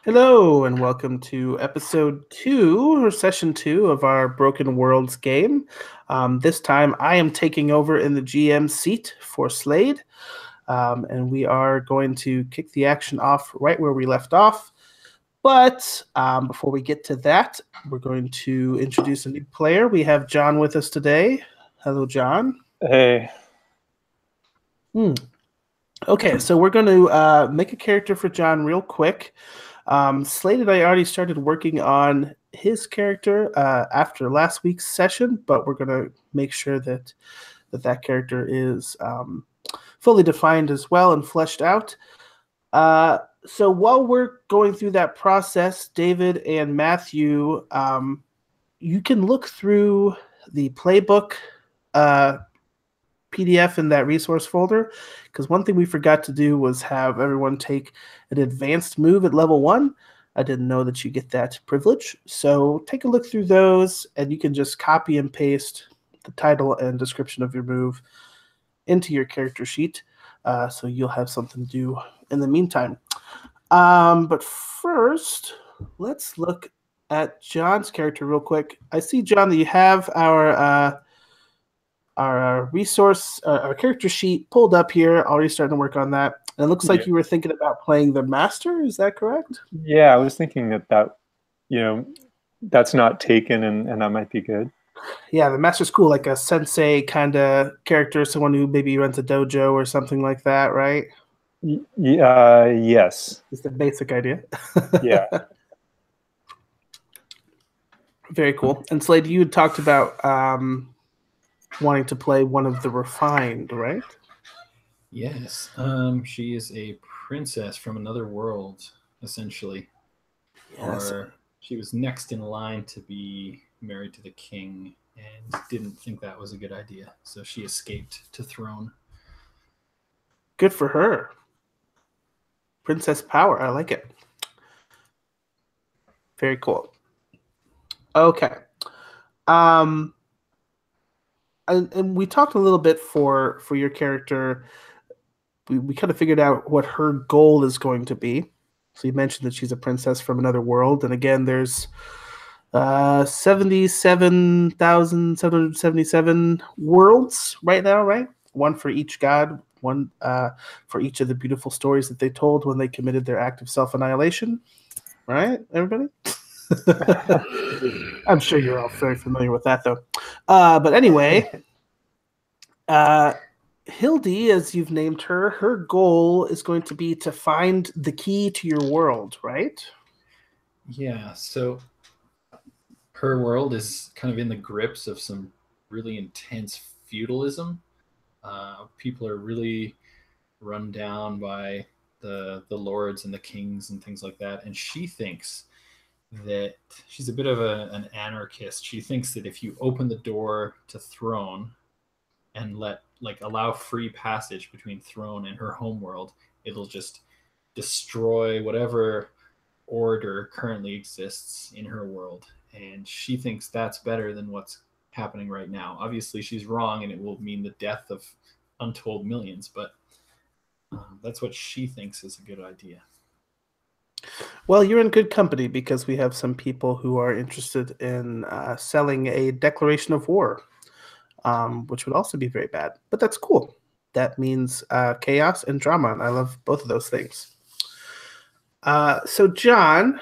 Hello, and welcome to episode 2 or session 2 of our Broken Worlds game. This time I am taking over in the GM seat for Slade, and we are going to kick the action off right where we left off. But before we get to that, we're going to introduce a new player. We have John with us today. Hello, John. Hey. Okay, so we're going to make a character for John real quick. Slade and I already started working on his character after last week's session, but we're going to make sure that character is fully defined as well and fleshed out. So while we're going through that process, David and Matthew, you can look through the playbook PDF in that resource folder, because one thing we forgot to do was have everyone take an advanced move at level 1. I didn't know that you get that privilege. So take a look through those, and you can just copy and paste the title and description of your move into your character sheet, so you'll have something to do in the meantime. But first, let's look at John's character real quick. I see, John, that you have our resource, our character sheet pulled up here, already starting to work on that. And it looks like you were thinking about playing the master. Is that correct? Yeah, I was thinking that that's not taken and that might be good. Yeah, the master's cool, like a sensei kind of character, someone who maybe runs a dojo or something like that, right? Yes. It's the basic idea. Yeah. Very cool. And Slade, you had talked about wanting to play one of the refined, right? Yes. She is a princess from another world, essentially. Yes. Or she was next in line to be married to the king and didn't think that was a good idea. So she escaped to throne. Good for her. Princess power. I like it. Very cool. Okay. And we talked a little bit for your character. We kind of figured out what her goal is going to be. So you mentioned that she's a princess from another world, and again, there's 77,777 worlds right now, right? One for each god, one for each of the beautiful stories that they told when they committed their act of self-annihilation. Right, everybody? I'm sure you're all very familiar with that, though. But anyway, Hildy, as you've named her, her goal is going to be to find the key to your world, right? Yeah, so her world is kind of in the grips of some really intense feudalism. People are really run down by the lords and the kings and things like that, and she thinks that she's a bit of an anarchist. She thinks that if you open the door to throne and allow free passage between throne and her homeworld, it'll just destroy whatever order currently exists in her world. And she thinks that's better than what's happening right now. Obviously, she's wrong, and it will mean the death of untold millions, but that's what she thinks is a good idea. Well, you're in good company, because we have some people who are interested in selling a declaration of war, which would also be very bad. But that's cool. That means chaos and drama, and I love both of those things. So, John,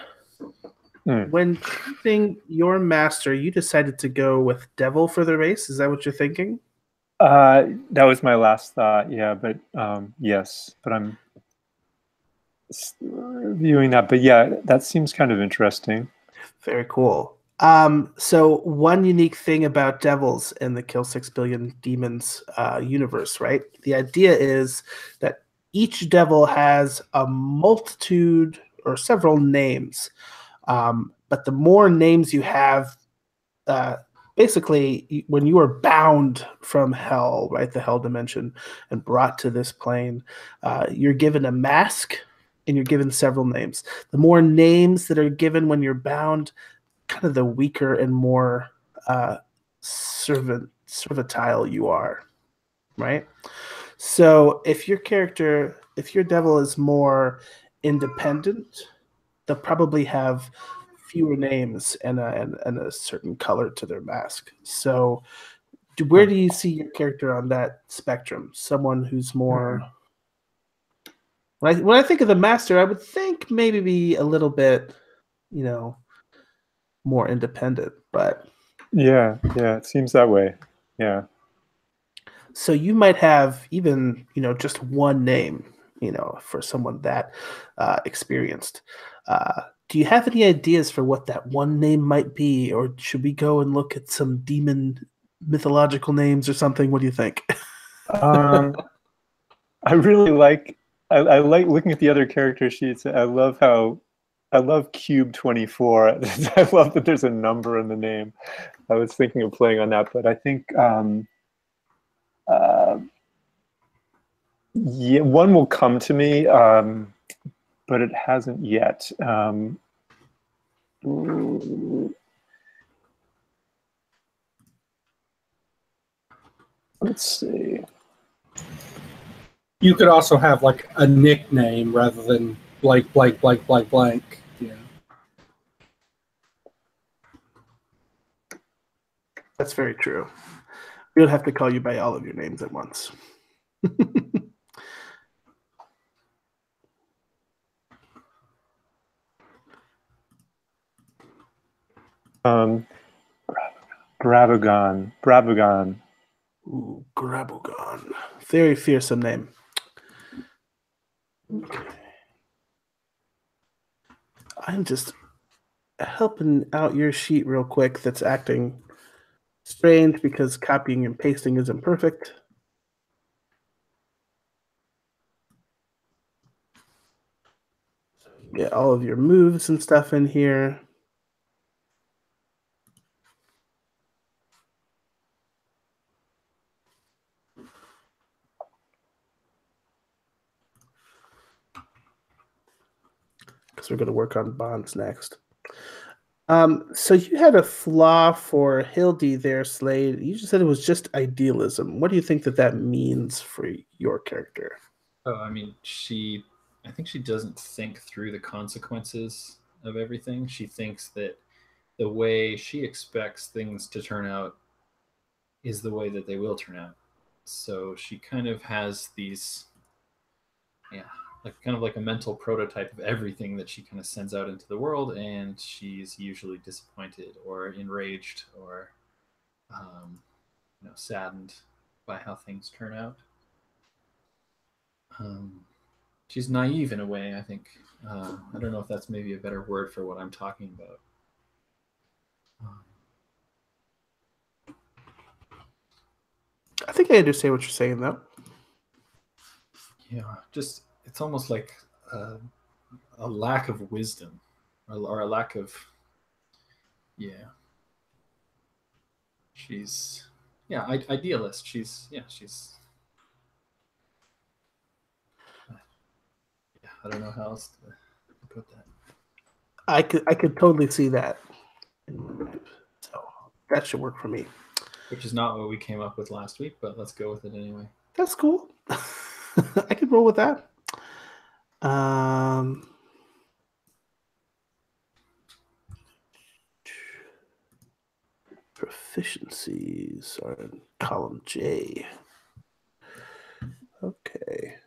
when choosing your master, you decided to go with Devil for the race. Is that what you're thinking? That was my last thought. Yeah, but yes, but I'm viewing that. But yeah, that seems kind of interesting. Very cool. So one unique thing about devils in the Kill 6 Billion Demons universe, right? The idea is that each devil has a multitude or several names. But the more names you have, basically, when you are bound from hell, right, the hell dimension, and brought to this plane, you're given a mask and you're given several names. The more names that are given when you're bound, kind of the weaker and more servitile you are, right? So if your devil is more independent, they'll probably have fewer names and a certain color to their mask. So, where do you see your character on that spectrum? Someone who's more. When I think of the master, I would think maybe be a little bit, more independent. But yeah, it seems that way. Yeah. so you might have even just one name, for someone that experienced. Do you have any ideas for what that one name might be, or should we go and look at some demon mythological names or something? What do you think? I really like I like looking at the other character sheets. I love Cube 24. I love that there's a number in the name. I was thinking of playing on that, but I think yeah, one will come to me, but it hasn't yet. Let's see. You could also have like a nickname rather than blank, blank, blank, blank, blank. Yeah. That's very true. We don't have to call you by all of your names at once. Bravagon. Ooh, Grabogon. Very fearsome name. Okay. I'm just helping out your sheet real quick that's acting strange because copying and pasting isn't perfect. So you get all of your moves and stuff in here. Because we're going to work on bonds next. So you had a flaw for Hildy there, Slade. You just said it was just idealism. What do you think that means for your character? Oh, I mean, I think she doesn't think through the consequences of everything. She thinks that the way she expects things to turn out is the way that they will turn out. So she kind of has these, like kind of like a mental prototype of everything that she kind of sends out into the world, and she's usually disappointed or enraged or saddened by how things turn out. She's naive in a way, I think. I don't know if that's maybe a better word for what I'm talking about. I think I understand what you're saying, though. Yeah, just it's almost like a lack of wisdom, or a lack of, She's idealist. She's I don't know how else to put that. I could totally see that. So that should work for me. Which is not what we came up with last week, but let's go with it anyway. That's cool. I could roll with that. Proficiencies are in column J. Okay.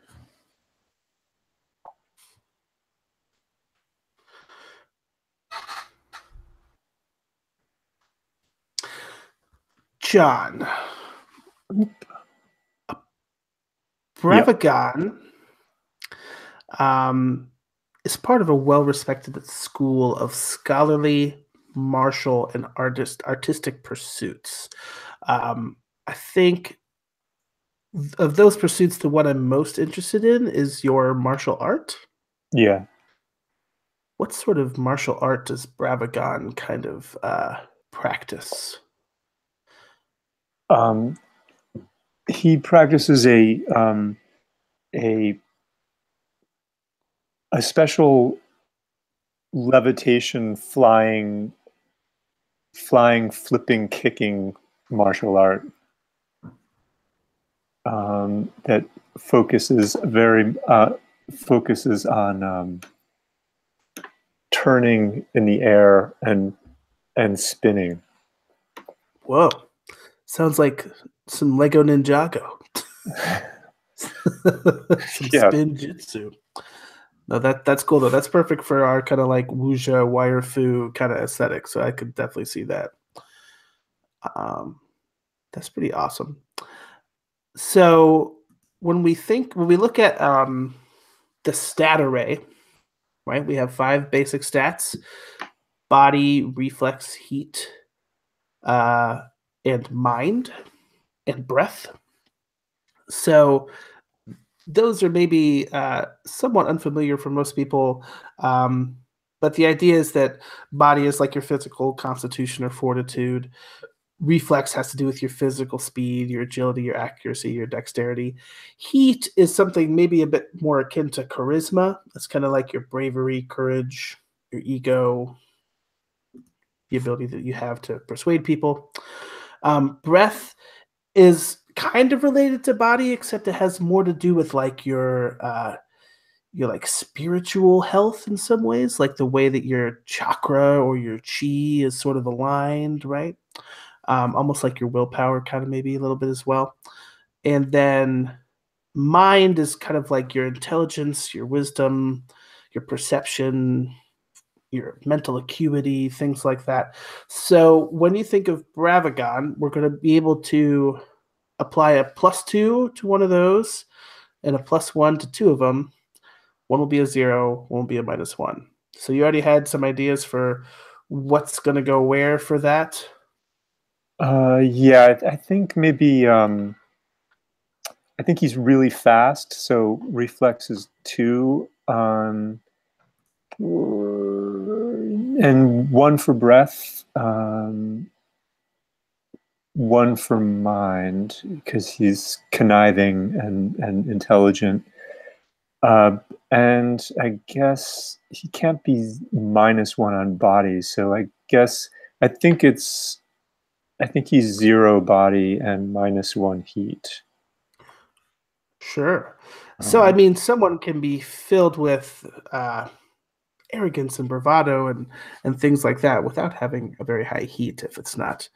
John. Bravagon is part of a well-respected school of scholarly, martial, and artistic pursuits. I think of those pursuits, the one I'm most interested in is your martial art. Yeah. What sort of martial art does Bravagon kind of practice? He practices a special levitation, flying, flipping, kicking martial art that focuses on turning in the air and spinning. Whoa. Sounds like some Lego Ninjago. Some Yeah. spin jitsu. No, that's cool though. That's perfect for our kind of like wuxia wire fu kind of aesthetic. So I could definitely see that. That's pretty awesome. So when we look at the stat array, right? We have 5 basic stats: body, reflex, heat, and mind, and breath. So those are maybe somewhat unfamiliar for most people. But the idea is that body is like your physical constitution or fortitude. Reflex has to do with your physical speed, your agility, your accuracy, your dexterity. Heat is something maybe a bit more akin to charisma. It's kind of like your bravery, courage, your ego, the ability that you have to persuade people. Breath is kind of related to body, except it has more to do with like your like spiritual health in some ways, like the way that your chakra or your chi is sort of aligned, right? Almost like your willpower, kind of maybe a little bit as well. And then mind is kind of like your intelligence, your wisdom, your perception, your mental acuity, things like that. So when you think of Bravagon, we're going to be able to apply a +2 to one of those and a +1 to 2 of them. One will be a 0, one will be a -1. So you already had some ideas for what's going to go where for that? Yeah, I think maybe I think he's really fast, so reflex is 2, and 1 for breath, 1 for mind because he's conniving and intelligent. And I guess he can't be -1 on body, so I think he's 0 body and -1 heat. Sure. So, I mean, someone can be filled with arrogance and bravado and things like that without having a very high heat if it's not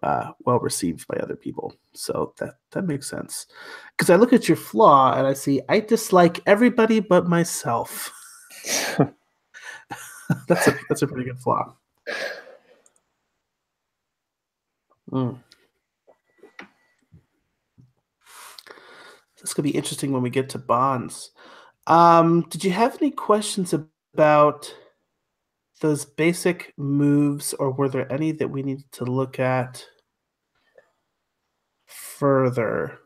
well received by other people. So that makes sense. Because I look at your flaw and I see I dislike everybody but myself. That's a pretty good flaw. Mm. This could be interesting when we get to bonds. Did you have any questions about those basic moves, or were there any that we needed to look at further?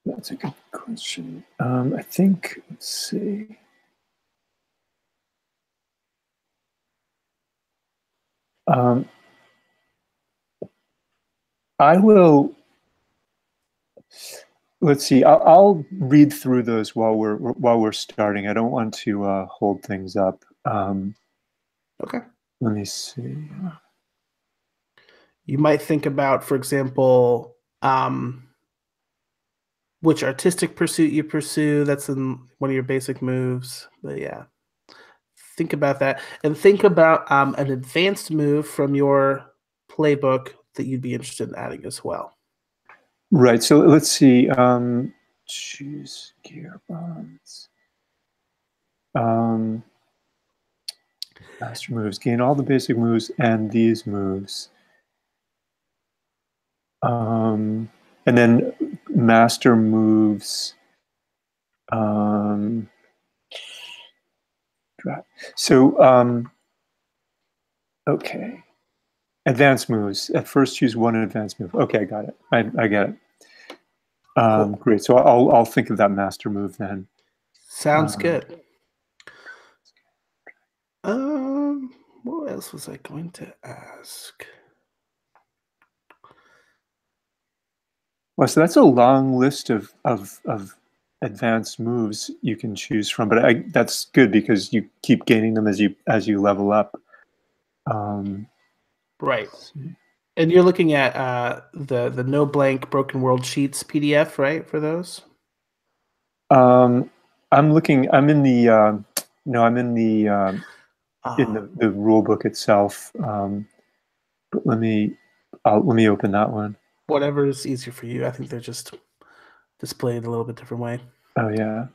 That's a good question. I think, let's see. I will. Let's see. I'll read through those while we're starting. I don't want to hold things up. Okay. Let me see. You might think about, for example, which artistic pursuit you pursue. That's in one of your basic moves. But yeah, think about that, and think about an advanced move from your playbook that you'd be interested in adding as well. Right. So let's see. Choose gear bonds. Master moves. Gain all the basic moves and these moves. And then master moves. So okay. Advanced moves. At first, choose 1 advanced move. Okay, I got it. I get it. Cool. Great. So I'll think of that master move then. Sounds good. What else was I going to ask? Well, so that's a long list of advanced moves you can choose from, but that's good because you keep gaining them as you level up. Right. And you're looking at the No Blank Broken World Sheets PDF, right, for those? I'm looking. I'm in the no. I'm in Uh, the rule book itself. But let me open that one. whatever is easier for you. I think they're just displayed a little bit different way. Oh yeah.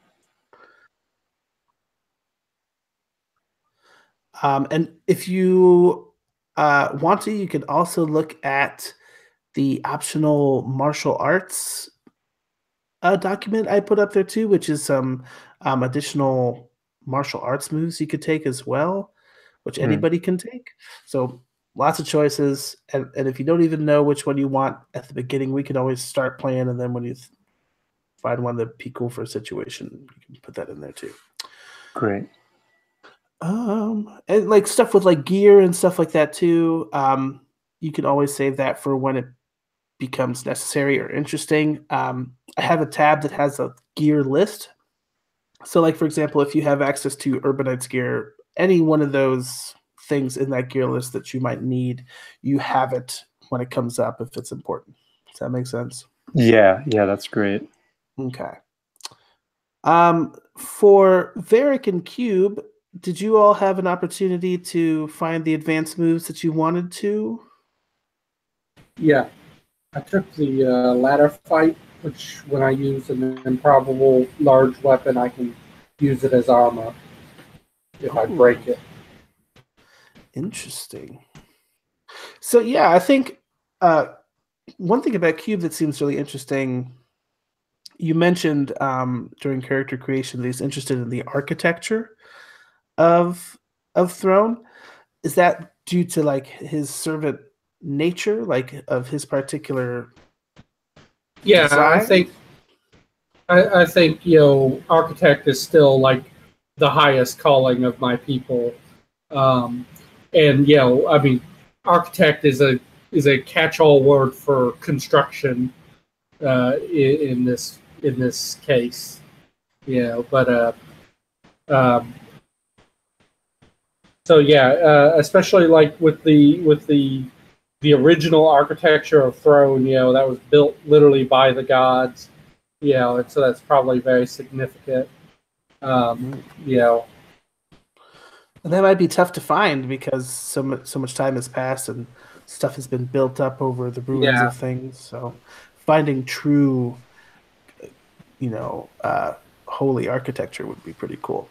And if you want to, you can also look at the optional martial arts document I put up there too, which is some additional martial arts moves you could take as well, which Hmm. anybody can take. So lots of choices. And if you don't even know which one you want at the beginning, we can always start playing. And then when you find one that'd be cool for a situation, you can put that in there too. Great. And like stuff with like gear and stuff like that too. You can always save that for when it becomes necessary or interesting. I have a tab that has a gear list. So, like for example, if you have access to Urbanite's gear, any one of those things in that gear list that you might need, you have it when it comes up if it's important. Does that make sense? Yeah, yeah, that's great. Okay. For Varric and Cube, did you all have an opportunity to find the advanced moves that you wanted to? Yeah, I took the ladder fight, which when I use an improbable large weapon, I can use it as armor if I break it. Interesting. So yeah, I think one thing about Cube that seems really interesting. You mentioned during character creation that he's interested in the architecture of Throne. Is that due to like his servant nature, like of his particular Yeah, design? I think architect is still like the highest calling of my people, um, and I mean, architect is a catch-all word for construction in this case. But so yeah, especially like with the original architecture of Throne, that was built literally by the gods, and so that's probably very significant. Mm. You know, And that might be tough to find because so much time has passed and stuff has been built up over the ruins yeah, of things. So finding true, you know, holy architecture would be pretty cool.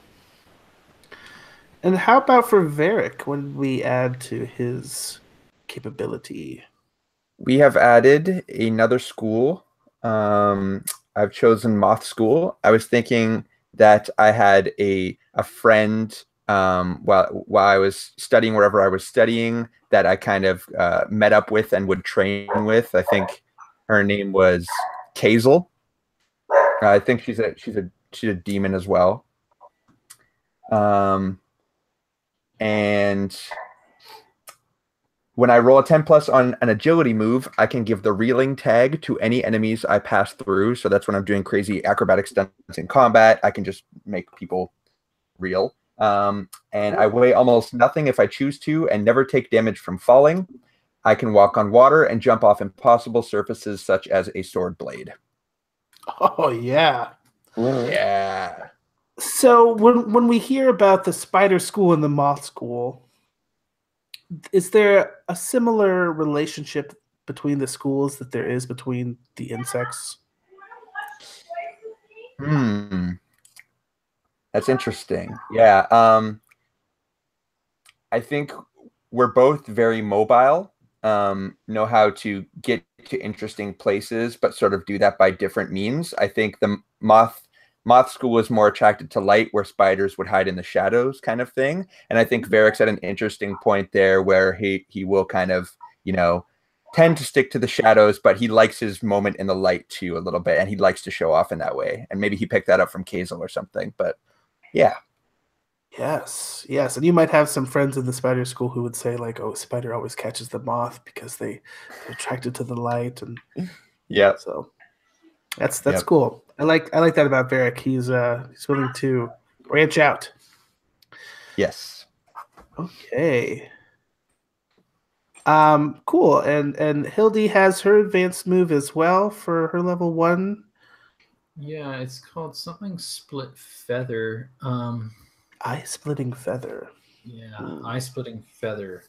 And how about for Varric when we add to his capability? We have added another school. I've chosen Moth School. I was thinking that I had a friend while I was studying wherever I was studying that I kind of met up with and would train with. I think her name was Kazel. I think she's a demon as well. And when I roll a 10 plus on an agility move, I can give the reeling tag to any enemies I pass through. So that's when I'm doing crazy acrobatic stunts in combat. I can just make people reel. And I weigh almost nothing if I choose to and never take damage from falling. I can walk on water and jump off impossible surfaces such as a sword blade. Oh yeah. Yeah. So when we hear about the spider school and the moth school, is there a similar relationship between the schools that there is between the insects? That's interesting. Yeah. I think we're both very mobile, know how to get to interesting places, but sort of do that by different means. I think the moth school is more attracted to light, where spiders would hide in the shadows, kind of thing. And I think Varric's at an interesting point there, where he will kind of tend to stick to the shadows, but he likes his moment in the light too a little bit, and he likes to show off in that way. And maybe he picked that up from Kazel or something. But yeah. Yes, yes. And you might have some friends in the spider school who would say, like, oh, spider always catches the moth because they're attracted to the light. And Yeah. so that's cool. I like that about Varric. He's willing to branch out. Yes. Okay. Cool. And Hildy has her advanced move as well for her level 1. Yeah, it's called something split feather. Eye-splitting feather. Yeah, eye splitting feather.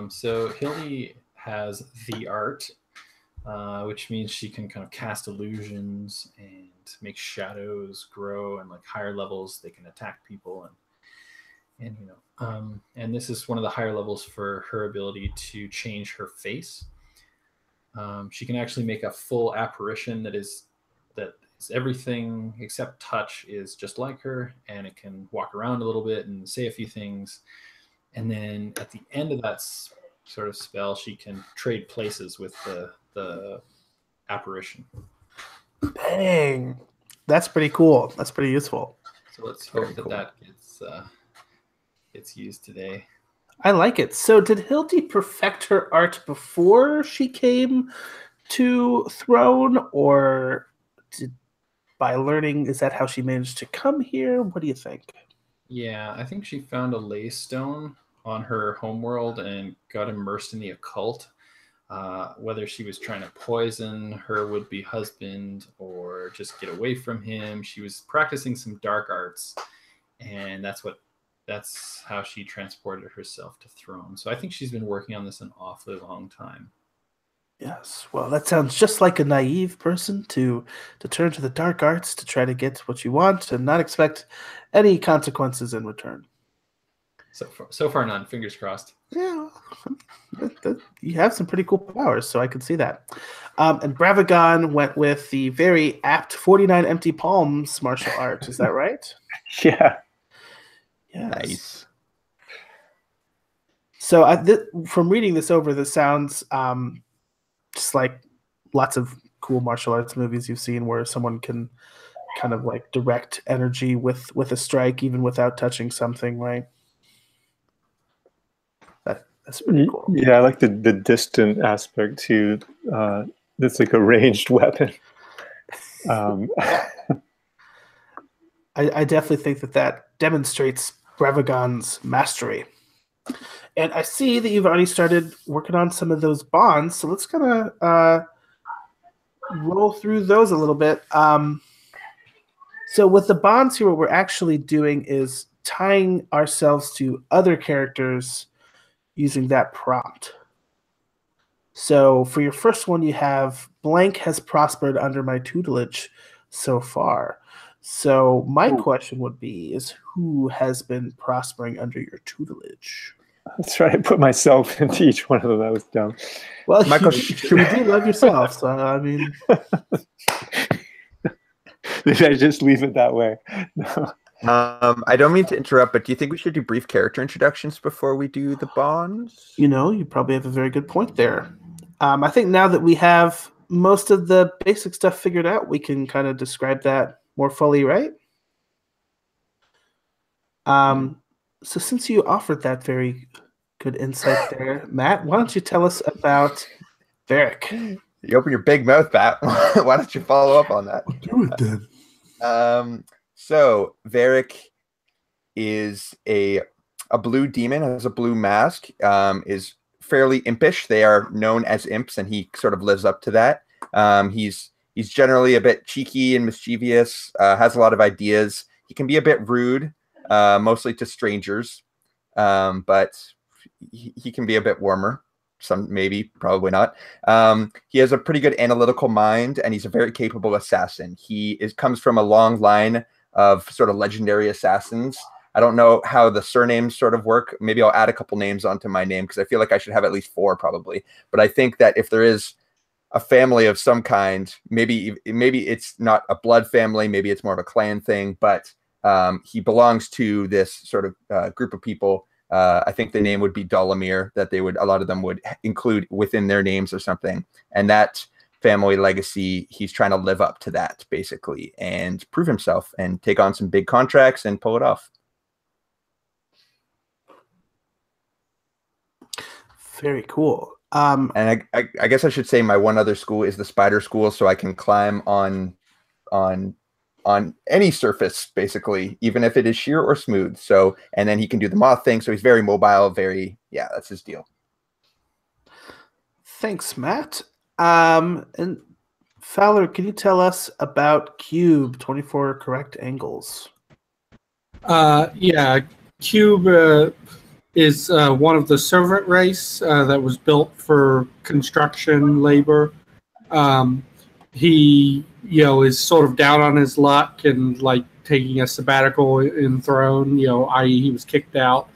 So Hildy has the art, which means she can kind of cast illusions and make shadows grow, and like higher levels they can attack people, and and this is one of the higher levels for her ability to change her face. She can actually make a full apparition that is everything except touch is just like her, and it can walk around a little bit and say a few things. And then at the end of that sort of spell, she can trade places with the apparition. Dang, that's pretty cool. That's pretty useful. So let's hope Very cool. that gets used today. I like it. So did Hildy perfect her art before she came to Throne, or by learning, is that how she managed to come here? What do you think? Yeah, I think she found a ley stone on her homeworld and got immersed in the occult. Whether she was trying to poison her would-be husband or just get away from him, she was practicing some dark arts, and that's how she transported herself to Throne. So I think she's been working on this an awfully long time. Yes. Well, that sounds just like a naive person to turn to the dark arts to try to get what you want and not expect any consequences in return. So far none. Fingers crossed. Yeah, you have some pretty cool powers, so I can see that. And Bravagon went with the very apt 49 empty palms martial art. Is that right? Yeah. Yes. Nice. So from reading this over, this sounds just like lots of cool martial arts movies you've seen where someone can kind of like direct energy with a strike even without touching something, right? That's pretty cool. Yeah, I like the distant aspect too. It's like a ranged weapon. I definitely think that demonstrates Bravagon's mastery. And I see that you've already started working on some of those bonds, so let's kind of roll through those a little bit. So with the bonds here, what we're actually doing is tying ourselves to other characters using that prompt. So for your first one, you have blank has prospered under my tutelage so far. So my question would be is who has been prospering under your tutelage? That's right. I put myself into each one of them. That was dumb. Well, Michael, you do love yourself, so I mean, Maybe I just leave it that way. No. I don't mean to interrupt, but do you think we should do brief character introductions before we do the bonds? you probably have a very good point there. I think now that we have most of the basic stuff figured out, we can kind of describe that more fully, right? So since you offered that very good insight there, Matt, why don't you tell us about Varric? You open your big mouth, Pat. Why don't you follow up on that? Do it then. So Varric is a blue demon, has a blue mask, is fairly impish. They are known as imps, and he sort of lives up to that. He's generally a bit cheeky and mischievous, has a lot of ideas. He can be a bit rude, mostly to strangers, but he can be a bit warmer. Some maybe, probably not. He has a pretty good analytical mind, and he's a very capable assassin. He comes from a long line of sort of legendary assassins. I don't know how the surnames sort of work. Maybe I'll add a couple names onto my name because I feel like I should have at least 4 probably. But I think that if there is a family of some kind, maybe it's not a blood family, maybe it's more of a clan thing, but he belongs to this sort of group of people. I think the name would be Dolamir, that a lot of them would include within their names or something. And that family legacy, he's trying to live up to that basically and prove himself and take on some big contracts and pull it off. Very cool. And I guess I should say my one other school is the spider school, so I can climb on any surface, basically, even if it is sheer or smooth. So, and then he can do the moth thing. So he's very mobile, that's his deal. Thanks, Matt. And Fowler, can you tell us about Cube 24 correct angles? Yeah, Cube is one of the servant race that was built for construction labor. He, is sort of down on his luck and like taking a sabbatical in Throne, i.e., he was kicked out.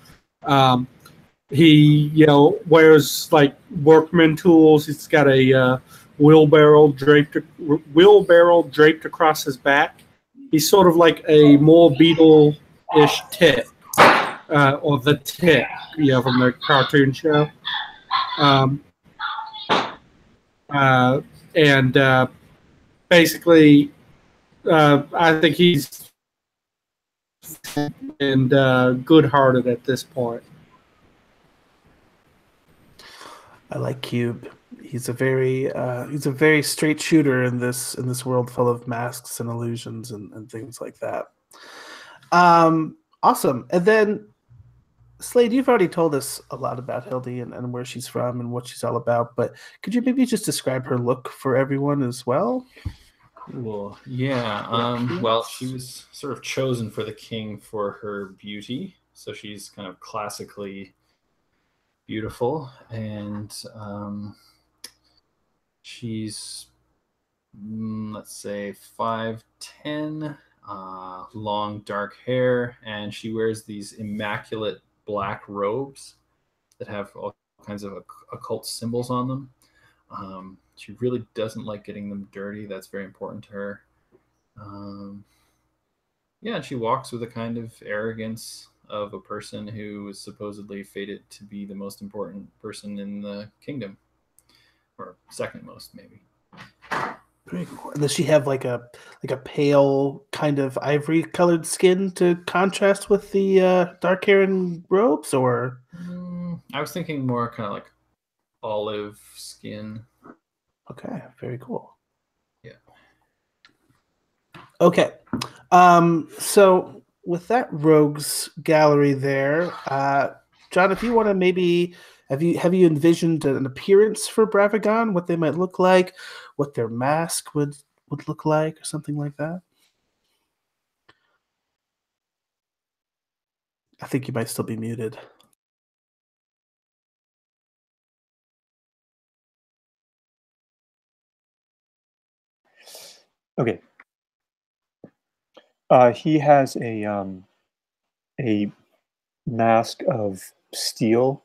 He, wears like workman tools. He's got a wheelbarrow draped across his back. He's sort of like a mole beetle-ish tit, or the tit, from the cartoon show. And basically, I think he's good-hearted at this point. I like Cube. He's a very straight shooter in this world full of masks and illusions and things like that. Awesome. And then Slade, you've already told us a lot about Hildy and where she's from and what she's all about, but could you maybe just describe her look for everyone as well? Cool. Yeah. Well, she was sort of chosen for the king for her beauty, so she's kind of classically beautiful, and she's let's say 5'10", long dark hair, and she wears these immaculate black robes that have all kinds of occult symbols on them. She really doesn't like getting them dirty. That's very important to her. Yeah, and she walks with a kind of arrogance of a person who is supposedly fated to be the most important person in the kingdom, or second most, maybe. Very cool. Does she have like a pale kind of ivory colored skin to contrast with the dark hair and robes, or? I was thinking more kind of like olive skin. Okay, very cool. Yeah. Okay. So with that rogues gallery there, John, if you want to maybe have you envisioned an appearance for Bravagon, what they might look like, what their mask would look like, or something like that? I think you might still be muted. Okay. He has a mask of steel,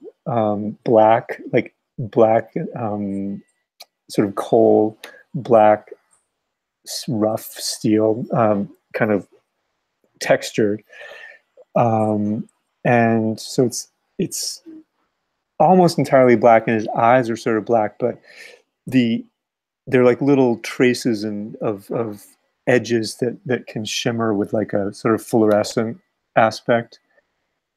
black, sort of coal, black, rough steel, kind of textured, and so it's almost entirely black, and his eyes are sort of black, but they're like little traces of edges that can shimmer with like a sort of fluorescent aspect.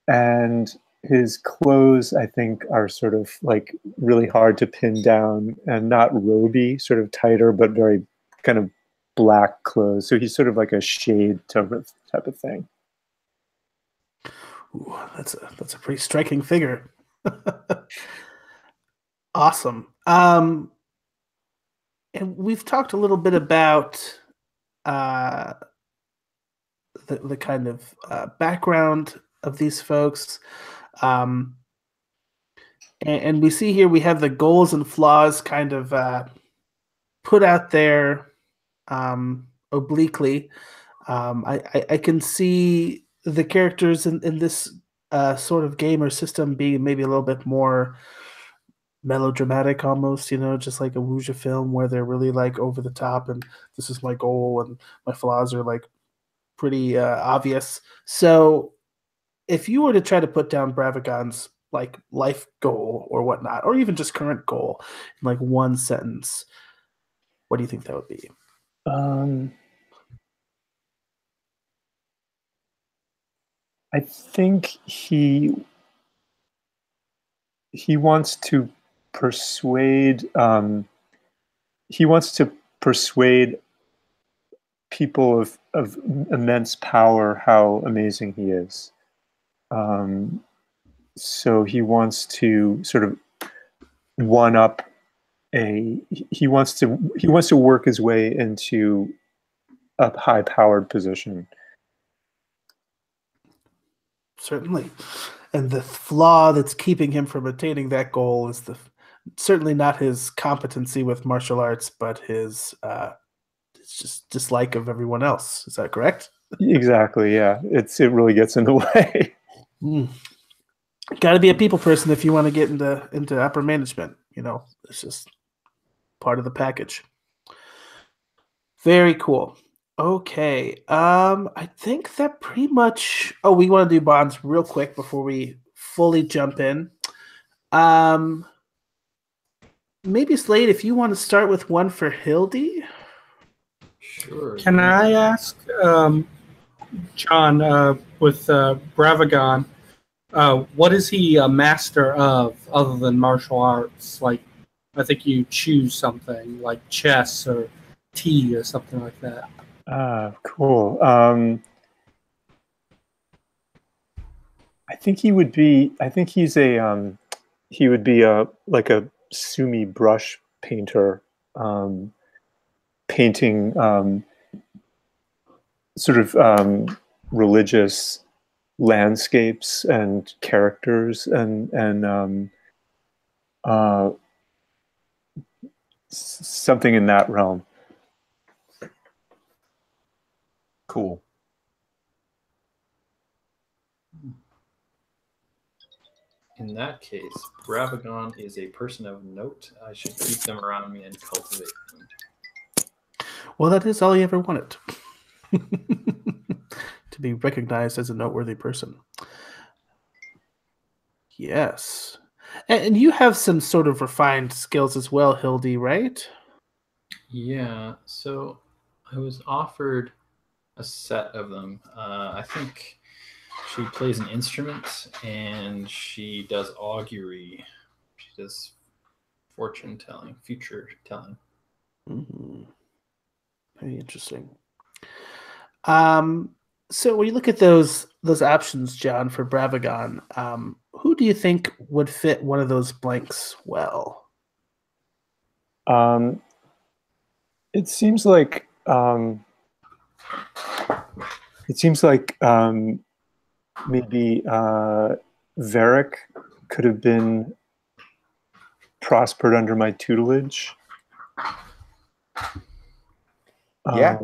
And his clothes, I think, are sort of like really hard to pin down and not roby, sort of tighter, but very kind of black clothes. So he's sort of like a shade type of thing. Ooh, that's a pretty striking figure. Awesome. And we've talked a little bit about the kind of background of these folks. And we see here we have the goals and flaws kind of put out there obliquely. I can see the characters in this sort of game or system being maybe a little bit more melodramatic almost, just like a wuxia film where they're really like over the top and this is my goal and my flaws are like pretty obvious. So if you were to try to put down Bravagon's like life goal or whatnot, or even just current goal in like one sentence, what do you think that would be? I think he wants to persuade people of immense power how amazing he is. So he wants to sort of one up he wants to work his way into a high-powered position. Certainly. And the flaw that's keeping him from attaining that goal is certainly not his competency with martial arts, but his just dislike of everyone else. Is that correct? Exactly. Yeah, it really gets in the way. Got to be a people person if you want to get into upper management. It's just part of the package. Very cool. Okay. I think that pretty much. Oh, we want to do bonds real quick before we fully jump in. Maybe Slade, if you want to start with one for Hildy. Sure. Can I ask, John, with Bravagon, what is he a master of other than martial arts? Like, I think you choose something like chess or tea or something like that. Cool. I think he would be. I think he's a. He would be like a sumi brush painter, painting sort of religious landscapes and characters and something in that realm. Cool. In that case, Bravagon is a person of note. I should keep them around me and cultivate them. Well, that is all you ever wanted. To be recognized as a noteworthy person. Yes. And you have some sort of refined skills as well, Hildy, right? Yeah, so I was offered a set of them. I think she plays an instrument and she does augury. She does fortune telling, future telling. Mm-hmm. Very interesting. So when you look at those options, John, for Bravagon, who do you think would fit one of those blanks well? It seems like maybe Varric could have been prospered under my tutelage. Yeah.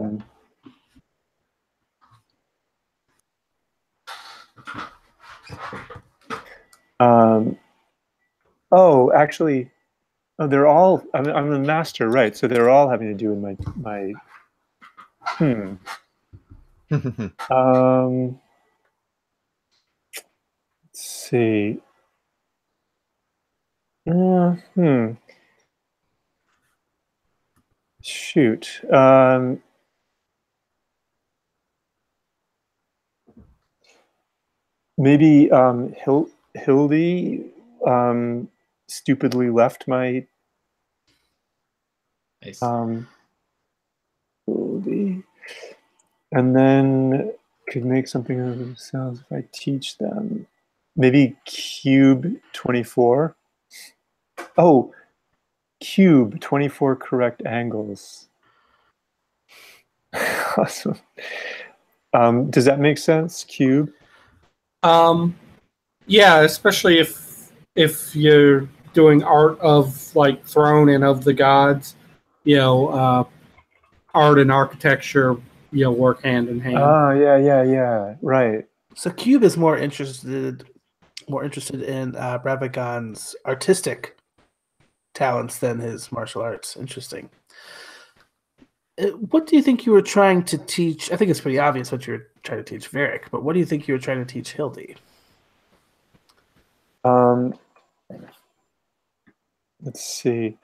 Oh, actually, they're all. I'm the master, right? So they're all having to do with my. Let's see. Shoot. Maybe Hildy stupidly left my. Nice. Hildy, and then could make something of themselves if I teach them. Maybe cube 24. Oh, cube 24 correct angles. Awesome. Does that make sense? Cube. Yeah, especially if you're doing art of like throne and of the gods, art and architecture, work hand in hand. Yeah. Right. So Cube is more interested in Bravagon's artistic talents than his martial arts. Interesting. What do you think you were trying to teach? I think it's pretty obvious what you were trying to teach Varric, but what do you think you were trying to teach Hildy? Let's see.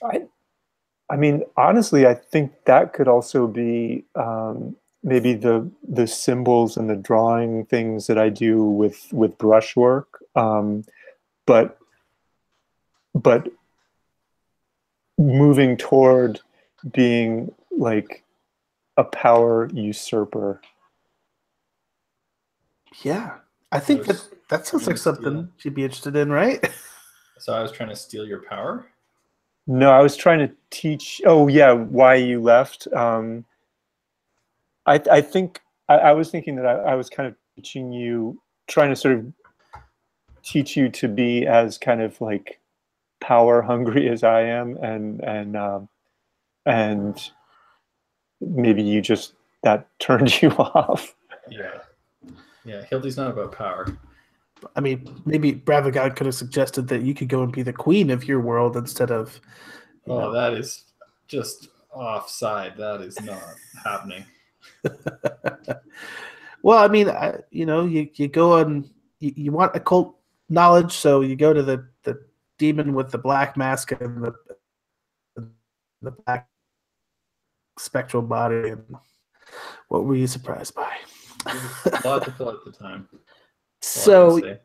I mean, honestly, I think that could also be maybe the symbols and the drawing things that I do with brushwork, but moving toward being like a power usurper. Yeah, I think that sounds like something she'd be interested in, right? So I was trying to steal your power. No, I was trying to teach. Oh yeah, why you left. I think I was thinking that I was kind of teaching you, trying to sort of teach you to be as kind of like power hungry as I am, and maybe you just that turned you off. Yeah. Hildy's not about power. I mean, maybe Bravagon could have suggested that you could go and be the queen of your world instead of. That is just offside. That is not happening. Well, I mean, you go and you want occult knowledge, so you go to the demon with the black mask and the black spectral body. And what were you surprised by? Logical at the time. So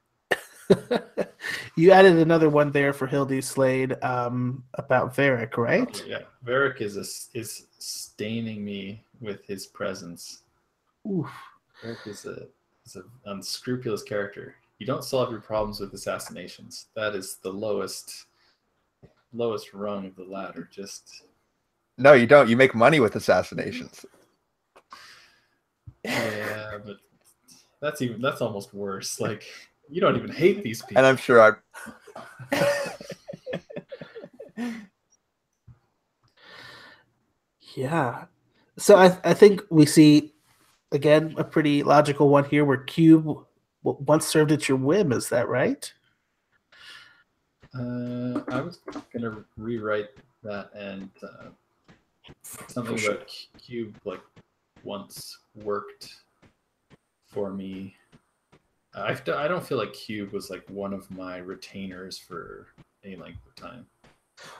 you added another one there for Hildy Slade about Varric, right? Oh, yeah, Varric is staining me with his presence. Oof. Varric is an unscrupulous character. You don't solve your problems with assassinations. That is the lowest rung of the ladder. No, you don't. You make money with assassinations. Yeah, but that's almost worse. Like, you don't even hate these people. And I'm sure Yeah. So I think we see, again, a pretty logical one here where Cube once served at your whim. Is that right? I was going to rewrite that and something about Cube like once worked for me. I don't feel like Cube was like one of my retainers for any length of time.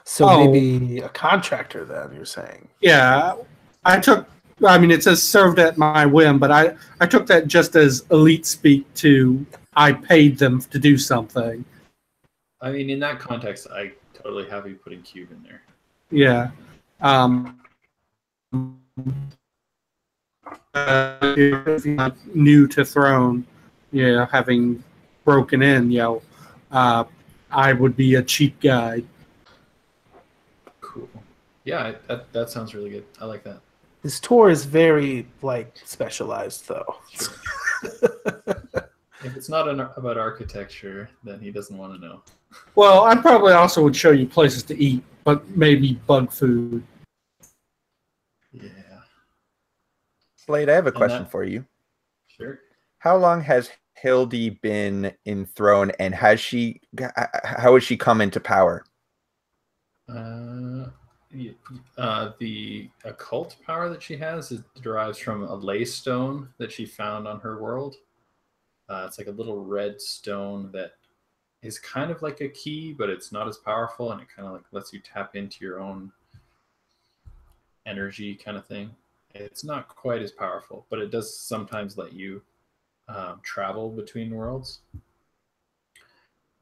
So maybe a contractor then, you're saying? Yeah. It says served at my whim, but I took that just as elite speak to I paid them to do something. I mean, in that context, I totally have you putting Cube in there. Yeah. New to throne, having broken in, I would be a cheap guy. Cool. Yeah, that sounds really good. I like that. His tour is very specialized, though. Sure. If it's not about architecture, then he doesn't want to know. Well, I probably also would show you places to eat, but maybe bug food. Yeah. Slade, I have a question for you. Sure. How long has Hildy been enthroned, and how has she come into power? The occult power that she has derives from a ley stone that she found on her world. It's like a little red stone that is kind of like a key, but it's not as powerful, and it kind of like lets you tap into your own energy kind of thing. It's not quite as powerful, but it does sometimes let you travel between worlds.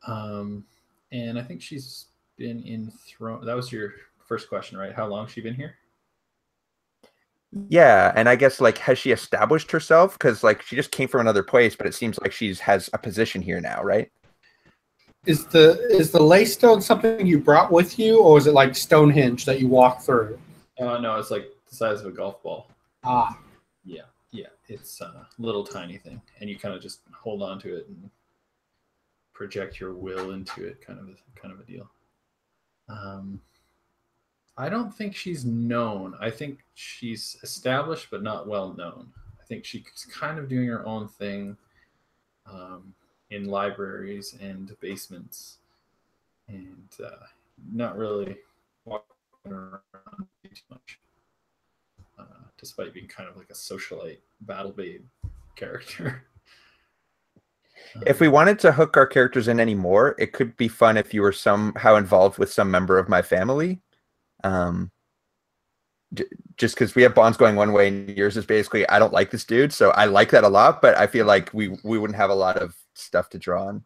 And I think she's been enthroned. That was your first question, right? How long has she been here? Yeah, and I guess has she established herself? Because she just came from another place, but it seems like she has a position here now, right? Is the ley stone something you brought with you, or is it like Stonehenge that you walk through? No, it's like the size of a golf ball. Ah. Yeah. It's a little tiny thing, and you kind of just hold on to it and project your will into it, kind of a deal. I don't think she's known. I think she's established, but not well known. I think she's kind of doing her own thing in libraries and basements, and not really walking around too much, despite being kind of like a socialite, battle babe character. If we wanted to hook our characters in anymore, it could be fun if you were somehow involved with some member of my family. Just because we have bonds going one way, and yours is basically, I don't like this dude, so I like that a lot, but I feel like we wouldn't have a lot of stuff to draw on.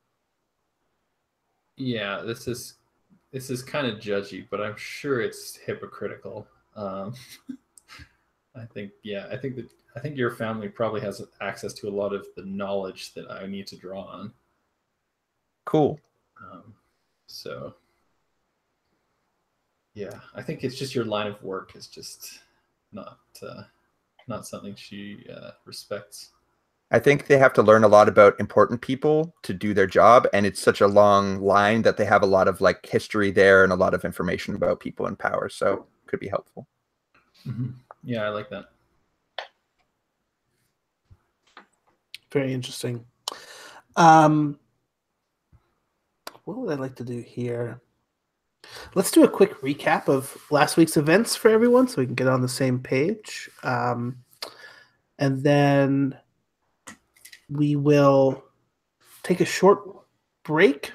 Yeah, this is kind of judgy, but I'm sure it's hypocritical. I think your family probably has access to a lot of the knowledge that I need to draw on. Cool. So yeah, I think it's just your line of work is just not something she respects. I think they have to learn a lot about important people to do their job, and it's such a long line that they have a lot of like history there and a lot of information about people in power, so could be helpful. Mm-hmm. Yeah, I like that. Very interesting. What would I like to do here? Let's do a quick recap of last week's events for everyone so we can get on the same page. And then we will take a short break,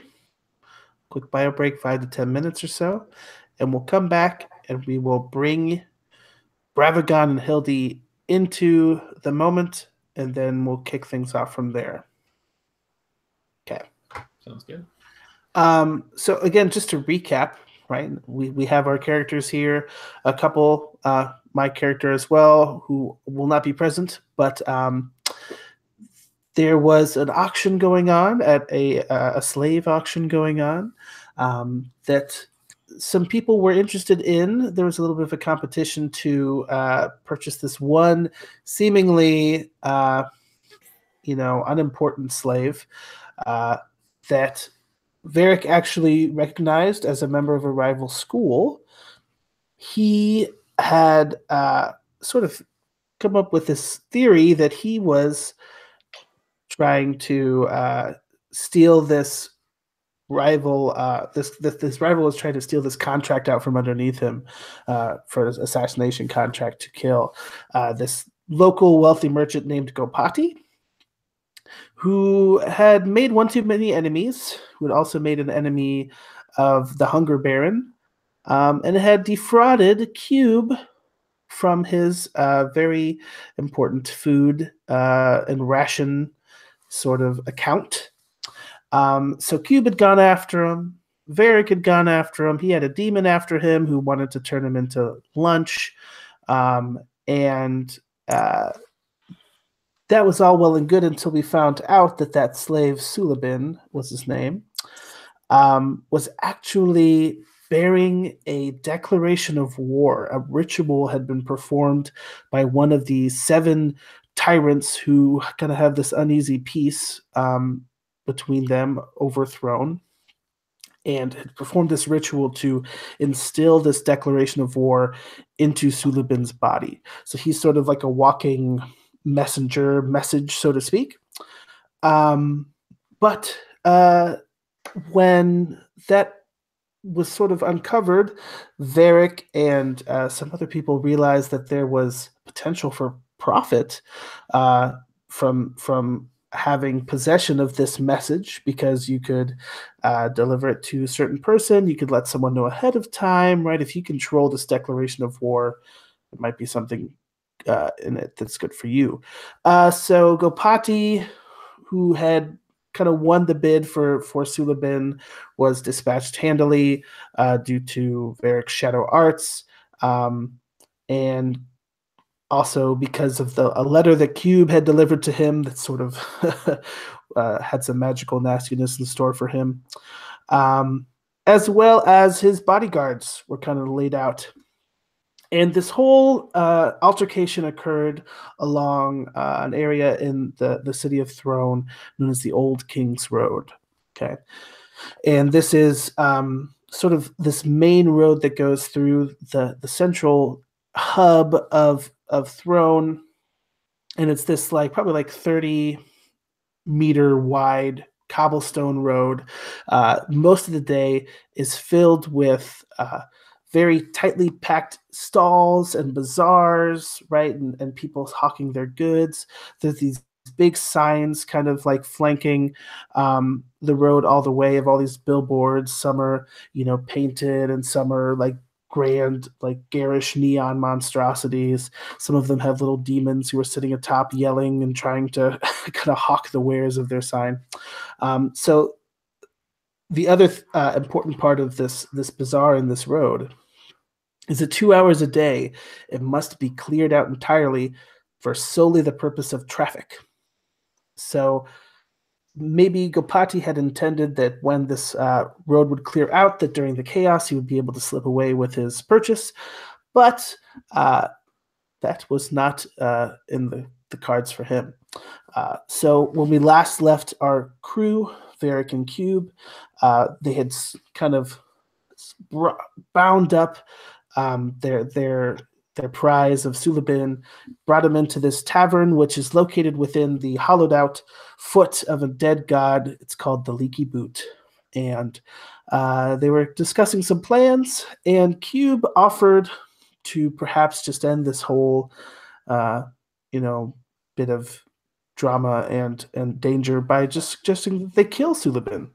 quick bio break, 5 to 10 minutes or so, and we'll come back and we will bring Bravagon and Hildy into the moment, and then we'll kick things off from there. Okay. Sounds good. So again, just to recap, right? We have our characters here, a couple, my character as well, who will not be present, but there was an auction going on at a slave auction going on that some people were interested in. There was a little bit of a competition to purchase this one seemingly, unimportant slave that Varric actually recognized as a member of a rival school. He had sort of come up with this theory that he was trying to steal this rival. This rival was trying to steal this contract out from underneath him for an assassination contract to kill this local wealthy merchant named Gopati, who had made one too many enemies, who had also made an enemy of the Hunger Baron, and had defrauded Cube from his very important food and ration sort of account. So Cube had gone after him. Varric had gone after him. He had a demon after him who wanted to turn him into lunch. That was all well and good until we found out that slave, Sulabin was his name, was actually bearing a declaration of war. A ritual had been performed by one of the 7 tyrants who kind of have this uneasy peace between them overthrown, and had performed this ritual to instill this declaration of war into Sulabin's body. So he's sort of like a walking message, so to speak. But when that was sort of uncovered, Varric and some other people realized that there was potential for profit from having possession of this message, because you could deliver it to a certain person. You could let someone know ahead of time, right? If you control this declaration of war, it might be something in it that's good for you. So Gopati, who had kind of won the bid for Sulabin, was dispatched handily due to Varric's shadow arts, and also because of a letter that Cube had delivered to him that sort of had some magical nastiness in store for him, as well as his bodyguards were kind of laid out. And this whole altercation occurred along an area in the City of Throne known as the Old King's Road. Okay, and this is sort of this main road that goes through the central hub of Throne, and it's this probably 30-meter wide cobblestone road. Most of the day is filled with very tightly packed stalls and bazaars, right? And people hawking their goods. There's these big signs kind of flanking the road all the way, of all these billboards. Some are, painted, and some are grand, garish neon monstrosities. Some of them have little demons who are sitting atop yelling and trying to kind of hawk the wares of their sign. So the other important part of this bazaar in this road is that 2 hours a day, it must be cleared out entirely for solely the purpose of traffic. So maybe Gopati had intended that when this road would clear out, that during the chaos he would be able to slip away with his purchase, but that was not in the cards for him. So when we last left our crew, Varric and Cube, they had kind of bound up their prize of Sulabin, brought him into this tavern, which is located within the hollowed out foot of a dead god. It's called the Leaky Boot. And they were discussing some plans, and Cube offered to perhaps just end this whole, bit of drama and danger by just suggesting that they kill Sulabin.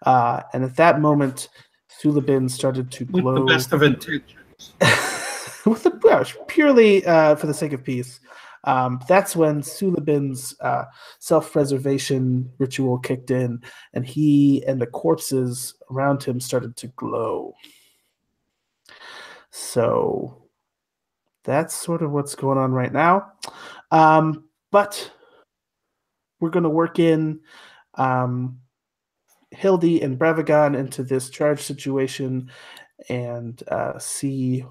And at that moment, Sulabin started to glow. With the best of intentions. Purely for the sake of peace. That's when Sulabin's self-preservation ritual kicked in, and he and the corpses around him started to glow. So that's sort of what's going on right now. But we're going to work in Hildy and Brevigon into this charge situation and see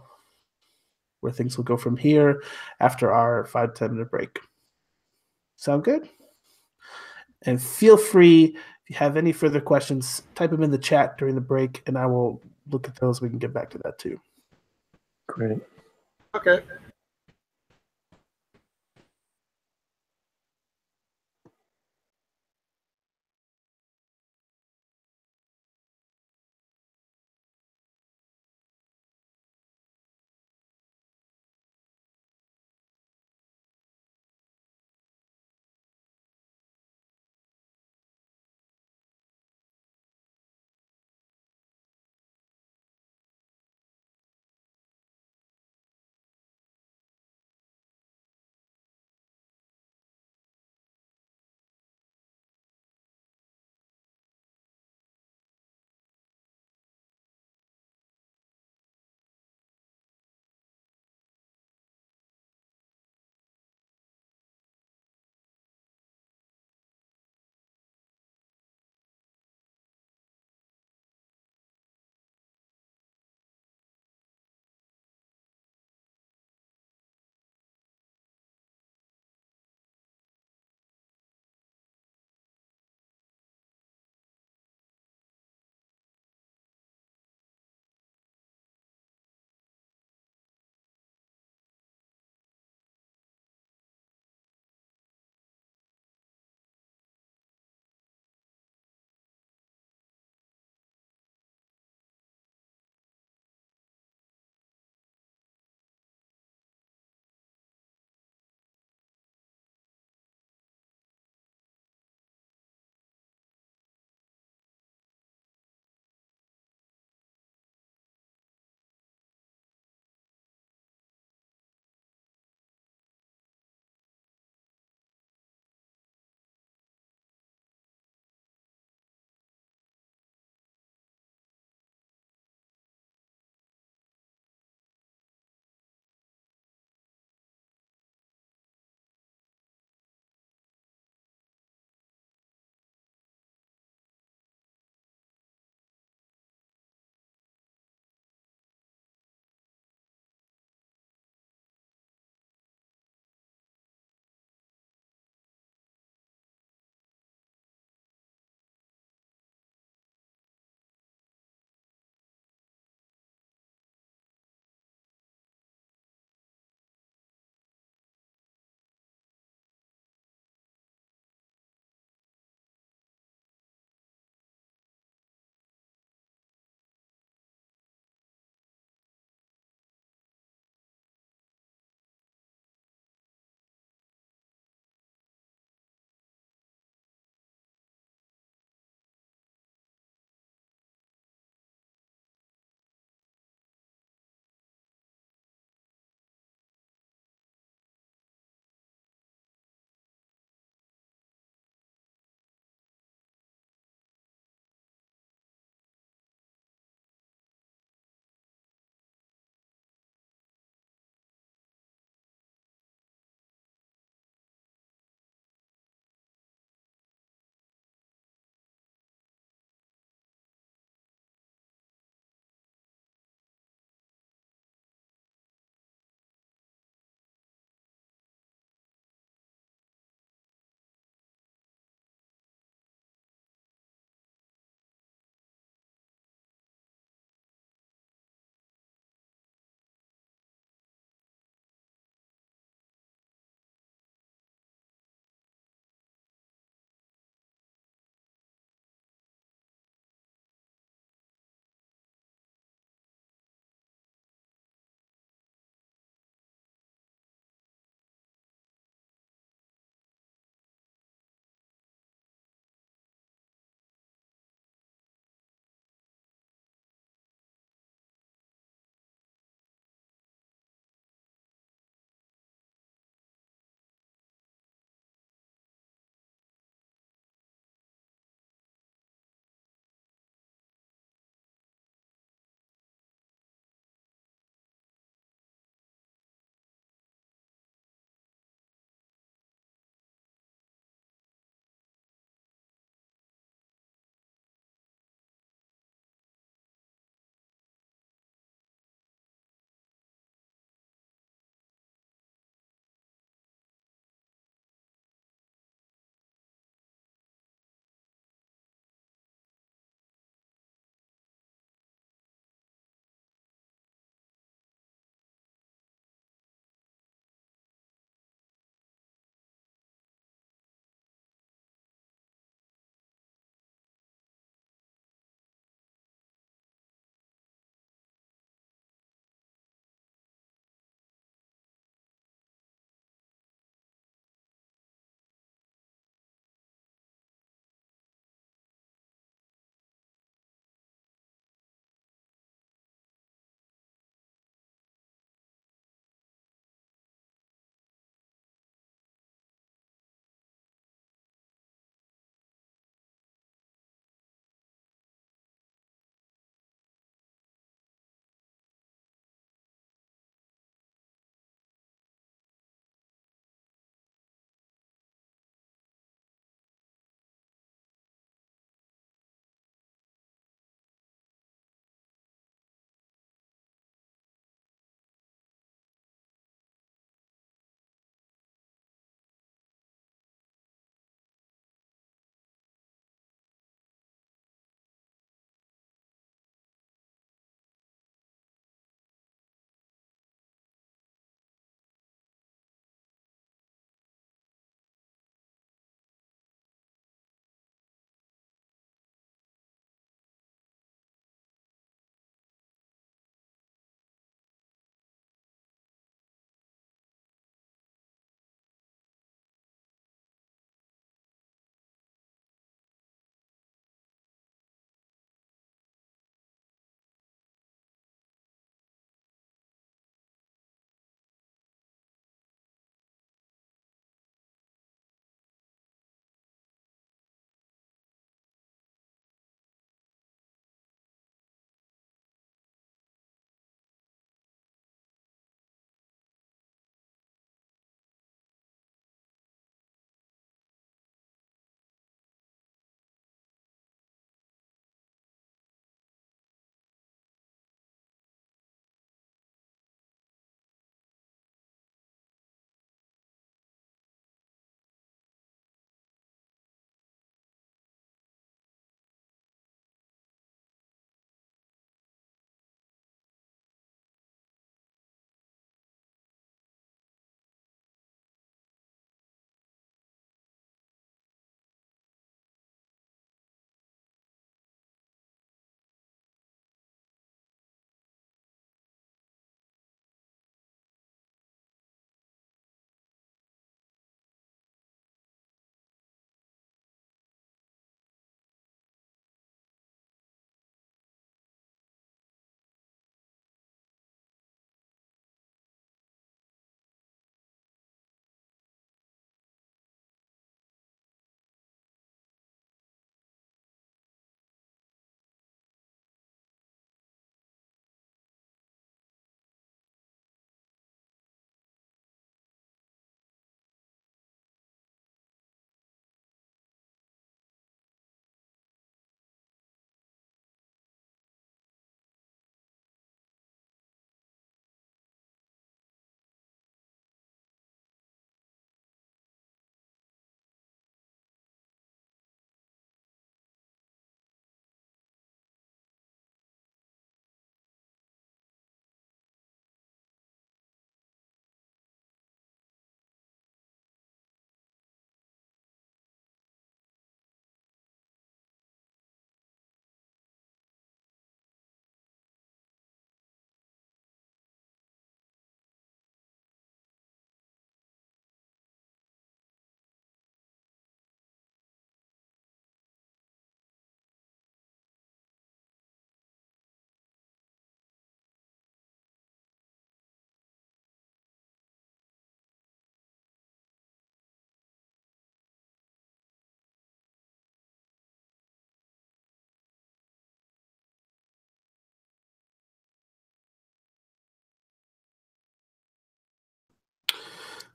where things will go from here after our 5-10 minute break. Sound good? And feel free, if you have any further questions, type them in the chat during the break, and I will look at those. We can get back to that too. Great. Okay.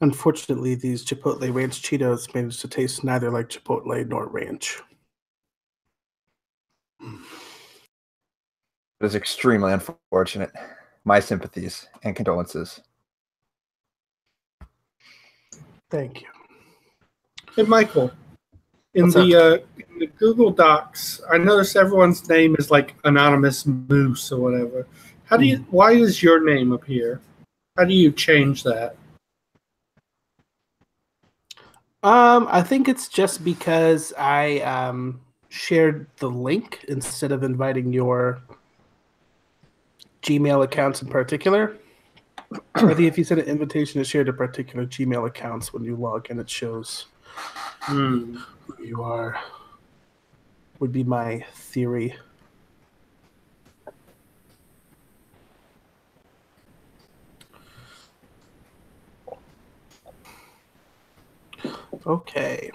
Unfortunately, these Chipotle Ranch Cheetos managed to taste neither like Chipotle nor ranch. It is extremely unfortunate. My sympathies and condolences. Thank you. Hey, Michael, in What's the Google Docs, I noticed everyone's name is like Anonymous Moose or whatever. How do you? Why is your name up here? How do you change that? I think it's just because I shared the link instead of inviting your Gmail accounts in particular. I think if you send an invitation to share to particular Gmail accounts, when you log in, it shows who you are. Would be my theory. Okay.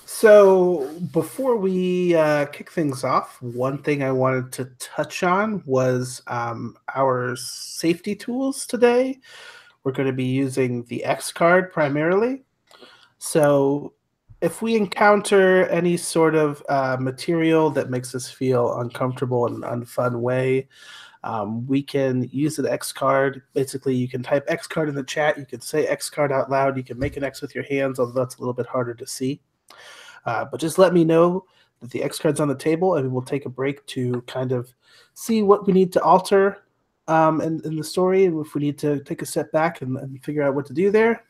So before we kick things off, one thing I wanted to touch on was our safety tools today. We're going to be using the X card primarily. So if we encounter any sort of material that makes us feel uncomfortable in an unfun way, we can use the X card. Basically, you can type X card in the chat. You can say X card out loud. You can make an X with your hands, although that's a little bit harder to see. But just let me know that the X card's on the table, and we'll take a break to kind of see what we need to alter in the story, and if we need to take a step back and figure out what to do there.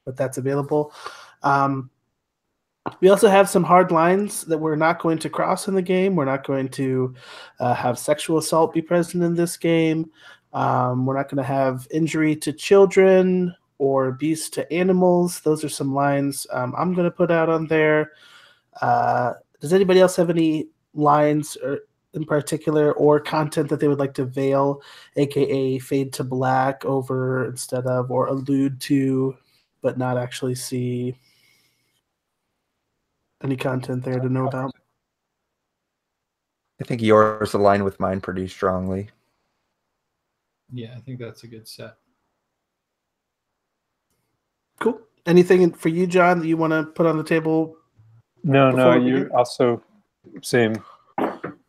But that's available. We also have some hard lines that we're not going to cross in the game. We're not going to have sexual assault be present in this game. We're not going to have injury to children or abuse to animals. Those are some lines I'm going to put out on there. Does anybody else have any lines in particular or content that they would like to veil, aka fade to black over instead of, or allude to, but not actually see? Any content there to know about? I think yours align with mine pretty strongly. Yeah, I think that's a good set. Cool. Anything for you, John, that you want to put on the table? No, you also same.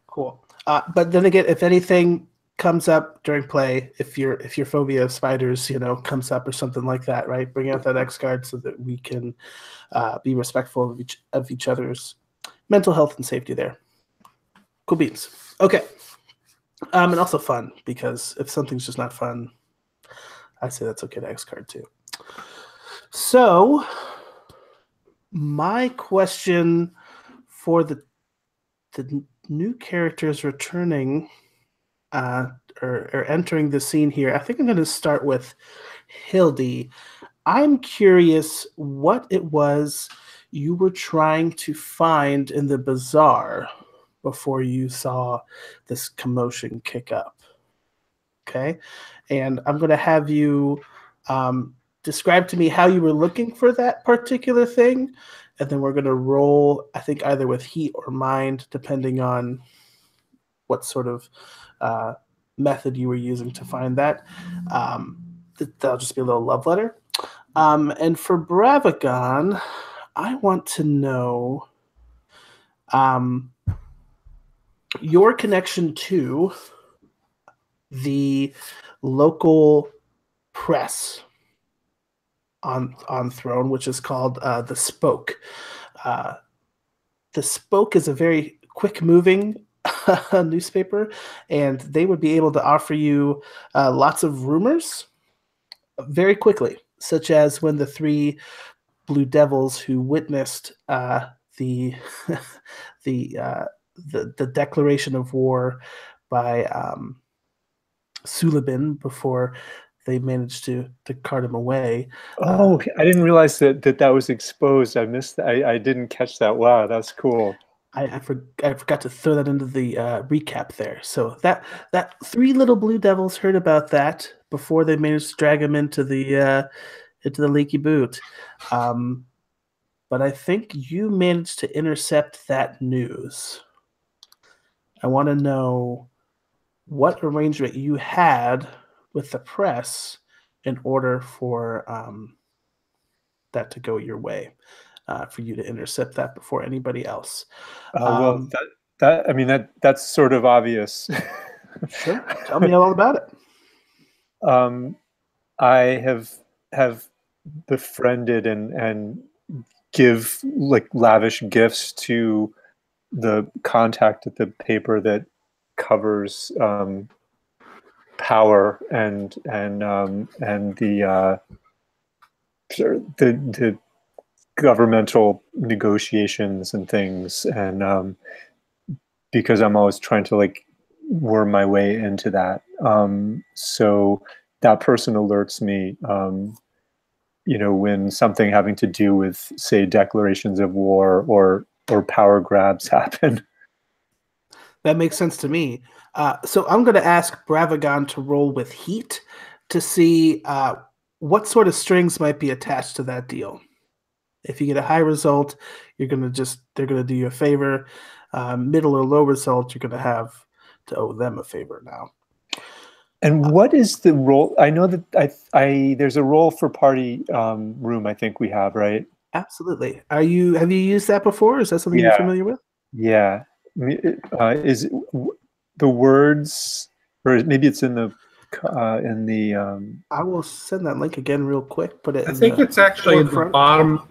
Cool. But then again, if anything comes up during play, if your phobia of spiders, comes up or something like that, right? Bring out that X card so that we can be respectful of each other's mental health and safety there. Cool beans. Okay. And also fun, because if something's just not fun, I say that's okay to X card too. So my question for the new characters returning or entering the scene here, I think I'm going to start with Hildy. I'm curious what it was you were trying to find in the bazaar before you saw this commotion kick up. Okay? And I'm going to have you describe to me how you were looking for that particular thing, and then we're going to roll, I think, either with heat or mind, depending on what sort of method you were using to find that. That'll just be a little love letter. And for Bravagon, I want to know your connection to the local press on Throne, which is called the Spoke. The Spoke is a very quick-moving newspaper, and they would be able to offer you lots of rumors very quickly, such as when the three Blue Devils who witnessed the declaration of war by Suliban before they managed to cart him away. Oh, I didn't realize that was exposed. I missed that. I didn't catch that. Wow, that's cool. I forgot to throw that into the recap there. So that three little Blue Devils heard about that before they managed to drag him into the leaky boot. But I think you managed to intercept that news. I want to know what arrangement you had with the press in order for that to go your way, for you to intercept that before anybody else. Well, that I mean that's sort of obvious. Sure, tell me all about it. I have befriended and give like lavish gifts to the contact at the paper that covers power and the governmental negotiations and things, and because I'm always trying to like worm my way into that. So that person alerts me, when something having to do with, say, declarations of war or power grabs happen. That makes sense to me. So I'm going to ask Bravagon to roll with heat to see what sort of strings might be attached to that deal. If you get a high result, they're going to do you a favor. Middle or low result, you're going to have to owe them a favor now. And what is the role? I know that there's a role for party room. I think we have, right? Absolutely. Have you used that before? Is that something you're familiar with? Yeah. Is it the words, or maybe it's in the I will send that link again real quick. Put it. I think it's actually at the bottom.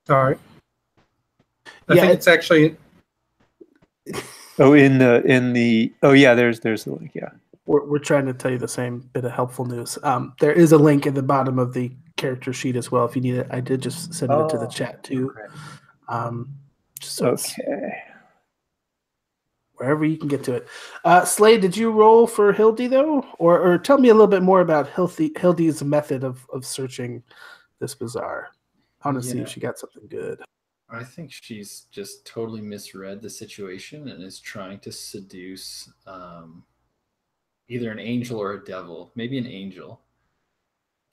Sorry. I think it's actually. Oh, in the. Oh yeah, there's the link. Yeah. We're trying to tell you the same bit of helpful news. There is a link at the bottom of the character sheet as well if you need it. I did just send it to the chat too. Okay. Wherever you can get to it. Slade, did you roll for Hildy though, or tell me a little bit more about Hildy's method of searching this bazaar? I want to see if she got something good. I think she's just totally misread the situation and is trying to seduce either an angel or a devil, maybe an angel.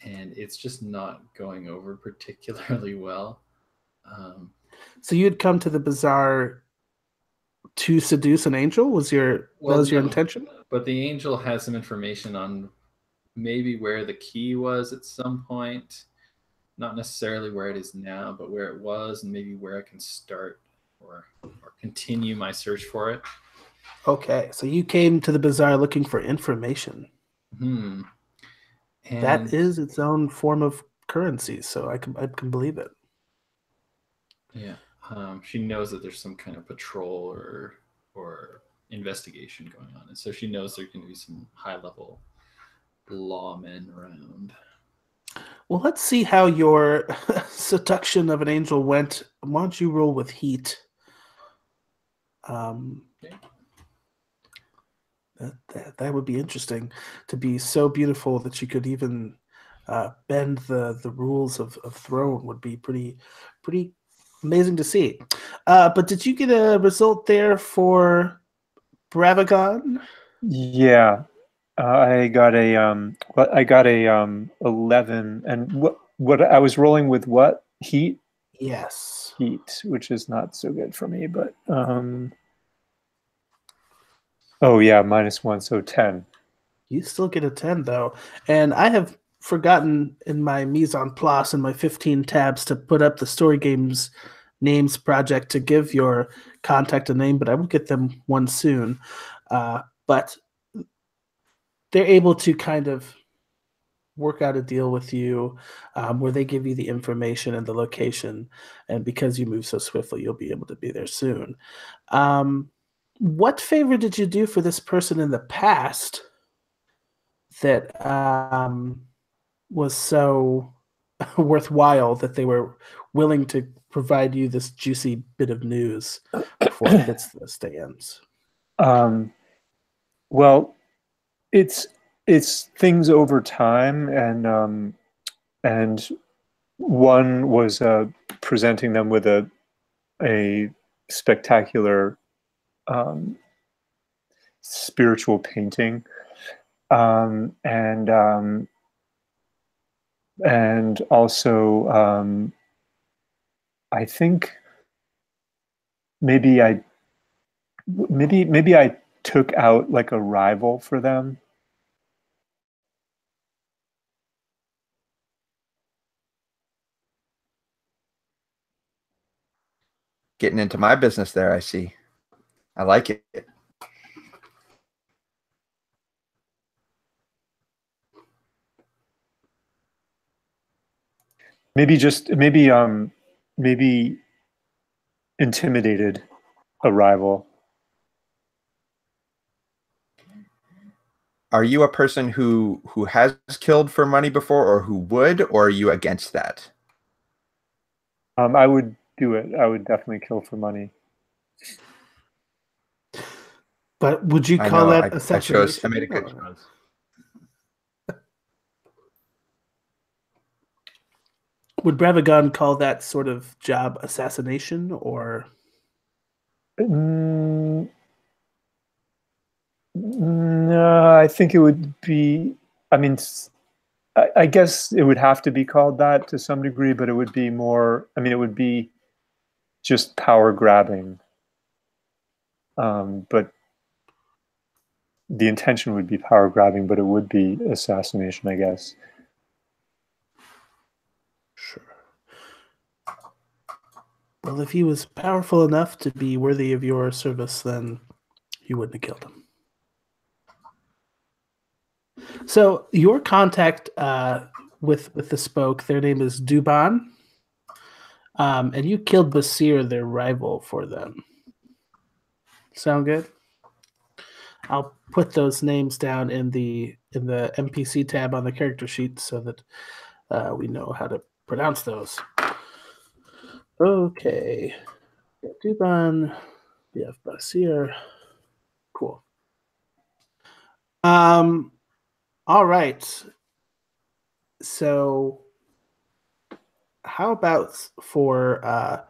And it's just not going over particularly well. So you'd come to the bazaar to seduce an angel? Was your intention? But the angel has some information on maybe where the key was at some point. Not necessarily where it is now, but where it was, and maybe where I can start or continue my search for it. Okay, so you came to the bazaar looking for information. And that is its own form of currency, so I can believe it. Yeah, she knows that there's some kind of patrol or investigation going on, and so she knows there's going to be some high-level lawmen around. Well, let's see how your seduction of an angel went. Why don't you roll with heat? That would be interesting, to be so beautiful that you could even bend the rules of throne would be pretty amazing to see. But did you get a result there for Bravagon? Yeah. I got a 11, and what I was rolling with, what, heat? Yes. Heat, which is not so good for me, but oh yeah, -1, so 10. You still get a 10 though, and I have forgotten in my mise en place and my 15 tabs to put up the Story Games names project to give your contact a name, but I will get them one soon. But they're able to kind of work out a deal with you where they give you the information and the location, and because you move so swiftly, you'll be able to be there soon. What favor did you do for this person in the past that was so worthwhile that they were willing to provide you this juicy bit of news before it hits the stands? Well, it's things over time, and one was presenting them with a spectacular spiritual painting, and also I think maybe I maybe I took out like a rival for them. Getting into my business there, I see. I like it. Maybe intimidated a rival. Are you a person who has killed for money before, or who would, or are you against that? I would do it. I would definitely kill for money. But would you I call know. that I assassination? made a good or- choice. Would Bravagon call that sort of job assassination, or No, I think it would be. I mean, I guess it would have to be called that to some degree, but it would be more. I mean, it would be just power grabbing. But the intention would be power grabbing, but it would be assassination, I guess. sure? Well, if he was powerful enough to be worthy of your service, then you wouldn't have killed him. So your contact with the spoke, their name is Duban, and you killed Basir, their rival, for them. Sound good? I'll put those names down in the NPC tab on the character sheet so that we know how to pronounce those. Okay, Duban, we have Basir. Cool. All right. So, how about for our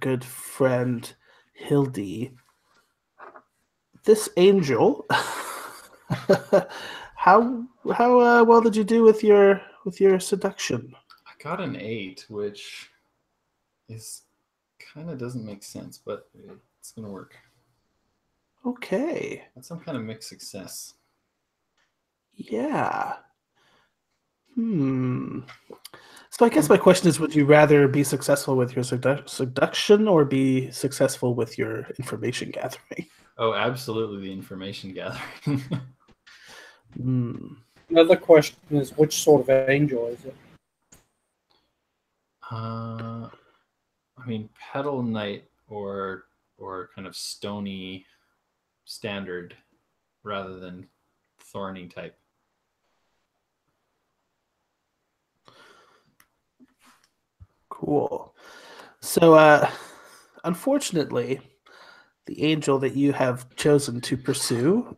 good friend Hildy? This angel. how well did you do with your seduction? I got an 8, which is kind of doesn't make sense, but it's gonna work. Okay. That's some kind of mixed success. Yeah. So I guess my question is, would you rather be successful with your seduction or be successful with your information gathering? Oh, absolutely, the information gathering. Another question is, which sort of angel is it? I mean, Petal Knight or kind of stony standard rather than thorny type. Cool. So, unfortunately, the angel that you have chosen to pursue,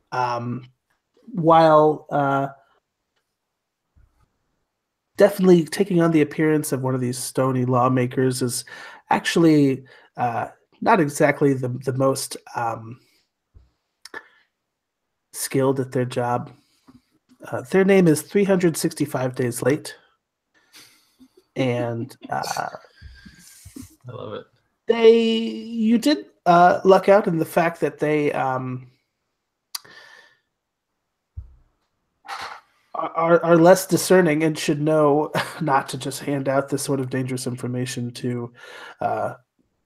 while definitely taking on the appearance of one of these stony lawmakers, is actually not exactly the most skilled at their job. Their name is 365 Days Late. And I love it. you did luck out in the fact that they are less discerning and should know not to just hand out this sort of dangerous information to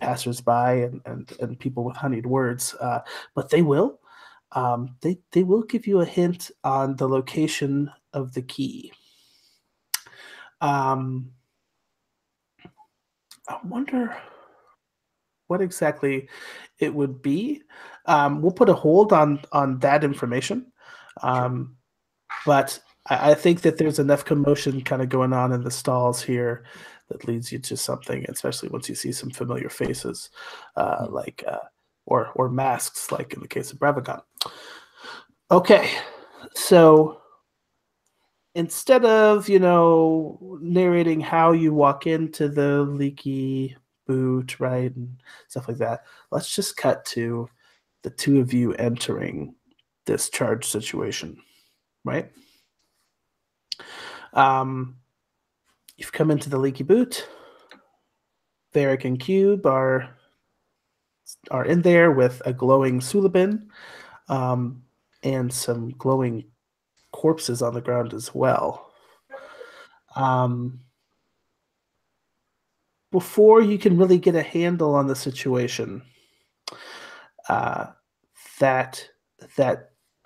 passersby and people with honeyed words, but they will. They will give you a hint on the location of the key. I wonder what exactly it would be. We'll put a hold on that information, but I think that there's enough commotion kind of going on in the stalls here that leads you to something, especially once you see some familiar faces, like or masks, like in the case of Bravagon. Okay, so instead of narrating how you walk into the leaky boot, right, and stuff like that, let's just cut to the two of you entering this charged situation, right? You've come into the leaky boot. Varric and Cube are are in there with a glowing sulabin, and some glowing corpses on the ground as well. Before you can really get a handle on the situation, that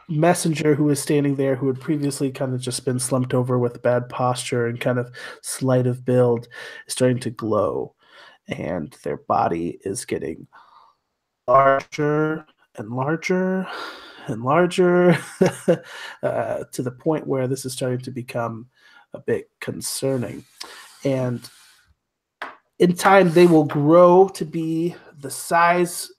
messenger who was standing there, who had previously kind of just been slumped over with bad posture and kind of slight of build, is starting to glow, and their body is getting larger and larger and larger to the point where this is starting to become a bit concerning. And in time, they will grow to be the size.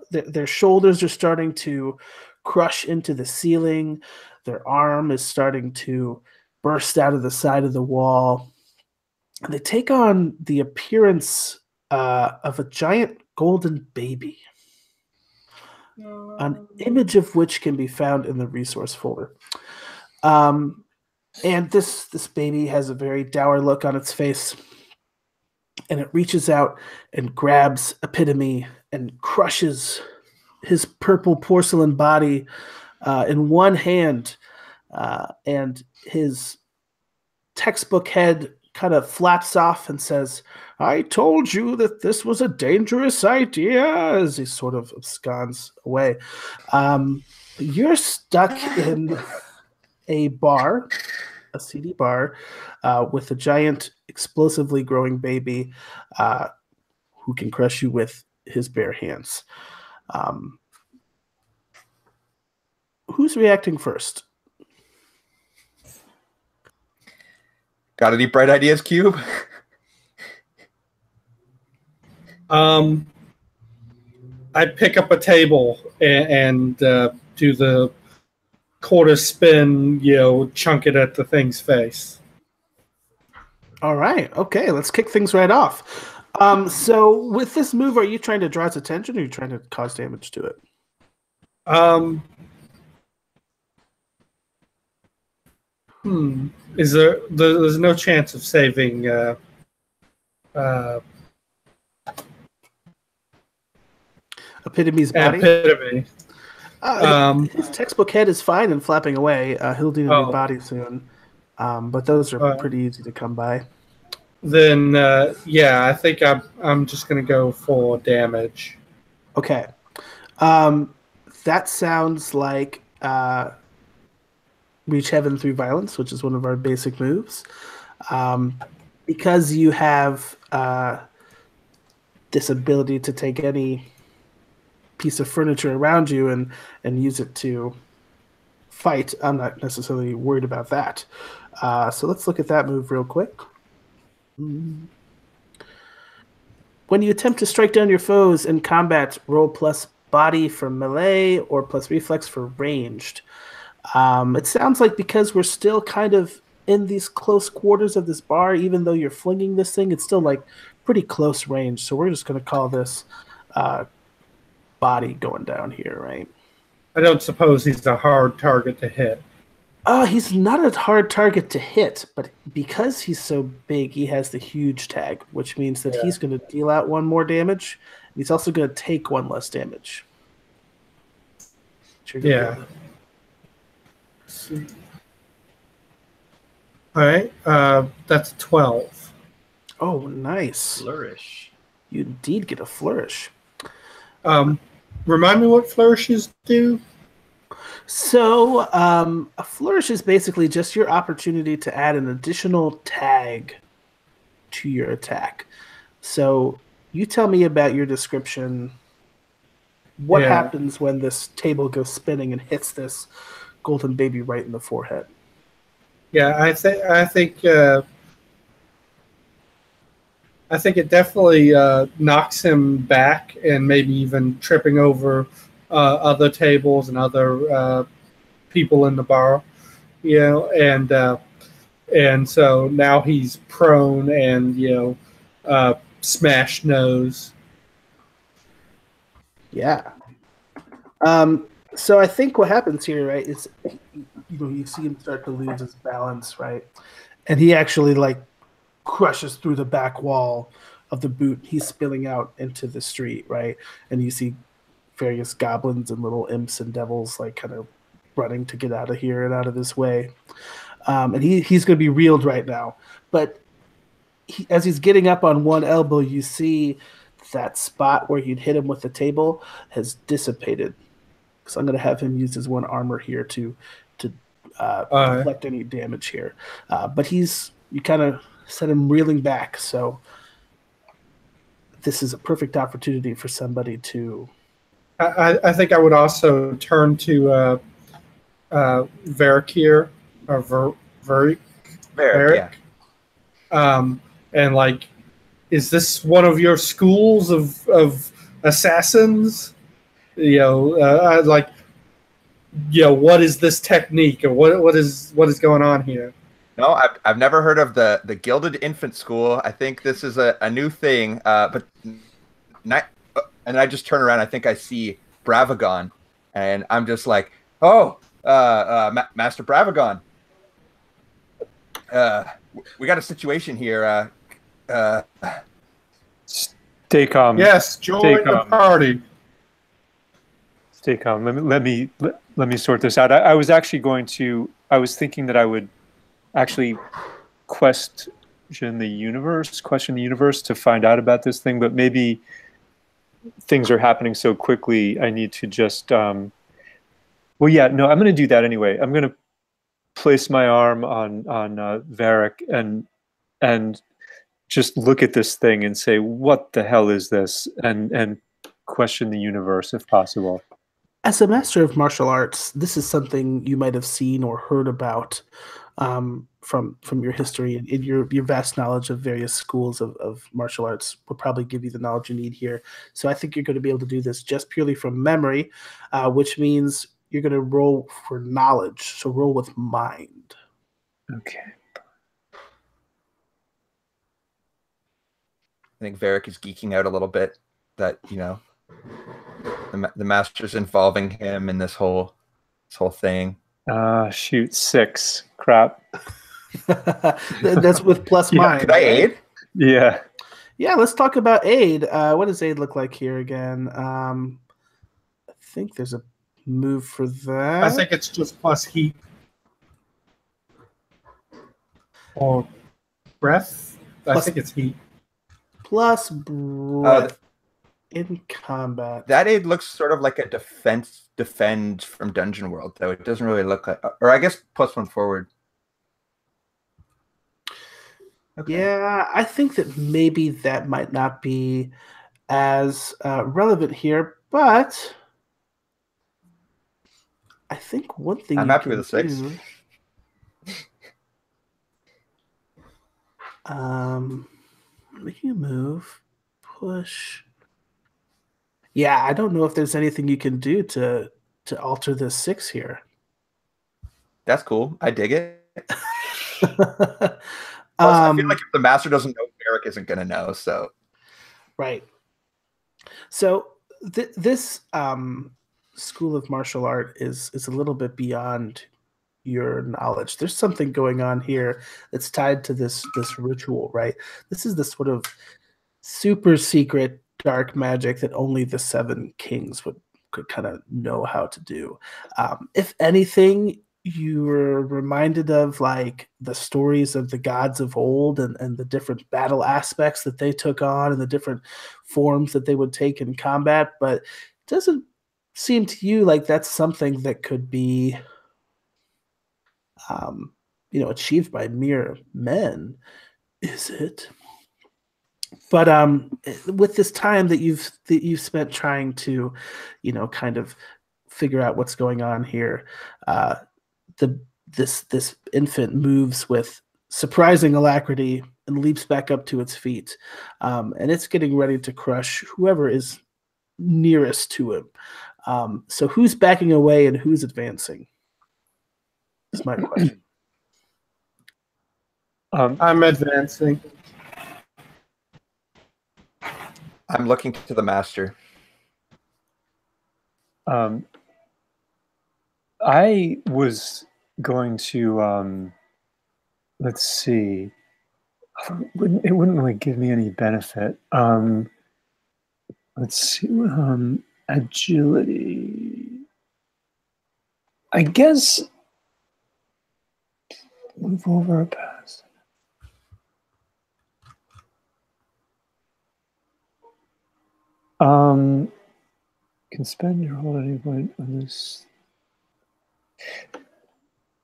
Their shoulders are starting to crush into the ceiling. Their arm is starting to burst out of the side of the wall. And they take on the appearance of a giant golden baby, an image of which can be found in the resource folder. And this baby has a very dour look on its face, and it reaches out and grabs Epitome and crushes his purple porcelain body in one hand, and his textbook head kind of flaps off and says, "I told you that this was a dangerous idea," as he sort of absconds away. You're stuck in a bar, a seedy bar, with a giant, explosively growing baby who can crush you with his bare hands. Who's reacting first? Got any bright ideas, Cube? I pick up a table and do the quarter spin, chunk it at the thing's face. All right. Okay, let's kick things right off. So with this move, are you trying to draw its attention, or are you trying to cause damage to it? Is there's no chance of saving Epitome's body? Epitome. His textbook head is fine and flapping away. He'll need a new body soon. But those are pretty easy to come by. Then, I think I'm just going to go for damage. Okay. That sounds like Reach Heaven through Violence, which is one of our basic moves. Because you have this ability to take any piece of furniture around you and use it to fight, I'm not necessarily worried about that. So let's look at that move real quick. When you attempt to strike down your foes in combat, roll plus body for melee or plus reflex for ranged. It sounds like because we're still kind of in these close quarters of this bar, even though you're flinging this thing, it's still like pretty close range. So we're just going to call this body going down here, right? I don't suppose he's a hard target to hit. He's not a hard target to hit, but because he's so big, he has the huge tag, which means that he's going to deal out one more damage. He's also going to take one less damage. Yeah. All right. That's 12. Oh, nice. Flourish. You indeed get a flourish. Remind me what flourishes do? So a flourish is basically just your opportunity to add an additional tag to your attack. So you tell me about your description. What happens when this table goes spinning and hits this golden baby right in the forehead? Yeah, I think it definitely knocks him back and maybe even tripping over other tables and other people in the bar, and so now he's prone and smashed nose. Yeah. So I think what happens here, right, is you see him start to lose his balance, right, and he actually crushes through the back wall the boot. He's spilling out into the street, right? And you see various goblins and little imps and devils like kind of running to get out of here and out of his way. And he's going to be reeled right now. But as he's getting up on one elbow, you see that spot where you'd hit him with the table has dissipated. So I'm going to have him use his one armor here to deflect any damage here. But you kind of set him reeling back. So this is a perfect opportunity for somebody to. I think I would also turn to Varric here, or Varric. Yeah. And like, is this one of your schools of assassins? What is this technique, or what is going on here? No, I've never heard of the Gilded Infant School. I think this is a new thing. And I just turn around. I think I see Bravagon, and I'm just like, oh, Master Bravagon. We got a situation here. Stay calm. Yes, join the party. Stay calm. Let me sort this out. I was thinking that I would actually question the universe to find out about this thing, but maybe things are happening so quickly. I need to just. I'm going to do that anyway. I'm going to place my arm on Varric and just look at this thing and say, what the hell is this? And question the universe if possible. As a master of martial arts, this is something you might have seen or heard about from your history, and your vast knowledge of various schools of martial arts will probably give you the knowledge you need here. So I think you're going to be able to do this just purely from memory, which means you're going to roll for knowledge. So roll with mind. Okay. I think Varric is geeking out a little bit that, the master's involving him in this whole thing. Shoot, 6. Crap. That's with plus mind. Could I aid? Yeah. Yeah, let's talk about aid. What does aid look like here again? I think there's a move for that. I think it's just plus heat or breath. I think it's heat. Plus breath in combat. That aid looks sort of like a defend from Dungeon World, though. It doesn't really look like, or I guess +1 forward. Okay. Yeah, I think that maybe that might not be as relevant here, but I think one thing I'm happy with a 6. Making a move, push. Yeah, I don't know if there's anything you can do to alter this 6 here. That's cool. I dig it. I feel like if the master doesn't know, Varric isn't going to know. So, right. So this school of martial art is a little bit beyond your knowledge. There's something going on here that's tied to this ritual, right? This is the sort of super secret dark magic that only the 7 kings could kind of know how to do. If anything, you were reminded of like the stories of the gods of old and the different battle aspects that they took on and the different forms that they would take in combat, but it doesn't seem to you like that's something that could be achieved by mere men, is it? But with this time that you've spent trying to, kind of figure out what's going on here, this infant moves with surprising alacrity and leaps back up to its feet, and it's getting ready to crush whoever is nearest to him. So who's backing away and who's advancing? Is my question. I'm advancing. I'm looking to the master. I was going to let's see. It wouldn't really give me any benefit. Let's see. Agility. I guess move over a pass. Can spend your hold at any point on this.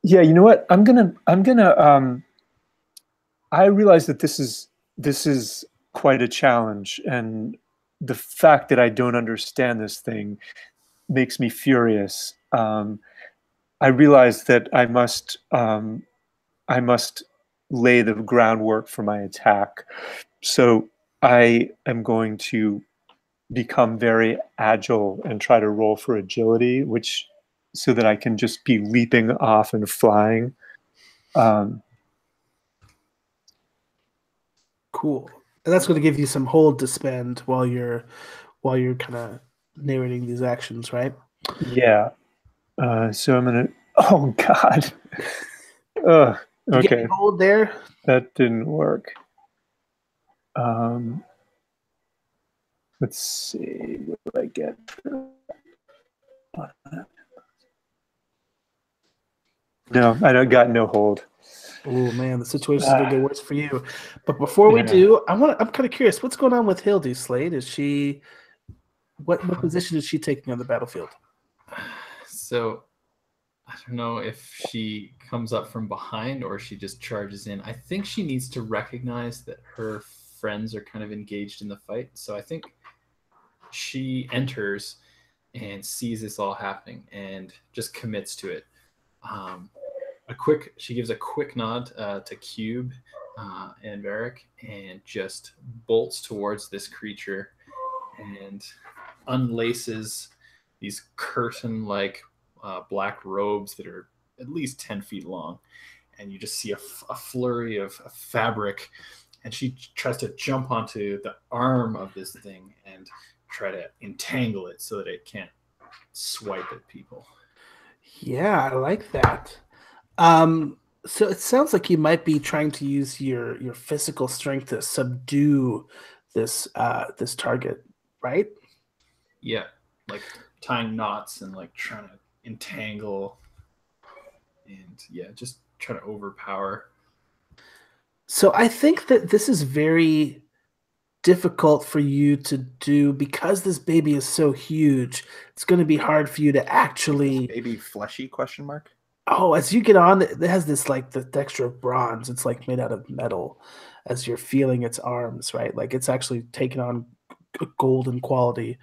Yeah, you know what? I'm gonna I realize that this is quite a challenge, and the fact that I don't understand this thing makes me furious. I realize that I must lay the groundwork for my attack. So I am going to become very agile and try to roll for agility, which so that I can just be leaping off and flying. Cool. And that's going to give you some hold to spend while you're kind of narrating these actions, right? Yeah. So I'm gonna. Oh God. You get Okay. any hold there? That didn't work. Let's see. What do I get? No, I got no hold. Oh man, the situation's gonna get worse for you. But before we do, I'm kind of curious, what's going on with Hildy, Slade? Is she what position is she taking on the battlefield? So I don't know if she comes up from behind or she just charges in. I think she needs to recognize that her friends are kind of engaged in the fight. So I think she enters and sees this all happening and just commits to it. She gives a quick nod to Cube and Varric and just bolts towards this creature and unlaces these curtain-like black robes that are at least 10 feet long. And you just see a flurry of fabric. And she tries to jump onto the arm of this thing and try to entangle it so that it can't swipe at people. Yeah, I like that. So it sounds like you might be trying to use your physical strength to subdue this target, right? Yeah, like tying knots and like trying to entangle and just try to overpower. So I think that this is very difficult for you to do because this baby is so huge. It's going to be hard for you to actually baby fleshy question mark. Oh, as you get on, it has this like the texture of bronze. It's like made out of metal as you're feeling its arms, right? Like it's actually taken on golden quality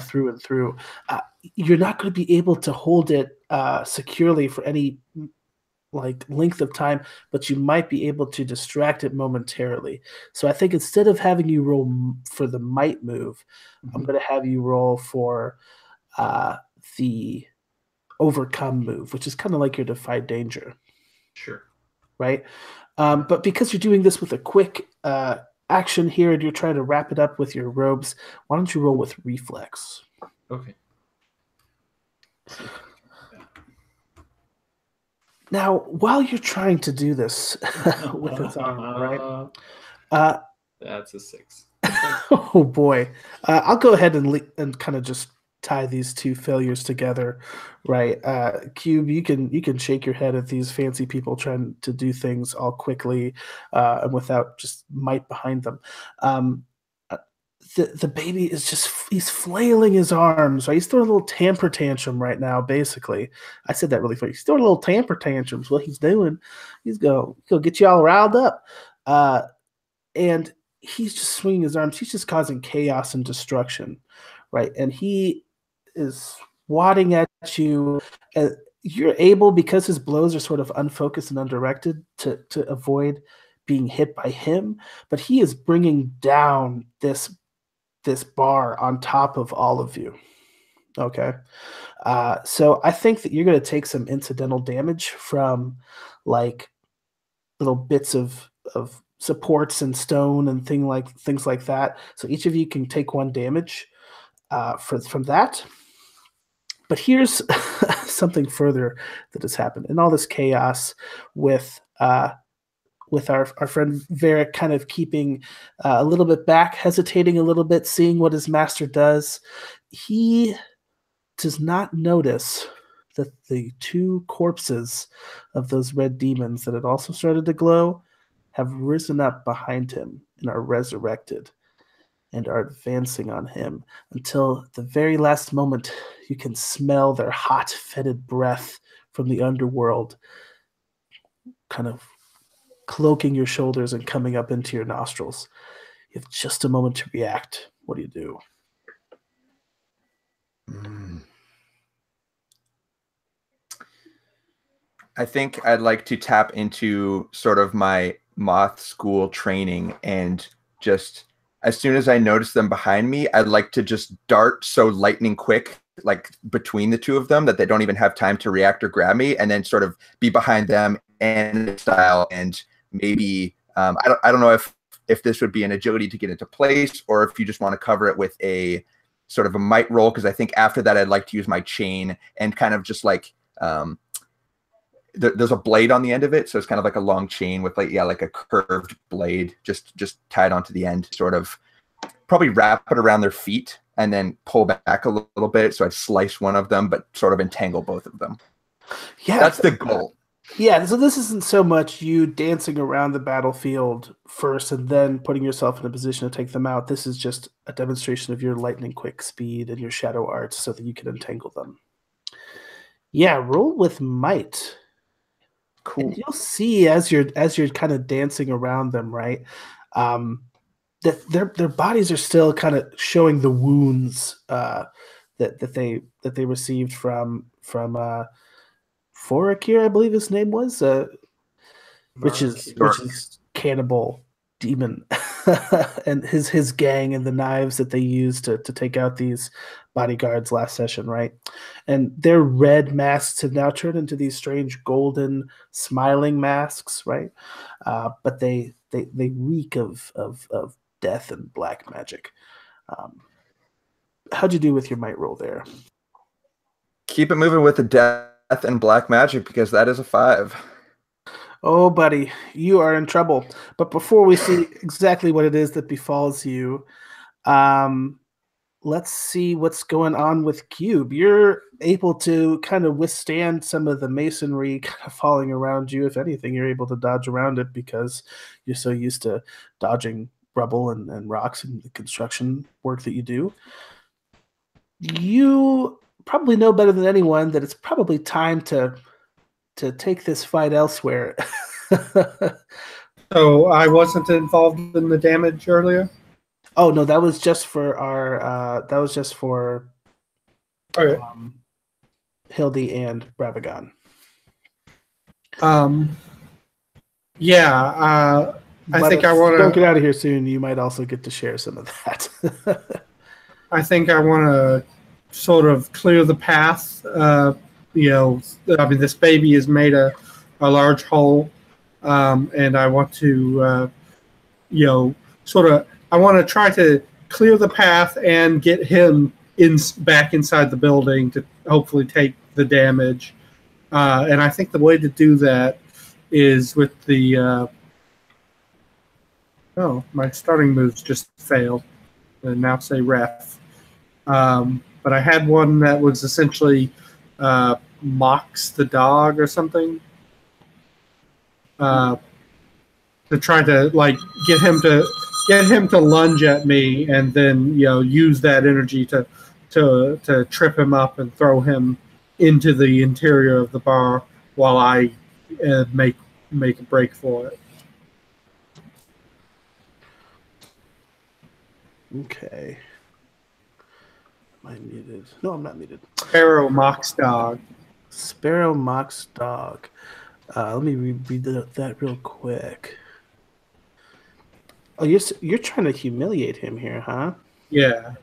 through and through. You're not going to be able to hold it securely for any like length of time, but you might be able to distract it momentarily. So I think instead of having you roll for the might move, I'm going to have you roll for the overcome move, which is kind of like your defy danger. Sure. Right? But because you're doing this with a quick action here and you're trying to wrap it up with your robes, why don't you roll with reflex? Okay. Now, while you're trying to do this with its arm, right? That's a 6. Oh boy. I'll go ahead and kind of just tie these two failures together, right? Cube, you can shake your head at these fancy people trying to do things all quickly and without just might behind them. The baby is he's flailing his arms, right? He's throwing a little temper tantrum right now, basically. I said that really funny. He's throwing a little temper tantrums. What he's doing, he's going to get you all riled up. And he's just swinging his arms. He's just causing chaos and destruction, right? And he is swatting at you. You're able, because his blows are sort of unfocused and undirected, to avoid being hit by him. But he is bringing down this bar on top of all of you. Okay. So I think that you're going to take some incidental damage from like little bits of supports and stone and things like that. So each of you can take 1 damage from that. But here's something further that has happened in all this chaos with with our friend Varric kind of keeping a little bit back, hesitating a little bit, seeing what his master does. He does not notice that the two corpses of those red demons that had also started to glow have risen up behind him and are resurrected and are advancing on him until the very last moment you can smell their hot, fetid breath from the underworld kind of cloaking your shoulders and coming up into your nostrils. You have just a moment to react. What do you do? I think I'd like to tap into sort of my moth school training, and just as soon as I notice them behind me, I'd like to just dart so lightning quick, like between the two of them, that they don't even have time to react or grab me, and then sort of be behind them and style. And maybe I don't know if this would be an agility to get into place, or if you just want to cover it with a sort of a might roll, because I think after that I'd like to use my chain and kind of just like there's a blade on the end of it, so it's kind of like a long chain with like a curved blade just tied onto the end, sort of probably wrap it around their feet and then pull back a little bit, so I'd slice one of them but sort of entangle both of them. Yeah, that's the goal. Yeah, so this isn't so much you dancing around the battlefield first and then putting yourself in a position to take them out. This is just a demonstration of your lightning quick speed and your shadow arts so that you can entangle them. Yeah, roll with might. Cool. And you'll see as you're kind of dancing around them, right? That their bodies are still kind of showing the wounds that they received from Forakir, I believe his name was, which is cannibal demon, and his gang and the knives that they used to take out these bodyguards last session, right? And their red masks have now turned into these strange golden smiling masks, right? But they reek of death and black magic. How'd you do with your might roll there? Keep it moving with the death and black magic, because that is a 5. Oh, buddy, you are in trouble. But before we see exactly what it is that befalls you, let's see what's going on with Cube. You're able to kind of withstand some of the masonry kind of falling around you. If anything, you're able to dodge around it because you're so used to dodging rubble and rocks and the construction work that you do. You probably know better than anyone that it's probably time to take this fight elsewhere. So I wasn't involved in the damage earlier? Oh no, that was just for our Hildy and Bravagon. Yeah, I think I want to... Don't get out of here soon. You might also get to share some of that. I think I want to sort of clear the path. This baby has made a large hole, and I want to, I want to try to clear the path and get him back inside the building to hopefully take the damage. And I think the way to do that is with the... my starting moves just failed. And now say ref. But I had one that was essentially mocks the dog or something. To try to get him to lunge at me and then use that energy to trip him up and throw him into the interior of the bar while I make a break for it. Okay. Am I muted? No, I'm not muted. Sparrow mocks dog. Sparrow mocks dog. Let me read that real quick. Oh, you're trying to humiliate him here, huh? Yeah.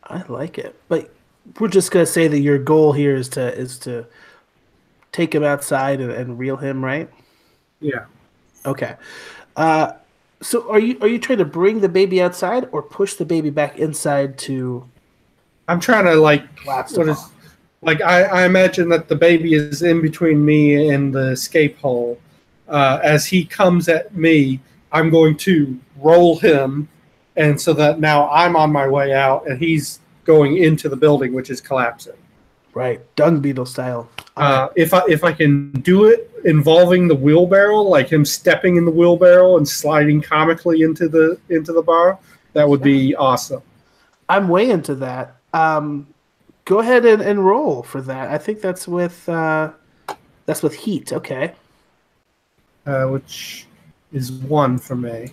I like it, but we're just gonna say that your goal here is to take him outside and reel him, right? Yeah. Okay. So are you trying to bring the baby outside or push the baby back inside to? I'm trying to Like I imagine that the baby is in between me and the escape hole. As he comes at me, I'm going to roll him, and so that now I'm on my way out, and he's going into the building, which is collapsing. Right, dung beetle style. Right. If I can do it involving the wheelbarrow, like him stepping in the wheelbarrow and sliding comically into the bar, that would be awesome. I'm way into that. Go ahead and roll for that. I think that's with heat. Okay. Which is 1 for me.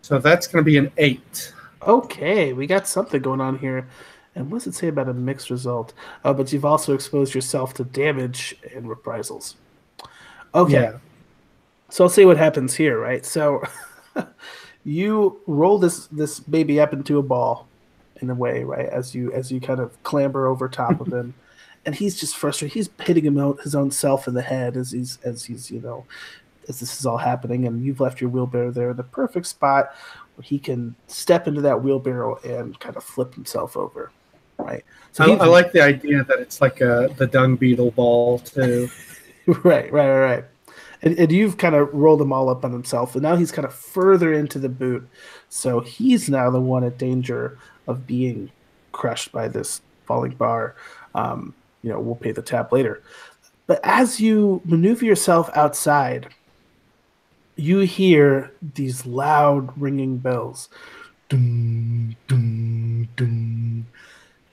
So that's going to be an 8. Okay, we got something going on here. And what does it say about a mixed result? Oh, but you've also exposed yourself to damage and reprisals. Okay. Yeah. So I'll see what happens here, right? So you roll this baby up into a ball in a way, right? As you kind of clamber over top of him. And he's just frustrated. He's hitting his own self in the head as he's as this is all happening, and you've left your wheelbarrow there in the perfect spot where he can step into that wheelbarrow and kind of flip himself over, right? So I like the idea that it's like the dung beetle ball too. right. And you've kind of rolled him all up on himself, and now he's kind of further into the boot, so he's now the one at danger of being crushed by this falling bar. We'll pay the tab later. But as you maneuver yourself outside, you hear these loud ringing bells. Dun, dun, dun.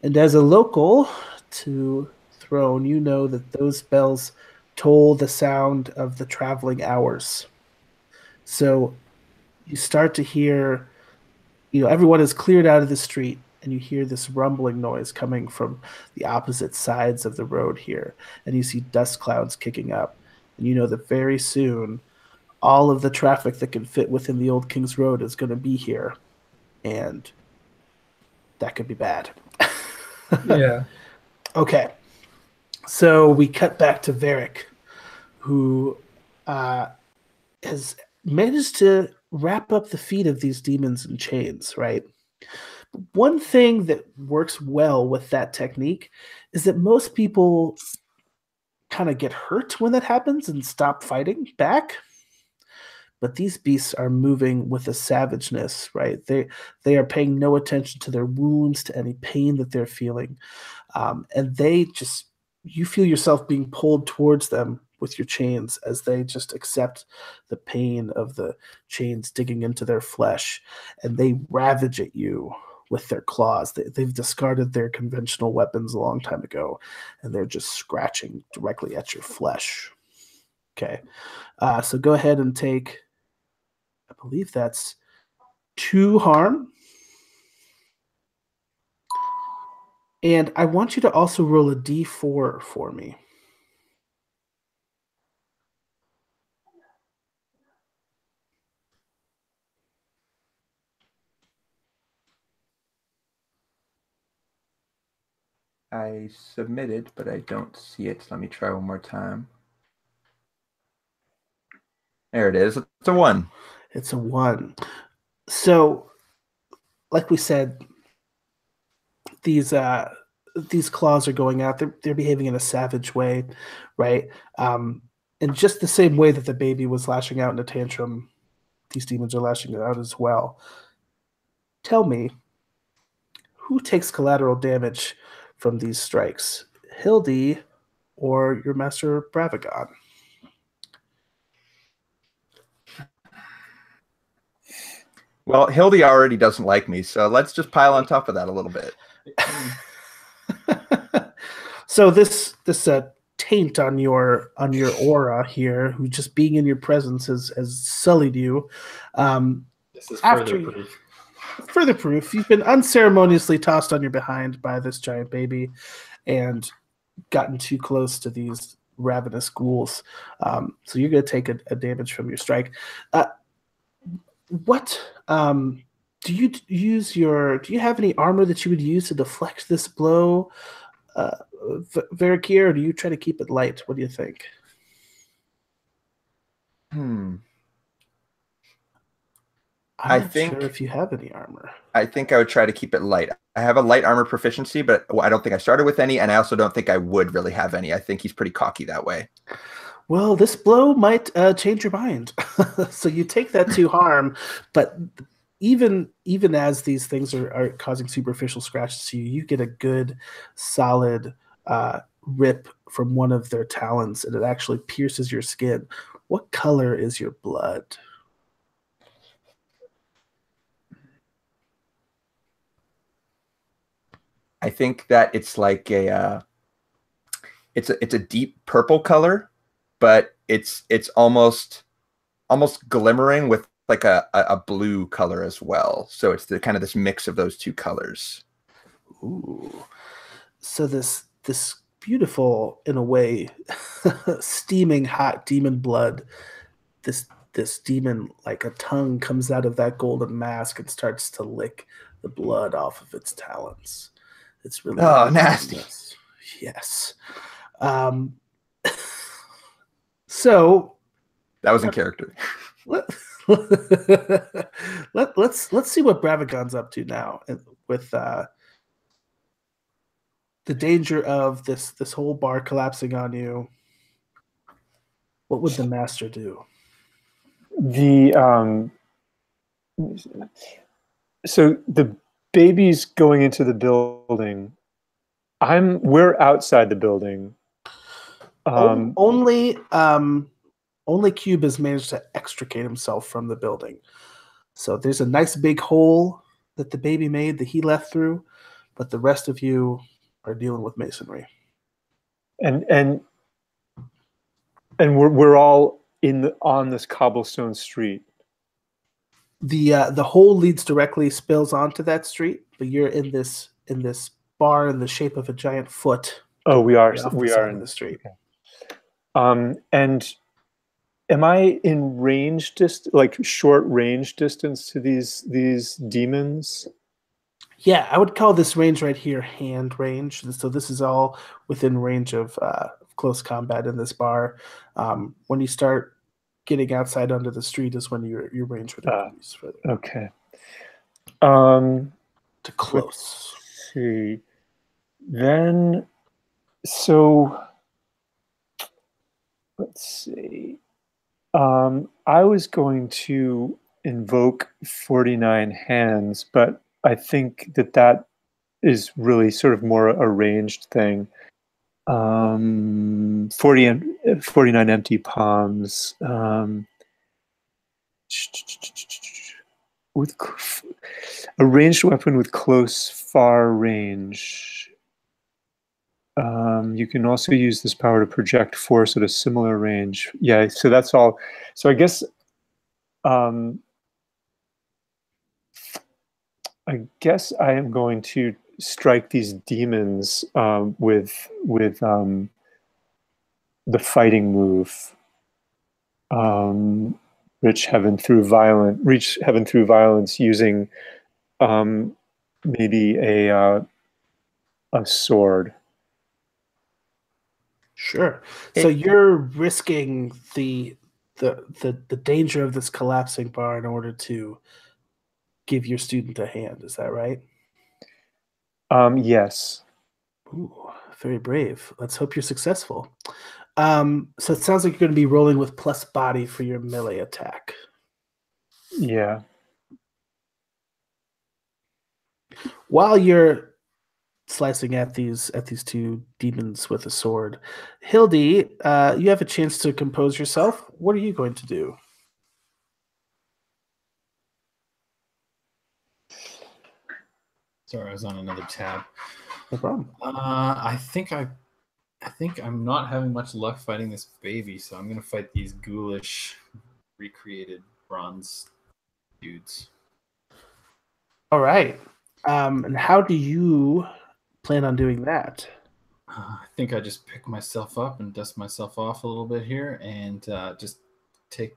And as a local to Throne, you know that those bells toll the sound of the traveling hours. So you start to hear, everyone is cleared out of the street, and you hear this rumbling noise coming from the opposite sides of the road here. And you see dust clouds kicking up. And you know that very soon all of the traffic that can fit within the Old King's Road is going to be here. And that could be bad. Yeah. Okay. So we cut back to Varric, who has managed to wrap up the feet of these demons in chains, right? One thing that works well with that technique is that most people kind of get hurt when that happens and stop fighting back. But these beasts are moving with a savageness, right? They are paying no attention to their wounds, to any pain that they're feeling. And you feel yourself being pulled towards them with your chains as they just accept the pain of the chains digging into their flesh. And they ravage at you with their claws. They've discarded their conventional weapons a long time ago, and they're just scratching directly at your flesh. Okay. So go ahead and take, I believe that's 2 harm. And I want you to also roll a d4 for me. I submitted, but I don't see it. Let me try one more time. There it is. It's a 1. It's a 1. So, like we said, these claws are going out. They're behaving in a savage way, right? In just the same way that the baby was lashing out in a tantrum, these demons are lashing out as well. Tell me, who takes collateral damage from these strikes? Hildy or your master Bravagon? Well, Hildy already doesn't like me, so let's just pile on top of that a little bit. So this taint on your aura here, who just being in your presence has sullied you. This is further proof. Further proof. You've been unceremoniously tossed on your behind by this giant baby and gotten too close to these ravenous ghouls. So you're going to take a damage from your strike. What do you use do you have any armor that you would use to deflect this blow, Varric, or do you try to keep it light? What do you think? I'm I not sure think if you have any armor. I think I would try to keep it light. I have a light armor proficiency, but I don't think I started with any, and I also don't think I would really have any. I think he's pretty cocky that way. Well, this blow might change your mind. So you take that to harm, but even as these things are causing superficial scratches to you, you get a good, solid rip from one of their talons, and it actually pierces your skin. What color is your blood? I think that it's like it's a deep purple color, but it's almost glimmering with like a blue color as well. So it's the kind of this mix of those two colors. Ooh. So this beautiful, in a way, steaming hot demon blood, this demon, like a tongue, comes out of that golden mask and starts to lick the blood off of its talons. It's really Nasty. Yes. So that was in character. Let's see what Bravagon's up to now with the danger of this whole bar collapsing on you. What would the master do? So the baby's going into the building. We're outside the building. Only Cube has managed to extricate himself from the building. So there's a nice big hole that the baby made that he left through, but the rest of you are dealing with masonry. And we're all on this cobblestone street. The hole spills onto that street, but you're in this bar in the shape of a giant foot. Oh, we are in the street. Okay. And am I in short range distance to these demons? Yeah, I would call this range right here hand range. So this is all within range of close combat in this bar. When you start getting outside onto the street is when your range would increase further. Okay. To close. Let's see. Then, so let's see. I was going to invoke 49 hands, but I think that is really sort of more a ranged thing. 49 empty palms. With a ranged weapon with close, far range. You can also use this power to project force at a similar range. Yeah, so that's all. So I guess I am going to strike these demons with the fighting move. Reach heaven through violence using maybe a sword. Sure. So you're risking the danger of this collapsing bar in order to give your student a hand. Is that right? Yes. Ooh, very brave. Let's hope you're successful. So it sounds like you're going to be rolling with plus body for your melee attack. Yeah. While you're slicing at these two demons with a sword, Hildy, you have a chance to compose yourself. What are you going to do? Sorry, I was on another tab. No problem. I think I'm not having much luck fighting this baby, so I'm gonna fight these ghoulish, recreated bronze dudes. All right. And how do you plan on doing that? I think I just pick myself up and dust myself off a little bit here, and just take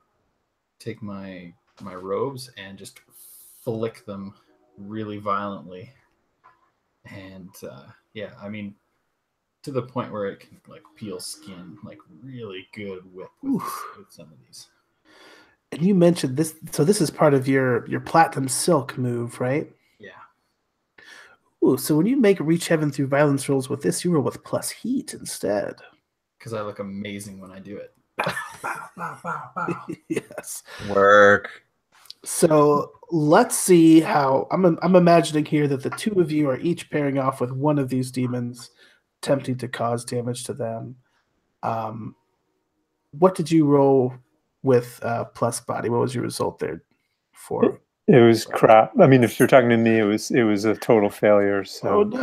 my robes and just flick them really violently. And yeah, I mean, to the point where it can like peel skin, like really good whip with some of these. And you mentioned this, so this is part of your platinum silk move, right? Yeah. Ooh, so when you make reach heaven through violence rolls with this, you roll with plus heat instead. Because I look amazing when I do it. Yes. Work. So let's see how I'm imagining here that the two of you are each pairing off with one of these demons, attempting to cause damage to them. What did you roll with plus body? What was your result there for? It was crap. I mean, if you're talking to me, it was a total failure. So Oh no.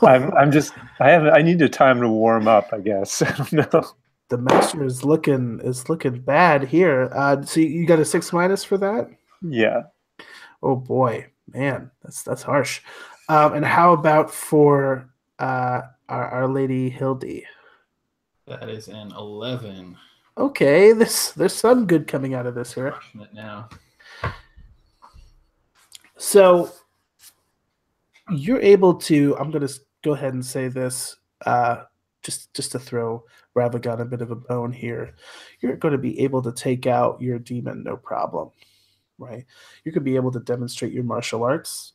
I need a time to warm up, I guess. I don't know. The master is looking bad here. So you got a 6- for that? Yeah. Oh boy, man, that's harsh. And how about for our lady Hildy? That is an 11. Okay, there's some good coming out of this here. Crushing it now. So you're able to. I'm going to go ahead and say this, just to throw Ravagon a bit of a bone here. You're going to be able to take out your demon, no problem, right? You're going to be able to demonstrate your martial arts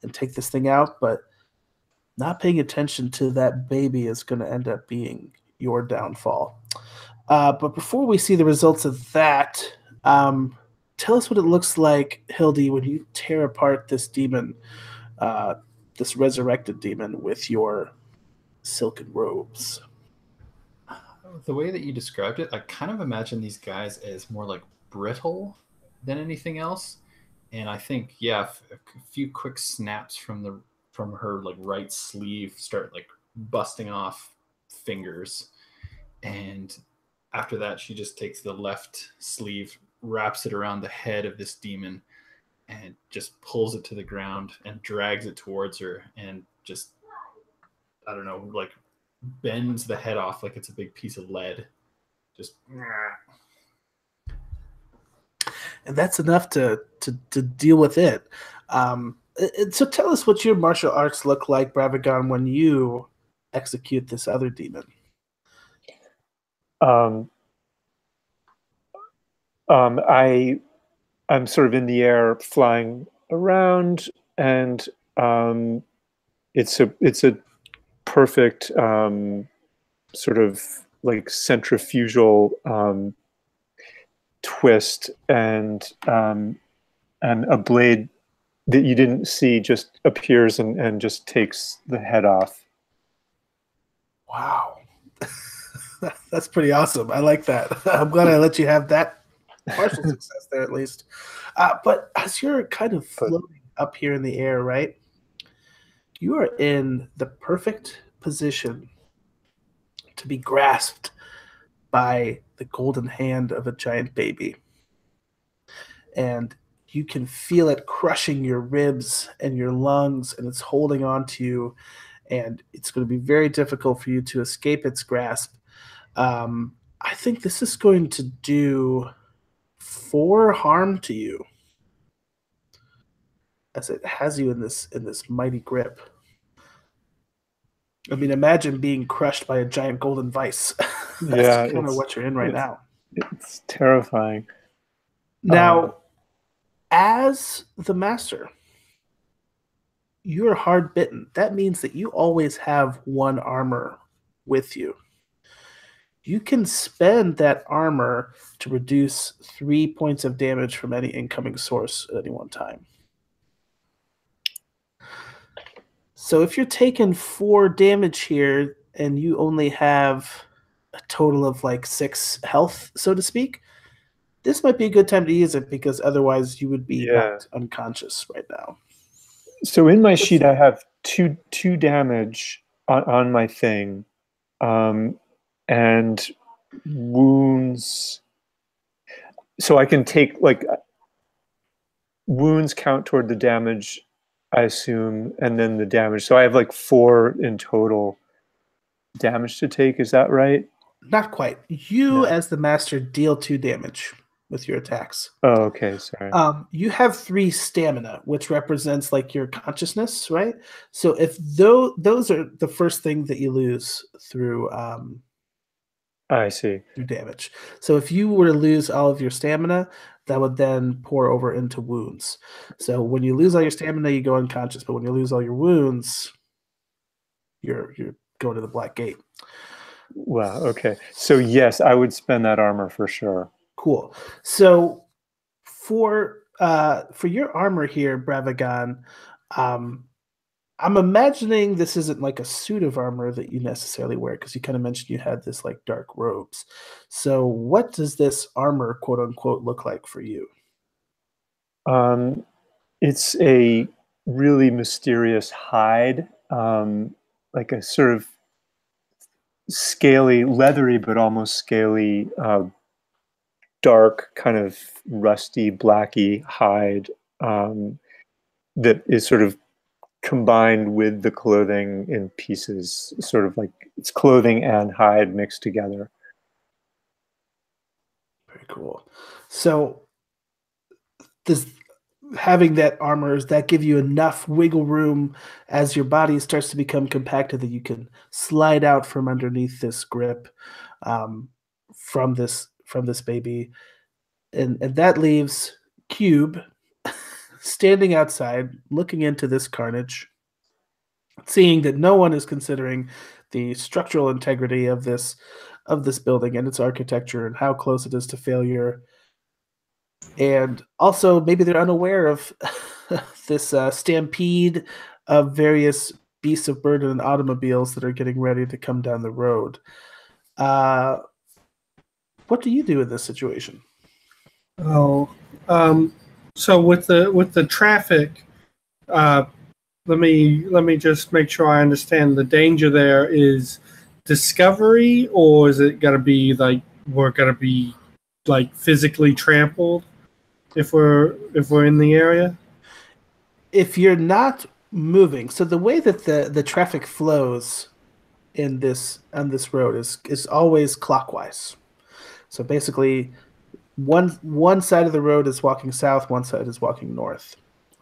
and take this thing out, but not paying attention to that baby is going to end up being your downfall. But before we see the results of that, tell us what it looks like, Hildy, when you tear apart this demon, this resurrected demon, with your silken robes. The way that you described it, I kind of imagine these guys as more like brittle than anything else. And I think, yeah, a few quick snaps from her like right sleeve start like busting off fingers. And after that, she just takes the left sleeve, wraps it around the head of this demon, and just pulls it to the ground and drags it towards her and just, I don't know, like bends the head off like it's a big piece of lead. Just. And that's enough to deal with it. So tell us what your martial arts look like, Bravagon, when you execute this other demon. I'm sort of in the air, flying around, and it's a perfect sort of like centrifugal twist, and a blade that you didn't see just appears and just takes the head off. Wow. That's pretty awesome. I like that. I'm glad I let you have that partial success there at least. But as you're kind of floating up here in the air, right, you are in the perfect position to be grasped by the golden hand of a giant baby. And you can feel it crushing your ribs and your lungs, and it's holding on to you, and it's going to be very difficult for you to escape its grasp. I think this is going to do 4 harm to you as it has you in this mighty grip. I mean, imagine being crushed by a giant golden vice. That's kind of what you're in right now. It's terrifying. Now, as the master, you're hard bitten. That means that you always have 1 armor with you. You can spend that armor to reduce 3 points of damage from any incoming source at any one time. So if you're taking 4 damage here and you only have a total of like 6 health, so to speak, this might be a good time to use it, because otherwise you would be knocked unconscious right now. So in my sheet, I have two damage on my thing, and wounds. So I can take, like, wounds count toward the damage, I assume, and then the damage. So I have like 4 in total damage to take. Is that right? Not quite. You, as the master, deal 2 damage with your attacks. Oh, okay. Sorry. You have 3 stamina, which represents like your consciousness, right? So if those are the first thing that you lose through I see. through damage. So if you were to lose all of your stamina, that would then pour over into wounds. So when you lose all your stamina, you go unconscious. But when you lose all your wounds, you're going to the Black Gate. Wow. Okay. So yes, I would spend that armor for sure. Cool. So for your armor here, Bravagon, I'm imagining this isn't like a suit of armor that you necessarily wear, because you kind of mentioned you had this like dark robes. So what does this armor, quote unquote, look like for you? It's a really mysterious hide, like a sort of scaly, leathery, but almost scaly, dark, kind of rusty, blacky hide that is sort of combined with the clothing in pieces, sort of like it's clothing and hide mixed together. Very cool. So does having that armor, does that give you enough wiggle room as your body starts to become compacted that you can slide out from underneath this grip from this baby, and that leaves Cube standing outside looking into this carnage, seeing that no one is considering the structural integrity of this building and its architecture and how close it is to failure. And also, maybe they're unaware of this stampede of various beasts of burden and automobiles that are getting ready to come down the road. What do you do in this situation? Oh, so with the traffic, let me just make sure I understand. The danger there is discovery, or is it gonna be like we're gonna be like physically trampled if we're in the area? If you're not moving, so the way that the traffic flows on this road is always clockwise. So basically, one side of the road is walking south, one side is walking north,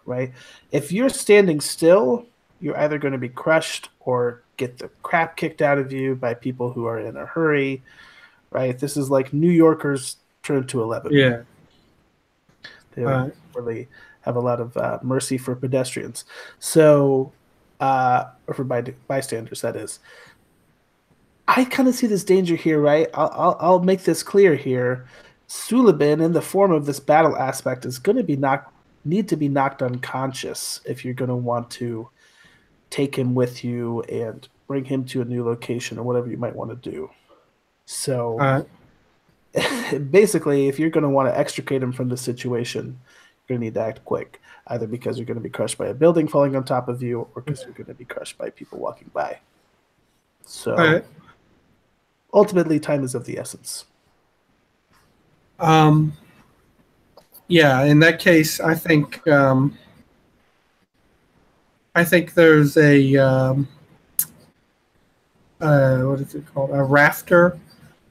right? If you're standing still, you're either going to be crushed or get the crap kicked out of you by people who are in a hurry, right? This is like New Yorkers turned to 11. Yeah. They don't really have a lot of mercy for pedestrians. So, or for bystanders, that is. I kind of see this danger here, right? I'll make this clear here. Suliban, in the form of this battle aspect, is going to need to be knocked unconscious if you're going to want to take him with you and bring him to a new location or whatever you might want to do. So basically, if you're going to want to extricate him from the situation, you're going to need to act quick, either because you're going to be crushed by a building falling on top of you or because you're going to be crushed by people walking by. So ultimately, time is of the essence. Yeah, in that case, I think there's a what is it called? A rafter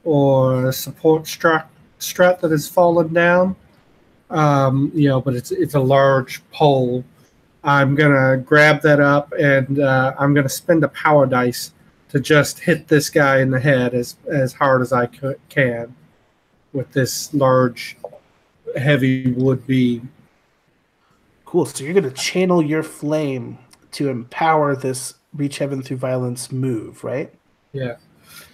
or a support strut that has fallen down. But it's a large pole. I'm gonna grab that up and I'm gonna spend a power dice to just hit this guy in the head as hard as I can with this large, heavy wood beam. Cool. So you're going to channel your flame to empower this reach heaven through violence move, right? Yeah.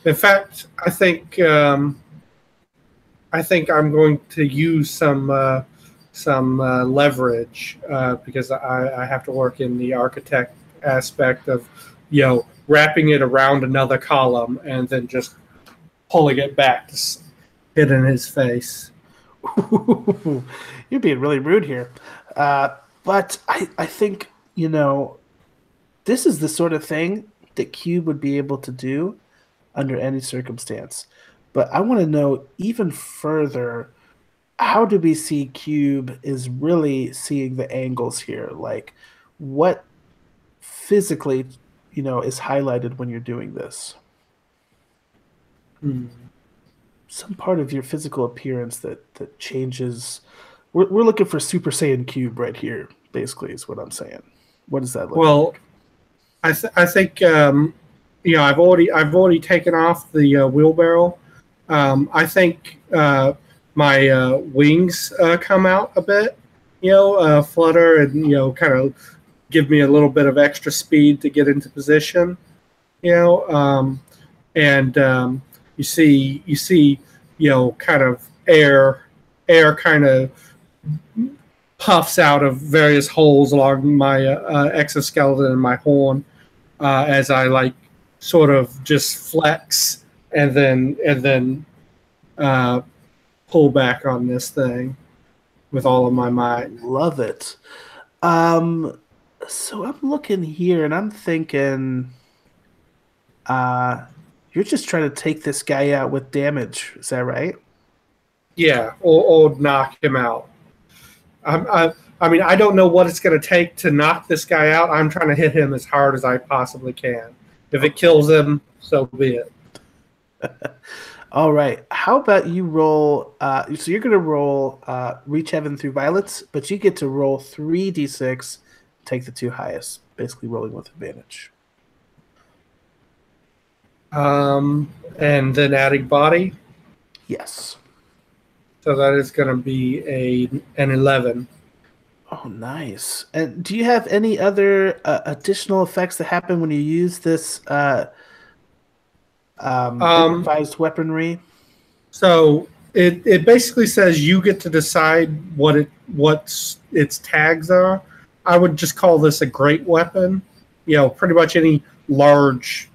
In fact, I think I'm going to use some leverage because I have to work in the architect aspect of wrapping it around another column and then just pulling it back to hit in his face. You're being really rude here. But I think, this is the sort of thing that Cube would be able to do under any circumstance. But I want to know even further, how do we see Cube is really seeing the angles here? Like, what physically, is highlighted when you're doing this? Some part of your physical appearance that changes. We're looking for Super Saiyan Cube right here, basically, is what I'm saying. What does that look like? I think I've already taken off the wheelbarrow, I think my wings come out a bit, flutter and kind of give me a little bit of extra speed to get into position, and you see, kind of air kind of puffs out of various holes along my exoskeleton and my horn as I like sort of just flex and then pull back on this thing with all of my might. Love it. So I'm looking here and I'm thinking, you're just trying to take this guy out with damage. Is that right? Yeah, or knock him out. I mean, I don't know what it's going to take to knock this guy out. I'm trying to hit him as hard as I possibly can. If it kills him, so be it. All right. How about you roll? So you're going to roll Reach Heaven through Violence, but you get to roll 3d6, take the two highest, basically rolling with advantage. And then adding body. Yes. So that is going to be an 11. Oh, nice. And do you have any other additional effects that happen when you use this improvised weaponry? So it basically says you get to decide what its tags are. I would just call this a great weapon. Pretty much any large,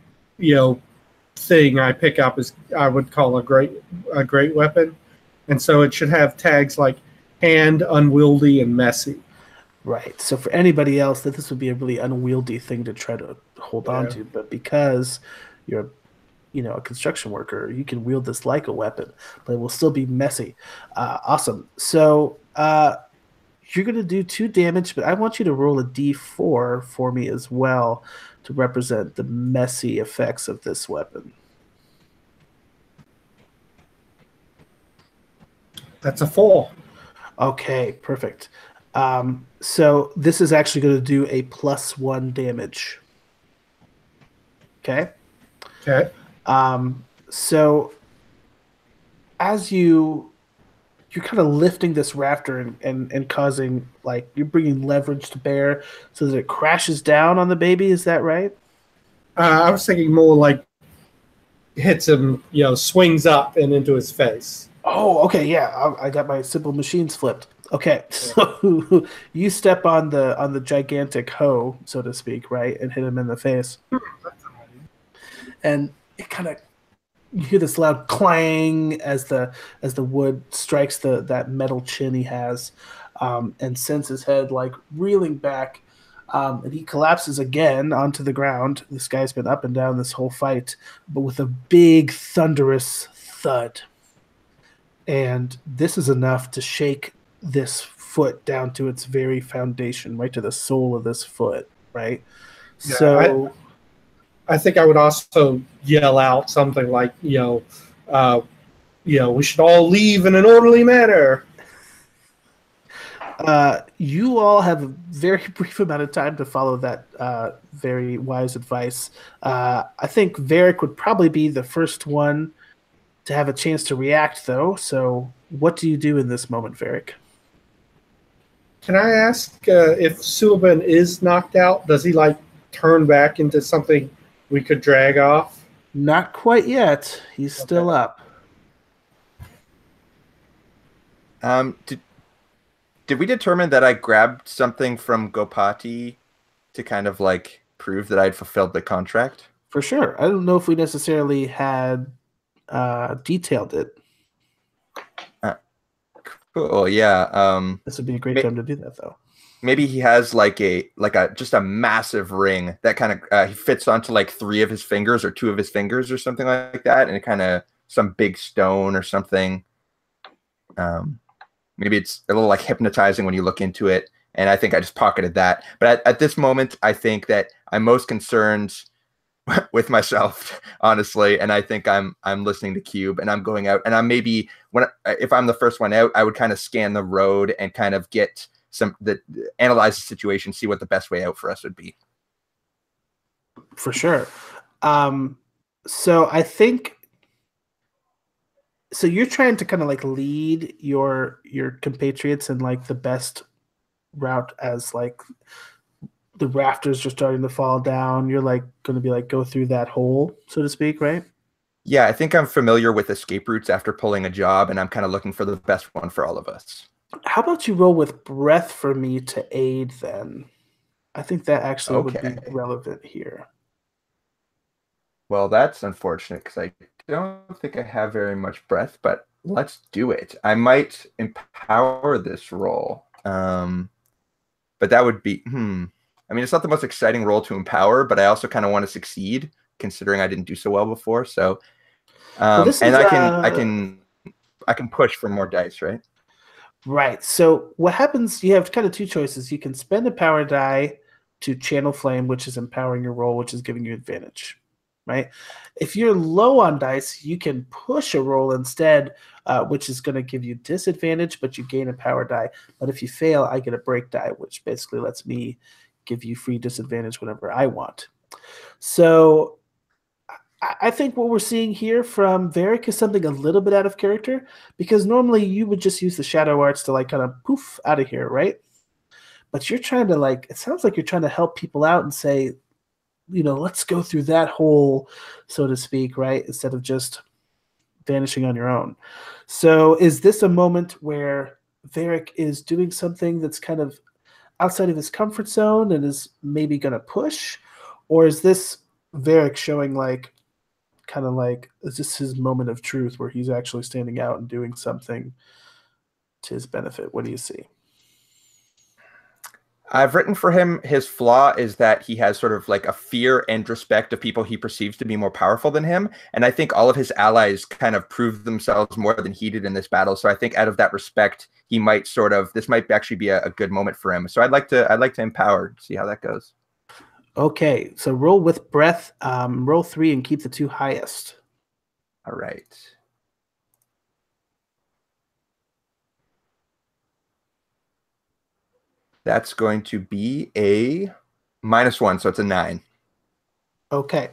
thing I pick up is I would call a great weapon. And so it should have tags like hand, unwieldy, and messy. Right. So for anybody else, that this would be a really unwieldy thing to try to hold on to, but because you're a construction worker, you can wield this like a weapon, but it will still be messy. Awesome. So you're going to do 2 damage, but I want you to roll a d4 for me as well to represent the messy effects of this weapon. That's a 4. Okay, perfect. So this is actually going to do a +1 damage. Okay? Okay. So as you're kind of lifting this rafter and causing, like, you're bringing leverage to bear so that it crashes down on the baby. Is that right? I was thinking more like hits him, swings up and into his face. Oh, okay, yeah. I got my simple machines flipped. Okay, so you step on the gigantic hoe, so to speak, right, and hit him in the face, and it kind of, you hear this loud clang as the wood strikes that metal chin he has, and sends his head like reeling back, and he collapses again onto the ground. This guy's been up and down this whole fight, but with a big thunderous thud. And this is enough to shake this foot down to its very foundation, right to the sole of this foot, right? Yeah, so I think I would also yell out something like, we should all leave in an orderly manner. You all have a very brief amount of time to follow that very wise advice. I think Varric would probably be the first one to have a chance to react, though. So what do you do in this moment, Varric? Can I ask if Suaben is knocked out, does he turn back into something we could drag off? Not quite yet. He's still up. Did we determine that I grabbed something from Gopati to kind of prove that I'd fulfilled the contract? For sure. I don't know if we necessarily had detailed it. Cool. Yeah. This would be a great time to do that, though. Maybe he has just a massive ring that kind of he fits onto 3 of his fingers or 2 of his fingers or something like that, and kind of some big stone or something. Maybe it's a little hypnotizing when you look into it, and I think I just pocketed that. But at this moment, I think that I'm most concerned with myself, honestly, and I think I'm listening to Cube, and I'm going out, and I'm maybe if I'm the first one out, I would kind of scan the road and kind of get analyze the situation, see what the best way out for us would be. For sure. So I think So you're trying to kind of like lead your compatriots in like the best route as like the rafters are starting to fall down. You're like going to be like go through that hole, so to speak, right? Yeah, I think I'm familiar with escape routes after pulling a job, and I'm kind of looking for the best one for all of us. How about you roll with breath for me to aid then? I think that actually would be Okay. relevant here. Well, that's unfortunate because I don't think I have very much breath, but let's do it. I might empower this roll. But that would be, I mean, it's not the most exciting role to empower, but I also kind of want to succeed, considering I didn't do so well before. So, Well, this and is I can push for more dice, right? right. So what happens? You have kind of two choices. You can spend a power die to channel flame, which is empowering your roll, which is giving you advantage, right? If you're low on dice, you can push a roll instead, which is going to give you disadvantage, but you gain a power die. But if you fail, I get a break die, which basically lets me give you free disadvantage whenever I want. So I think what we're seeing here from Varric is something a little bit out of character, because normally you would just use the shadow arts to like kind of poof out of here, right? But you're trying to like, it sounds like you're trying to help people out and say, let's go through that hole, so to speak, right? Instead of just vanishing on your own. So is this a moment where Varric is doing something that's kind of outside of his comfort zone and is maybe going to push? Or is this Varric showing like, kind of like, is this his moment of truth where he's actually standing out and doing something to his benefit? What do you see? I've written for him, his flaw is that he has sort of like a fear and respect of people he perceives to be more powerful than him. And I think all of his allies kind of proved themselves more than he did in this battle. So I think out of that respect, he might this might actually be a good moment for him. So I'd like to empower, see how that goes. Okay, so roll with breath, roll 3 and keep the 2 highest. All right. That's going to be a -1, so it's a 9. Okay.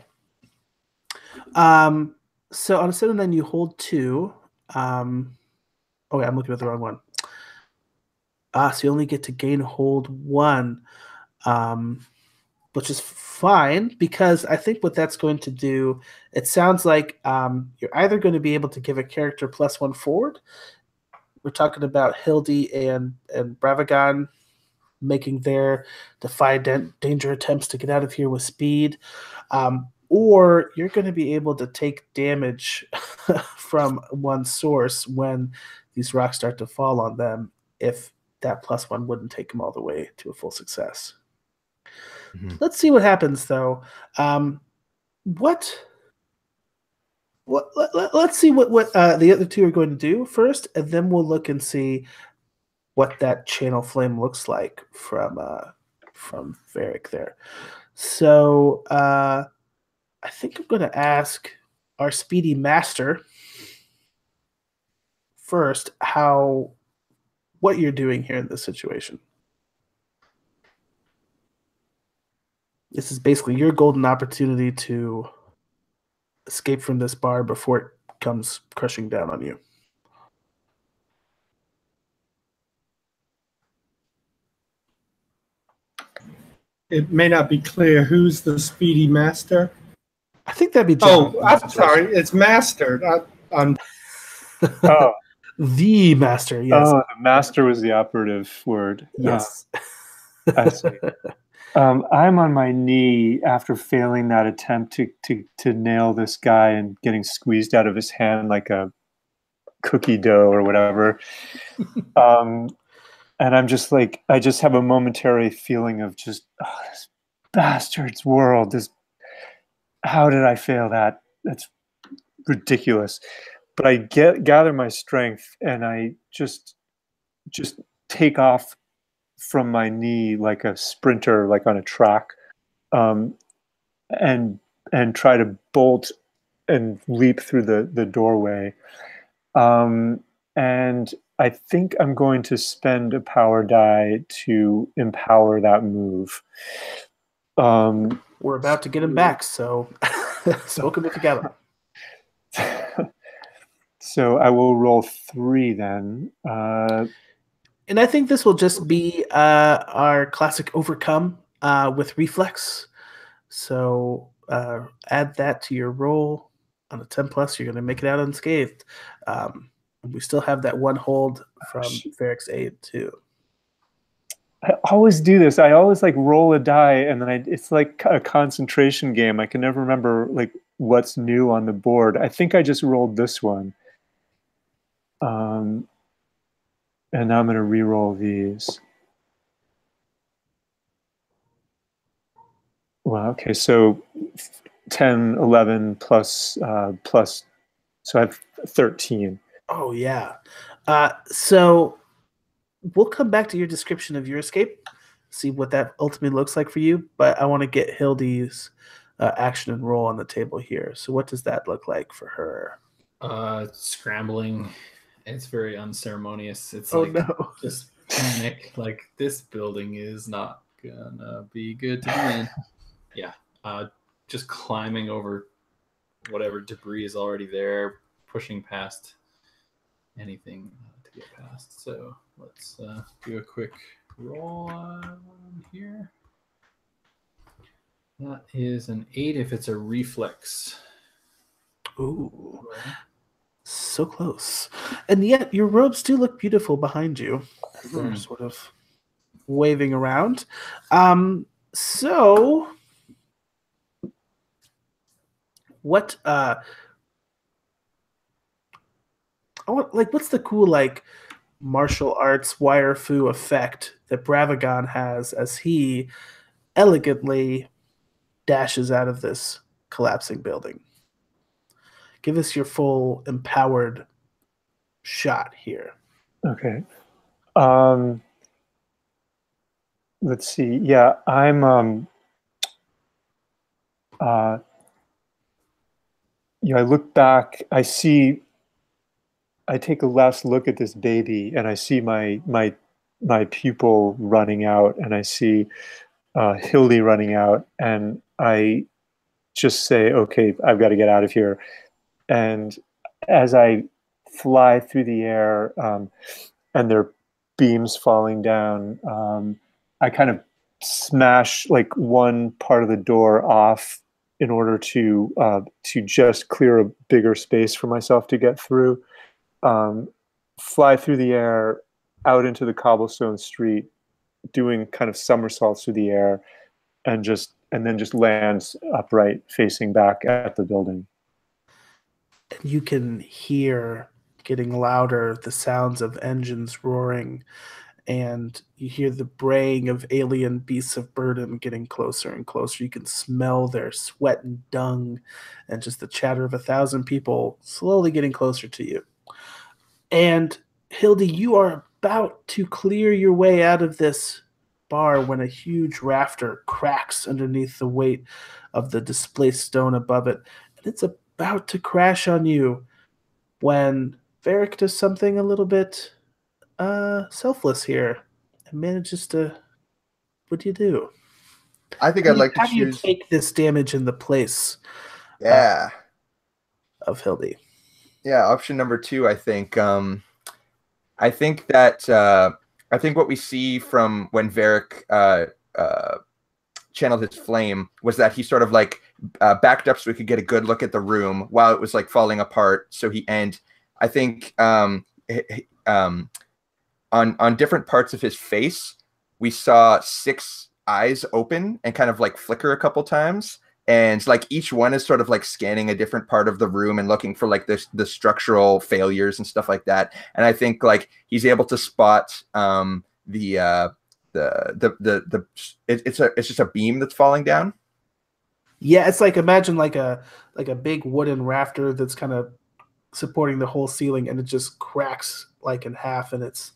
So on a 7 then you hold 2. Okay, I'm looking at the wrong one. So you only get to gain hold 1, which is fine, because I think what that's going to do, it sounds like you're either going to be able to give a character +1 forward. We're talking about Hildy and Bravagon making their defy danger attempts to get out of here with speed. Or you're going to be able to take damage from one source when these rocks start to fall on them, if that +1 wouldn't take them all the way to a full success. Mm-hmm. Let's see what happens, though. Let's see what the other two are going to do first, and then we'll look and see what that channel flame looks like from Varric there. So I think I'm going to ask our speedy master first what you're doing here in this situation. This is basically your golden opportunity to escape from this bar before it comes crushing down on you. It may not be clear who's the speedy master. I think that'd be John. Oh, I'm sorry. It's master. I'm Oh, the master. Yes. Oh, the master was the operative word. Yes. I see. I'm on my knee after failing that attempt to nail this guy and getting squeezed out of his hand like a cookie dough or whatever. And I'm just like, I just have a momentary feeling of just, this bastard's world. How did I fail that? That's ridiculous. But I gather my strength and I just take off from my knee like a sprinter, like on a track, and try to bolt and leap through the doorway. And I think I'm going to spend a power die to empower that move. We're about to get him back, so welcome to together. So I will roll 3 then. And I think this will just be our classic overcome with reflex. So add that to your roll. On a 10 plus, you're going to make it out unscathed. We still have that one hold from Varric's aid too. I always do this. I always like roll a die, and then it's like a concentration game. I can never remember like what's new on the board. I think I just rolled this one. And now I'm going to re-roll these. Well, okay, so 10, 11 plus, so I have 13. Oh, yeah. So we'll come back to your description of your escape, see what that ultimately looks like for you, but I want to get Hildy's action and roll on the table here. So what does that look like for her? Scrambling. It's very unceremonious. It's just panic. Like, this building is not gonna be good to be in. Yeah. Just climbing over whatever debris is already there, pushing past anything to get past. So let's do a quick roll here. That is an 8 if it's a reflex. Ooh. So close. And yet your robes do look beautiful behind you. They're sort of waving around. So what what's the cool like martial arts wire fu effect that Bravagon has as he elegantly dashes out of this collapsing building? Give us your full empowered shot here. Okay. Let's see. Yeah, I'm I look back, I take a last look at this baby, and I see my pupil running out, and I see Hildy running out, and I just say, okay, I've got to get out of here. And as I fly through the air, and there are beams falling down, I kind of smash like one part of the door off in order to just clear a bigger space for myself to get through. Fly through the air out into the cobblestone street, doing kind of somersaults through the air, and then just lands upright, facing back at the building. You can hear, getting louder, the sounds of engines roaring, and you hear the braying of alien beasts of burden getting closer and closer. You can smell their sweat and dung, and just the chatter of 1,000 people slowly getting closer to you. And Hildy, you are about to clear your way out of this bar when a huge rafter cracks underneath the weight of the displaced stone above it, and it's about to crash on you when Varric does something a little bit selfless here and manages to. What do you do? I think I'd like to How do you choose. take this damage in the place Yeah. of Hildy? Yeah, option number 2, I think. I think that I think what we see from when Varric channeled his flame was that he sort of like backed up so we could get a good look at the room while it was like falling apart. So I think on different parts of his face, we saw 6 eyes open and kind of like flicker a couple times. And like each one is sort of like scanning a different part of the room and looking for like the structural failures and stuff like that. And I think like he's able to spot it's just a beam that's falling down. Yeah, it's like, imagine like a big wooden rafter that's kind of supporting the whole ceiling, and it just cracks like in half, and it's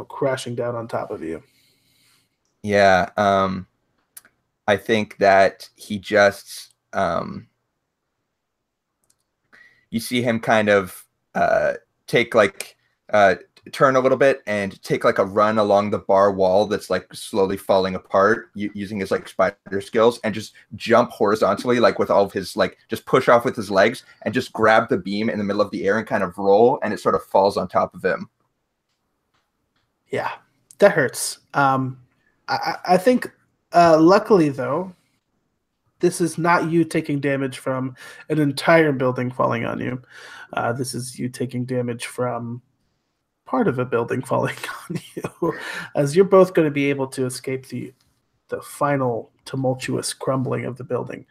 crashing down on top of you. Yeah. I think that he just, you see him kind of take like turn a little bit and take like a run along the bar wall that's like slowly falling apart using his like spider skills, and just jump horizontally, like with all of his like, just push off with his legs and just grab the beam in the middle of the air and kind of roll, and it sort of falls on top of him. Yeah, that hurts. I think, luckily though, this is not you taking damage from an entire building falling on you. This is you taking damage from part of a building falling on you, as you're both going to be able to escape the final tumultuous crumbling of the building.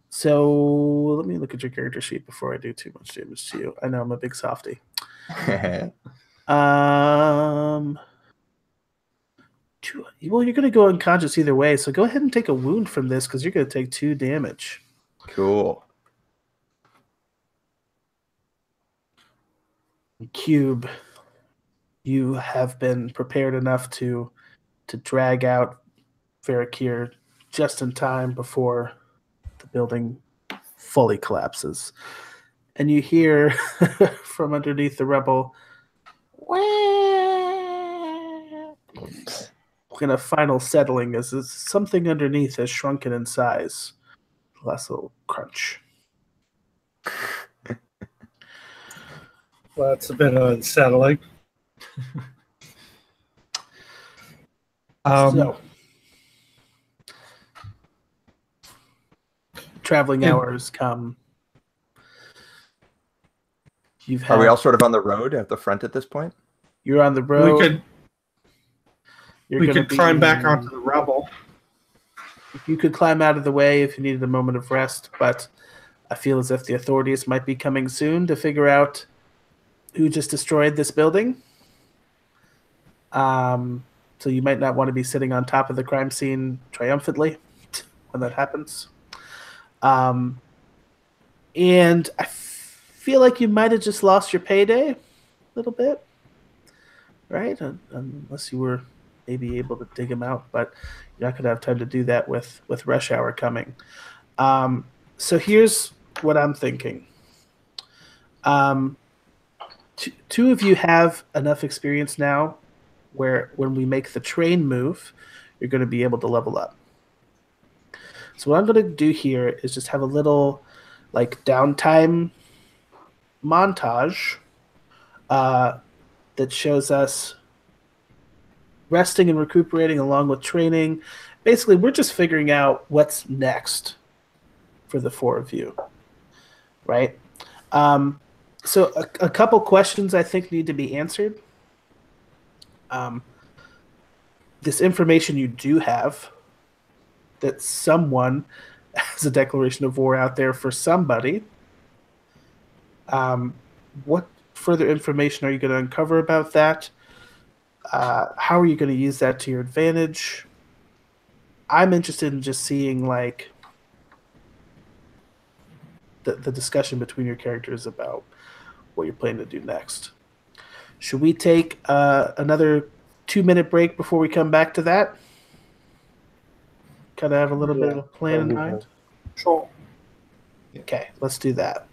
So let me look at your character sheet before I do too much damage to you. I know I'm a big softy. Well, you're going to go unconscious either way, so go ahead and take a wound from this, because you're going to take 2 damage. Cool. Cube, you have been prepared enough to drag out Veracure just in time before the building fully collapses. And you hear from underneath the rubble, in a final settling, as something underneath has shrunken in size. Last little crunch. Well, that's a bit unsettling. So, traveling hours come. Are we all sort of on the road at the front at this point? You're on the road. We could climb back onto the rubble. You could climb out of the way if you needed a moment of rest, but I feel as if the authorities might be coming soon to figure out who just destroyed this building. So you might not want to be sitting on top of the crime scene triumphantly when that happens. And I feel like you might have just lost your payday a little bit, right? Unless you were maybe able to dig him out, but you're not going to have time to do that with rush hour coming. So here's what I'm thinking. Two of you have enough experience now where when we make the train move, you're going to be able to level up. So what I'm going to do here is just have a little like downtime montage that shows us resting and recuperating along with training. Basically, we're just figuring out what's next for the 4 of you, right? So a couple questions I think need to be answered. This information you do have, that someone has a declaration of war out there for somebody. What further information are you going to uncover about that? How are you going to use that to your advantage? I'm interested in just seeing like the discussion between your characters about what you're planning to do next. Should we take another 2-minute break before we come back to that? Kind of have a little bit of a plan in mind? Sure. Okay, let's do that.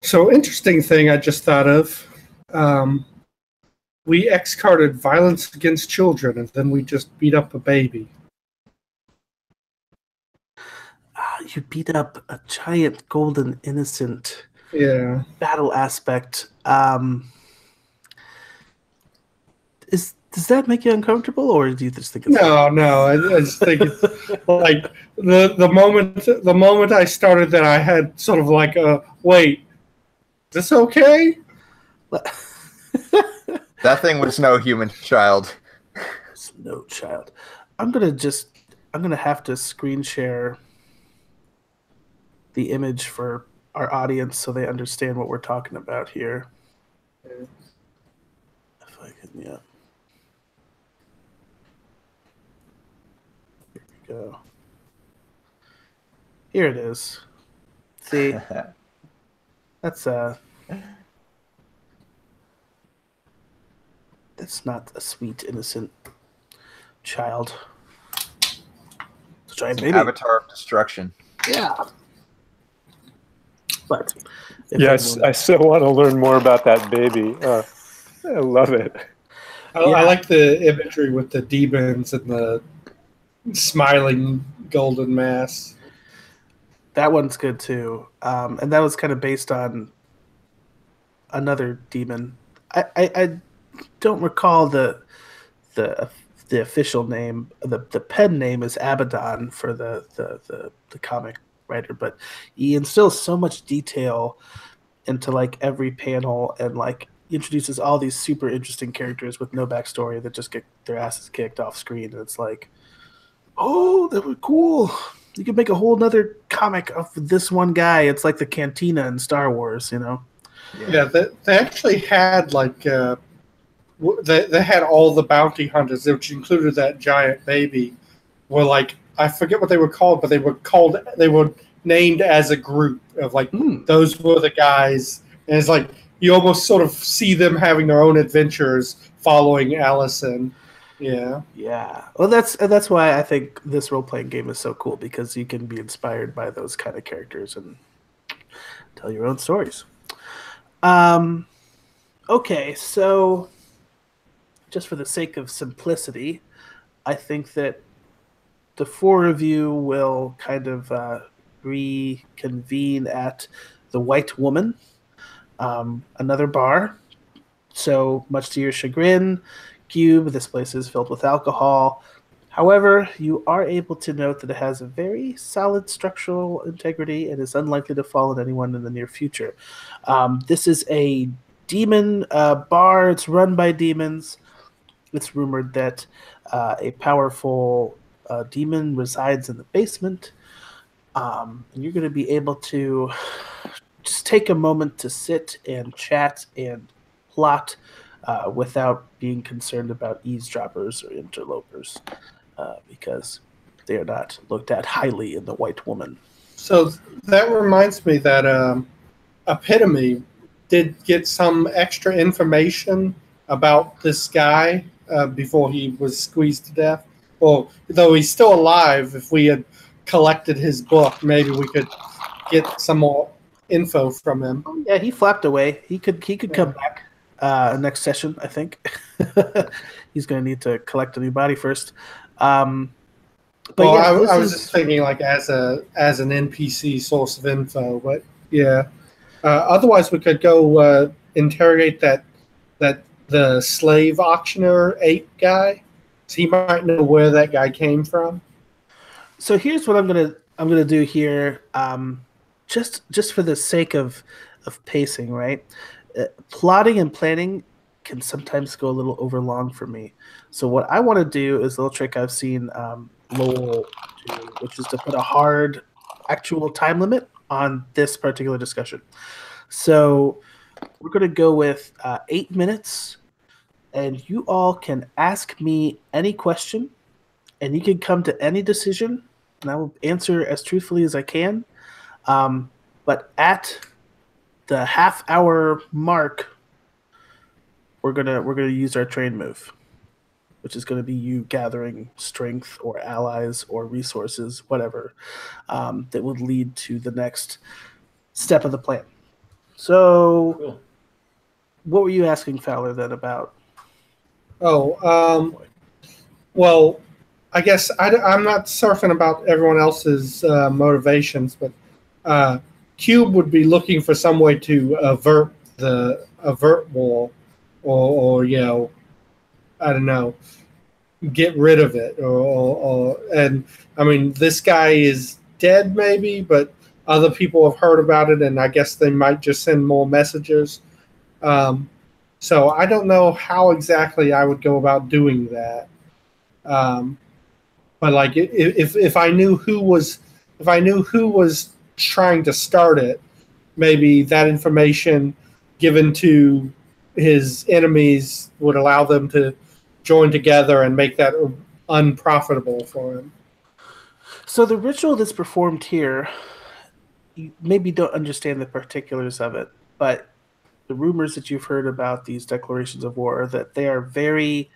So interesting thing I just thought of. We X-carded violence against children, and then we just beat up a baby. You beat up a giant golden innocent Yeah. battle aspect. Does that make you uncomfortable, or do you just think it's No? I just think it's like the moment I started that, I had sort of like a wait. Is this okay? That thing was no human child. It's no child. I'm gonna have to screen share the image for our audience so they understand what we're talking about here. If I can, yeah. Here we go. Here it is. See, that's not a sweet, innocent child. It's a giant baby. Avatar of destruction. Yeah. But yes, I still want to learn more about that baby. I love it. I like the imagery with the demons and the smiling golden mass. That one's good too, and that was kind of based on another demon. I don't recall the official name. The pen name is Abaddon for the comic writer, but he instills so much detail into like every panel, and like introduces all these super interesting characters with no backstory that just get their asses kicked off screen, and it's like, oh, that was cool. You could make a whole nother comic of this one guy. It's like the Cantina in Star Wars, you know? Yeah, they actually had like they had all the bounty hunters, which included that giant baby. Were like, I forget what they were called, but they were named as a group of like those were the guys, and it's like you almost sort of see them having their own adventures following Allison. Yeah. Well, that's why I think this role playing game is so cool, because you can be inspired by those kind of characters and tell your own stories. Okay, so just for the sake of simplicity, I think that the four of you will kind of reconvene at the White Woman, another bar. So much to your chagrin, Cube, this place is filled with alcohol. However, you are able to note that it has a very solid structural integrity and is unlikely to fall on anyone in the near future. This is a demon bar. It's run by demons. It's rumored that a powerful demon resides in the basement. And you're going to be able to just take a moment to sit and chat and plot without being concerned about eavesdroppers or interlopers, because they are not looked at highly in the White Woman. So that reminds me that Epitome did get some extra information about this guy before he was squeezed to death. Well, though he's still alive, if we had collected his book, maybe we could get some more info from him. Yeah, he flapped away. He could come back next session, I think. He's going to need to collect a new body first. But well, yeah, I was just thinking like as an NPC source of info, but yeah. Otherwise, we could go interrogate that the slave auctioneer ape guy. So he might know where that guy came from. So here's what I'm gonna do here, just for the sake of pacing, right? Plotting and planning can sometimes go a little over long for me. So what I want to do is a little trick I've seen Lowell do, which is to put a hard actual time limit on this particular discussion. So we're going to go with 8 minutes, and you all can ask me any question, and you can come to any decision, and I will answer as truthfully as I can. But at the half-hour mark, we're gonna use our train move, which is going to be you gathering strength or allies or resources, whatever, that would lead to the next step of the plan. So, Cool. what were you asking Fowler then about? Well, I guess I'm not certain about everyone else's motivations, but Cube would be looking for some way to avert war, or I don't know, get rid of it, and I mean, this guy is dead maybe, but other people have heard about it, and I guess they might just send more messages. So I don't know how exactly I would go about doing that. But like, if I knew who was trying to start it, maybe that information given to his enemies would allow them to join together and make that unprofitable for him. So the ritual that's performed here, you maybe don't understand the particulars of it, but the rumors that you've heard about these declarations of war are that they are very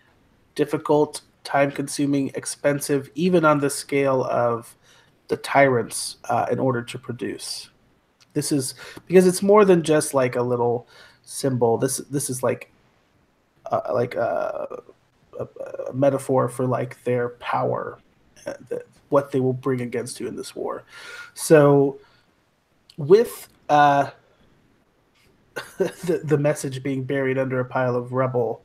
difficult, time-consuming, expensive, even on the scale of the tyrants in order to produce. This is because it's more than just like a little symbol. This is like a metaphor for like their power, what they will bring against you in this war. So with the message being buried under a pile of rubble,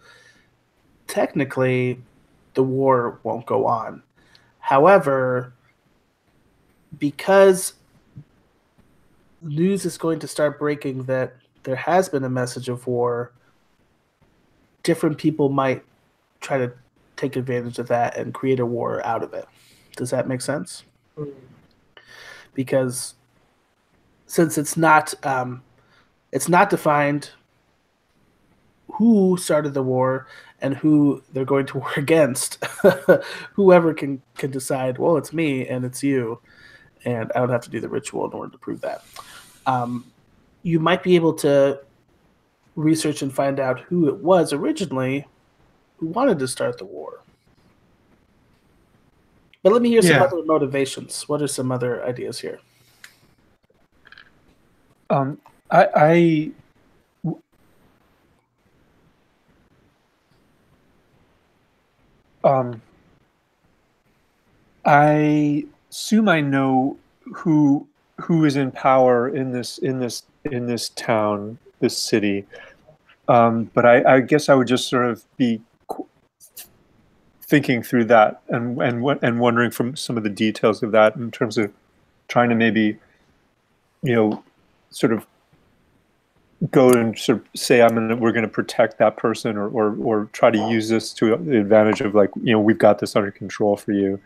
technically the war won't go on. However, because news is going to start breaking that there has been a message of war, different people might try to take advantage of that and create a war out of it. Does that make sense? Because since it's not defined who started the war and who they're going to war against, whoever can decide, well, it's me and it's you, and I would have to do the ritual in order to prove that. You might be able to research and find out who it was originally who wanted to start the war. But let me hear some other motivations. What are some other ideas here? I assume I know who is in power in this town, this city. But I guess I would just sort of be thinking through that and wondering from some of the details of that in terms of trying to maybe, sort of go and sort of say we're going to protect that person, or try to use this to the advantage of, like, we've got this under control for you.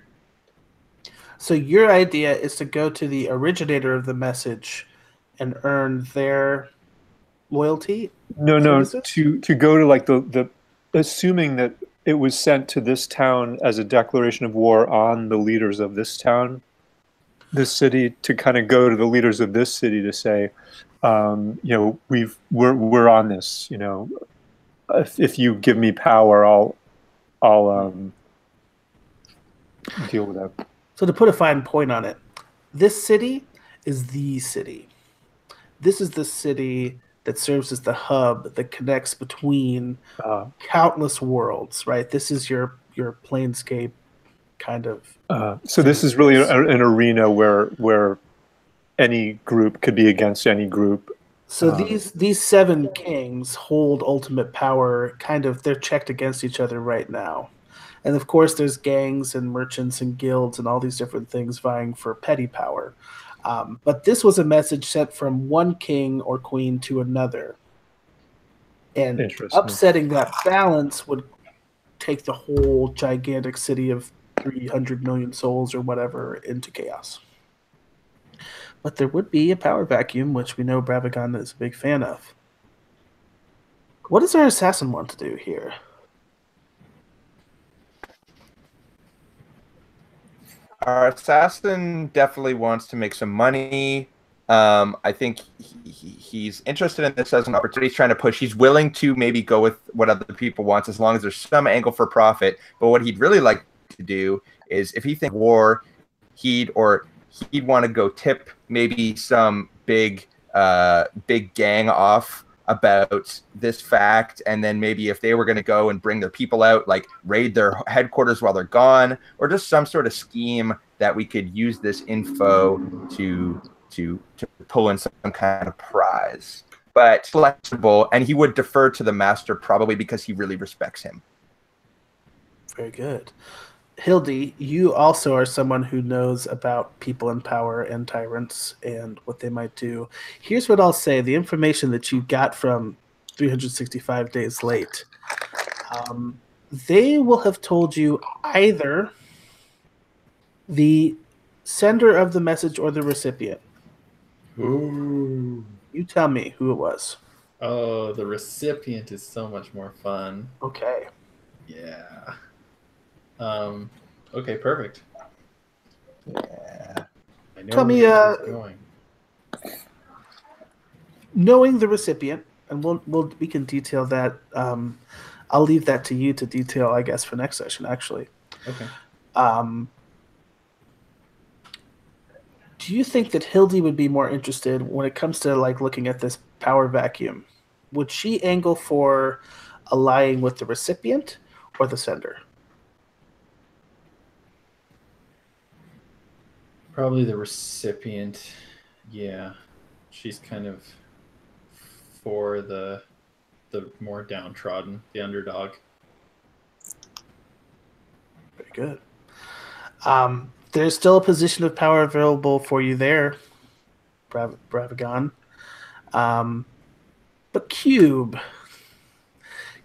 So your idea is to go to the originator of the message and earn their loyalty? No, to go to, like, the assuming that it was sent to this town as a declaration of war on the leaders of this town, this city, to kind of go to the leaders of this city to say, we're on this. If you give me power, I'll deal with that. So to put a fine point on it, this city is the city. This is the city that serves as the hub that connects between countless worlds, right? This is your planescape kind of. So this is really an arena where any group could be against any group. So these 7 kings hold ultimate power. Kind of, they're checked against each other right now. And of course, there's gangs and merchants and guilds and all these different things vying for petty power. But this was a message sent from one king or queen to another. And upsetting that balance would take the whole gigantic city of 300 million souls or whatever into chaos. But there would be a power vacuum, which we know Bravigon is a big fan of. What does our assassin want to do here? Our assassin definitely wants to make some money. I think he's interested in this as an opportunity. He's trying to push. He's willing to maybe go with what other people want, as long as there's some angle for profit. But what he'd really like to do is, if he thinks war, he'd want to go tip maybe some big big gang off about this fact, and then maybe if they were going to go and bring their people out, like raid their headquarters while they're gone, or just some sort of scheme that we could use this info to pull in some kind of prize. But flexible, and he would defer to the master probably because he really respects him. Very good. Hildy, you also are someone who knows about people in power and tyrants and what they might do. Here's what I'll say. The information that you got from 365 Days Late, they will have told you either the sender of the message or the recipient. Ooh. You tell me who it was. Oh, the recipient is so much more fun. Okay. Yeah. Okay, perfect. Yeah. I know Tell me, where this is going. Knowing the recipient, and we can detail that. I'll leave that to you to detail, I guess, for next session. Actually. Okay. Do you think that Hildy would be more interested when it comes to like looking at this power vacuum? Would she angle for allying with the recipient or the sender? Probably the recipient. Yeah. She's kind of for the more downtrodden, the underdog. Very good. There's still a position of power available for you there, Bravagon. But Cube,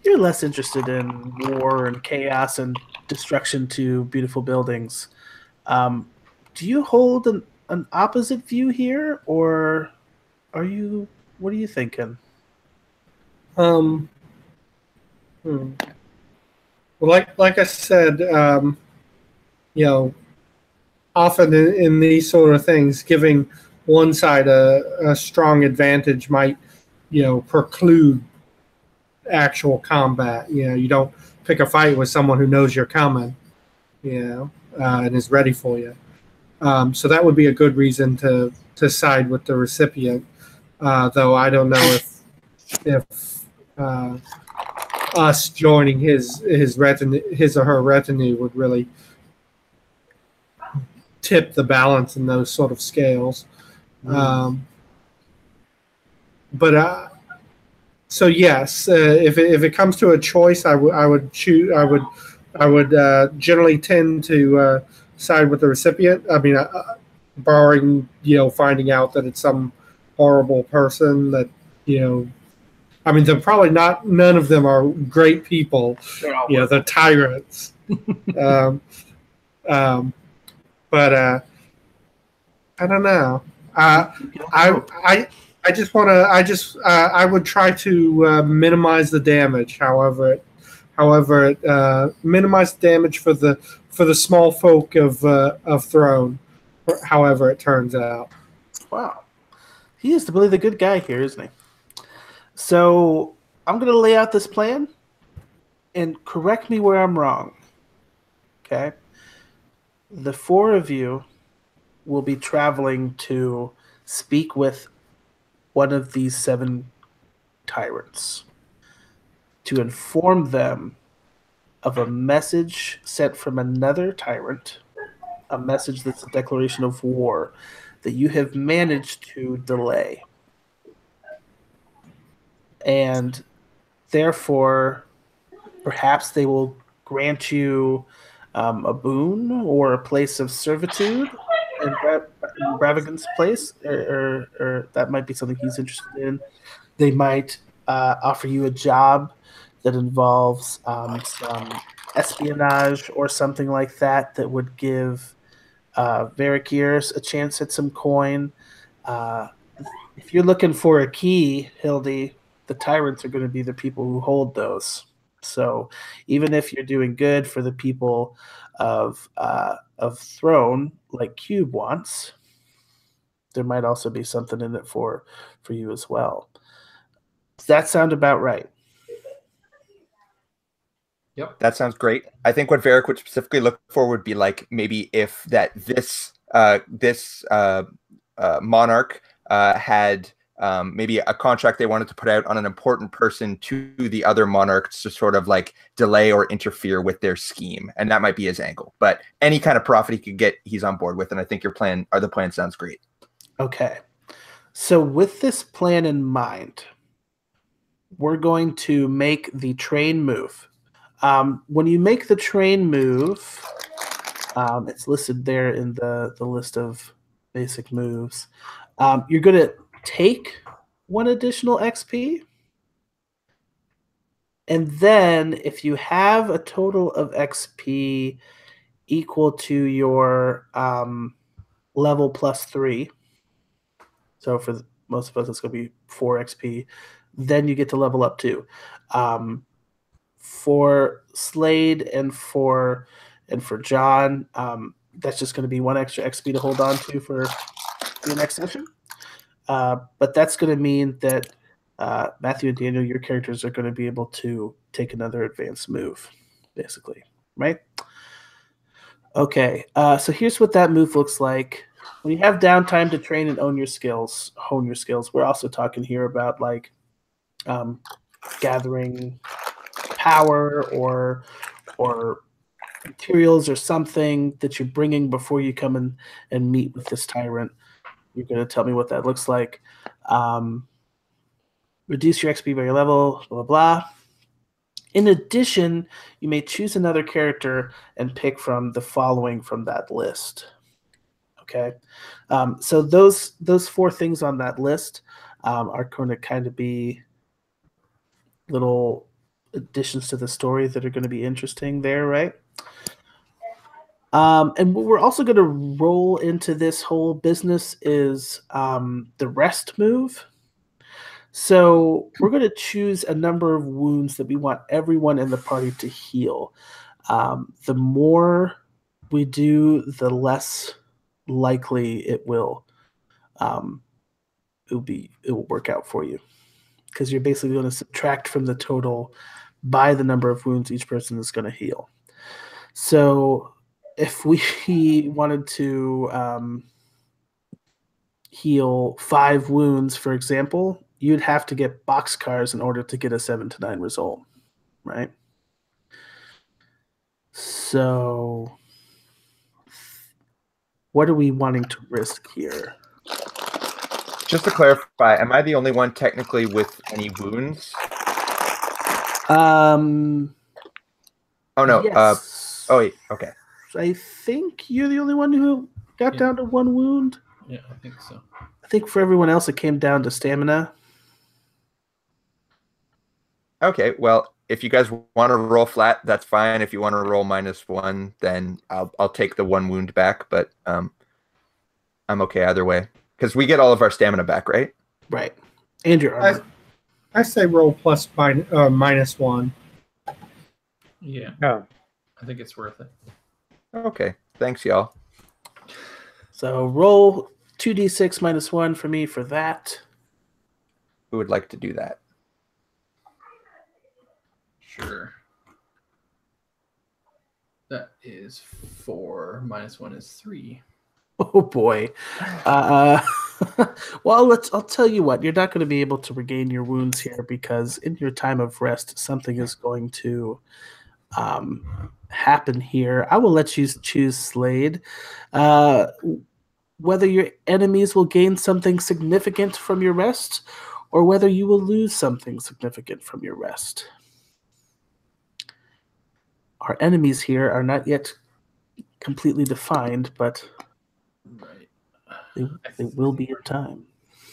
you're less interested in war and chaos and destruction to beautiful buildings. Do you hold an opposite view here, or what are you thinking? Well, like I said, often in these sort of things, giving one side a strong advantage might, preclude actual combat. You don't pick a fight with someone who knows you're coming, and is ready for you. So that would be a good reason to side with the recipient. Though I don't know if us joining his or her retinue would really tip the balance in those sort of scales. So yes, if it comes to a choice, I would choose. I would generally tend to side with the recipient. I mean, barring finding out that it's some horrible person that I mean, they're probably not. None of them are great people. They're tyrants. But I don't know. I just want to. I would try to minimize the damage. However, minimize the damage for the small folk of Throne. However, it turns out. Wow, he is really the good guy here, isn't he? So I'm going to lay out this plan, and correct me where I'm wrong. Okay, the four of you will be traveling to speak with one of these 7 tyrants to inform them of a message sent from another tyrant, a message that's a declaration of war that you have managed to delay. And thereffor, perhaps they will grant you a boon or a place of servitude in Bravagon's place, or that might be something he's interested in. They might offer you a job that involves some espionage or something like that would give Verikiers a chance at some coin. If you're looking for a key, Hildy, the tyrants are going to be the people who hold those. So even if you're doing good for the people of Throne, like Cube wants, there might also be something in it for you as well. Does that sound about right? Yep. That sounds great. I think what Varric would specifically look for would be like maybe if that this monarch had maybe a contract they wanted to put out on an important person to the other monarchs to sort of like delay or interfere with their scheme. And that might be his angle. But any kind of profit he could get, he's on board with. And I think the plan sounds great. Okay. So with this plan in mind, we're going to make the train move. When you make the train move, it's listed there in the list of basic moves. You're going to take 1 additional XP. And then if you have a total of XP equal to your level +3, so for most of us it's going to be 4 XP, then you get to level up too. For Slade and for John, that's just going to be 1 extra XP to hold on to for the next session. But that's going to mean that Matthew and Daniel, your characters are going to be able to take another advanced move, basically, right? Okay, so here's what that move looks like. When you have downtime to train and hone your skills, we're also talking here about like gathering power or materials or something that you're bringing before you come and meet with this tyrant. You're going to tell me what that looks like. Reduce your XP by your level, blah, blah, blah. In addition, you may choose another character and pick from the following from that list. Okay, so those 4 things on that list are going to kind of be little additions to the story that are going to be interesting there, right? And what we're also going to roll into this whole business is the rest move. So we're going to choose a number of wounds that we want everyone in the party to heal. The more we do, the less likely it will work out for you, because you're basically going to subtract from the total by the number of wounds each person is going to heal. So if we wanted to heal 5 wounds, for example, you'd have to get boxcars in order to get a 7 to 9 result, right? So what are we wanting to risk here? Just to clarify, am I the only one technically with any wounds? Oh no. Yes. Oh wait. Okay. I think you're the only one who got down to 1 wound. Yeah, I think so. I think for everyone else, it came down to stamina. Okay, well, if you guys want to roll flat, that's fine. If you want to roll -1, then I'll take the 1 wound back. But I'm okay either way, because we get all of our stamina back, right? Right. And your armor. I say roll -1. Yeah. Yeah. I think it's worth it. Okay. Thanks, y'all. So roll 2d6 -1 for me for that. Who would like to do that? Sure. That is 4. -1 is 3. Oh boy. Well, I'll tell you what. You're not going to be able to regain your wounds here, because in your time of rest, something is going to happen here. I will let you choose, Slade. Whether your enemies will gain something significant from your rest, or whether you will lose something significant from your rest. Our enemies here are not yet completely defined, but Right. they will be in time.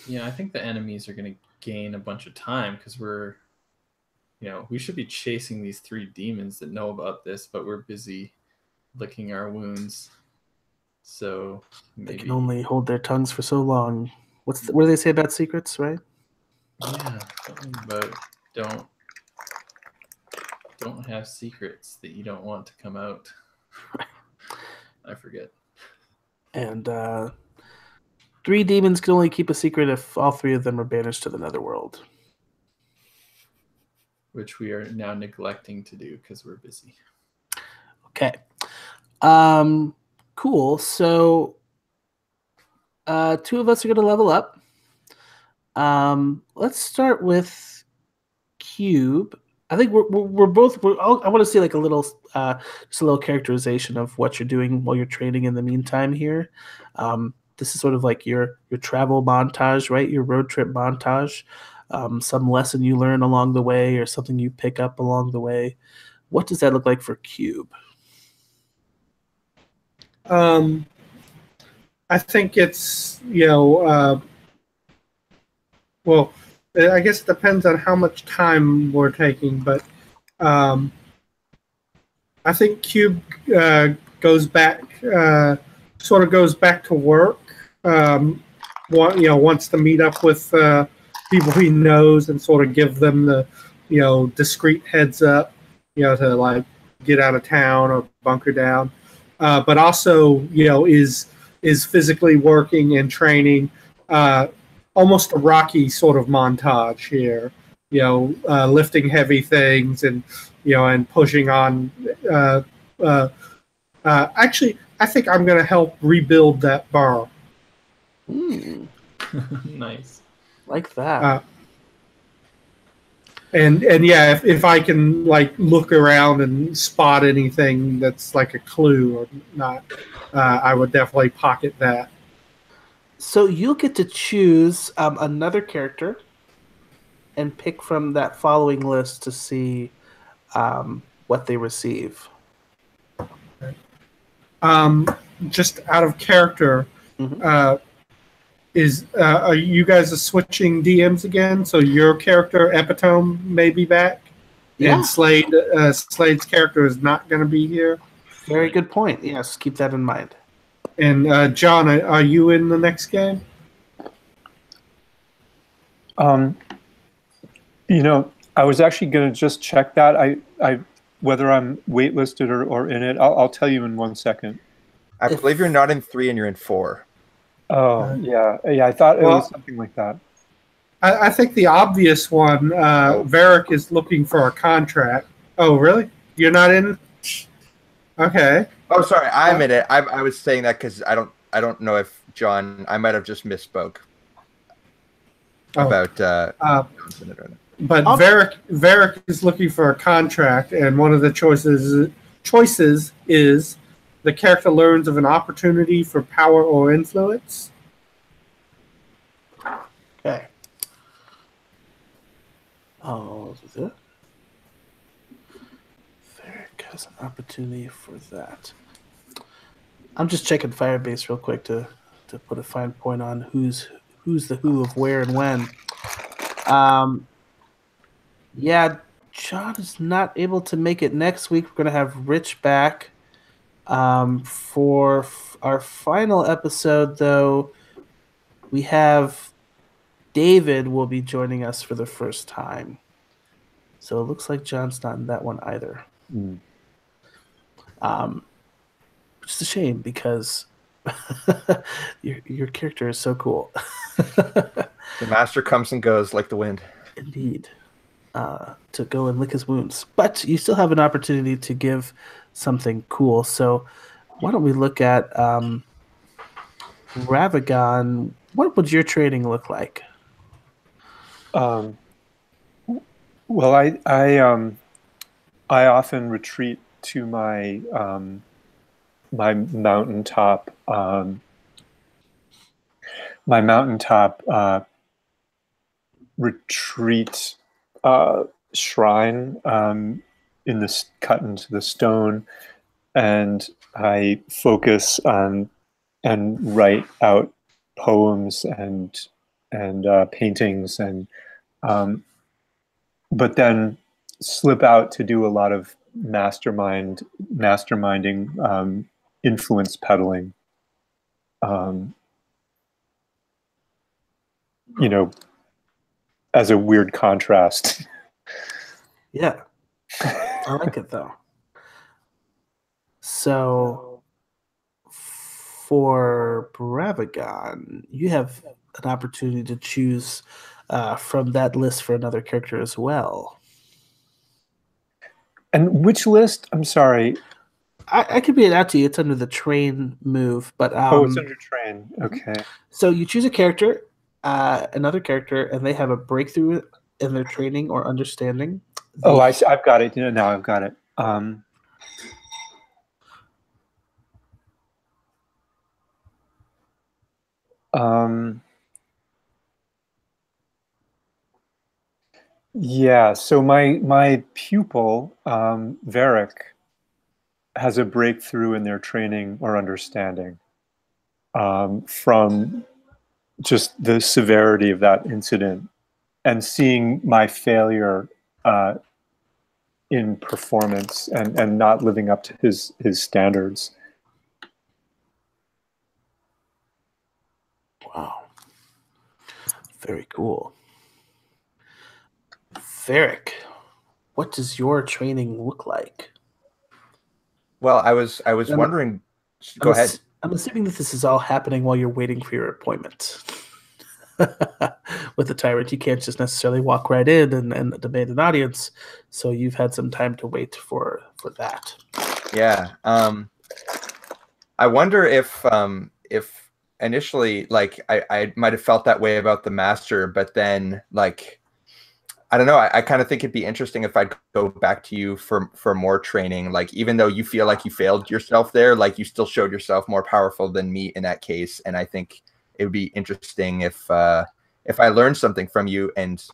Yeah, I think the enemies are going to gain a bunch of time, because we should be chasing these 3 demons that know about this, but we're busy licking our wounds. So maybe... They can only hold their tongues for so long. What do they say about secrets, right? Yeah, something about don't have secrets that you don't want to come out. I forget. And 3 demons can only keep a secret if all 3 of them are banished to the netherworld. Which we are now neglecting to do because we're busy. Okay. Cool. So 2 of us are going to level up. Let's start with Cube. I think we're both. I want to see like a little, just a little characterization of what you're doing while you're training in the meantime here. This is sort of like your travel montage, right? Your road trip montage. Some lesson you learn along the way, or something you pick up along the way. What does that look like for Cube? I think it's well, I guess it depends on how much time we're taking, but I think Cube goes back, sort of goes back to work. Wants to meet up with people he knows and sort of give them the, discreet heads up, to like get out of town or bunker down. But also, is physically working and training. Almost a Rocky sort of montage here. Lifting heavy things and and pushing on. Actually, I think I'm going to help rebuild that bar. Nice, like that. And yeah, if I can like look around and spot anything that's like a clue or not, I would definitely pocket that. So you'll get to choose another character and pick from that following list to see what they receive. Just out of character, are you guys switching DMs again? So your character Epitome may be back, and Slade's character is not going to be here. Very good point. Yes, keep that in mind. And John, are you in the next game? I was actually going to just check that. I whether I'm waitlisted or in it. I'll tell you in 1 second. I believe you're not in 3 and you're in 4. Oh, yeah. I thought it was something like that. I think the obvious one, Varric is looking for a contract. Oh, really? You're not in? Okay. Oh, sorry. I'm in it. I was saying that because I don't know if John. I might have just misspoke about. But Varric is looking for a contract, and one of the choices is the character learns of an opportunity for power or influence. Okay. Oh, is it? Varric has an opportunity for that. I'm just checking Firebase real quick to put a fine point on who's the who of where and when. Yeah, John is not able to make it next week. We're going to have Rich back. For our final episode, though, we have David will be joining us for the first time. So it looks like John's not in that one either. Which is a shame because your character is so cool. The master comes and goes like the wind. Indeed. To go and lick his wounds. But you still have an opportunity to give something cool. So why don't we look at Ravagon? What would your training look like? Well, I often retreat to my my mountaintop retreat shrine in this cut into the stone, and I focus on and write out poems and paintings and but then slip out to do a lot of masterminding, influence peddling, as a weird contrast. Yeah, I like it though. So for Ravagon, you have an opportunity to choose from that list for another character as well. And which list? I'm sorry. I could read it out to you. It's under the train move, but it's under train. Okay. So you choose a character, another character, and they have a breakthrough in their training or understanding. Oh, I've got it. Now I've got it. Yeah. So my pupil, Varric, has a breakthrough in their training or understanding from just the severity of that incident and seeing my failure in performance and not living up to his standards. Wow. Very cool. Varric, what does your training look like? Well, I was wondering. Go ahead. I'm assuming that this is all happening while you're waiting for your appointment. With the tyrant, you can't just necessarily walk right in and demand an audience. So you've had some time to wait for that. Yeah. I wonder if initially, like, I might have felt that way about the master, but then, like, I don't know. I kind of think it'd be interesting if I'd go back to you for more training. Like, even though you feel like you failed yourself there, like, you still showed yourself more powerful than me in that case. And I think it would be interesting if I learned something from you. And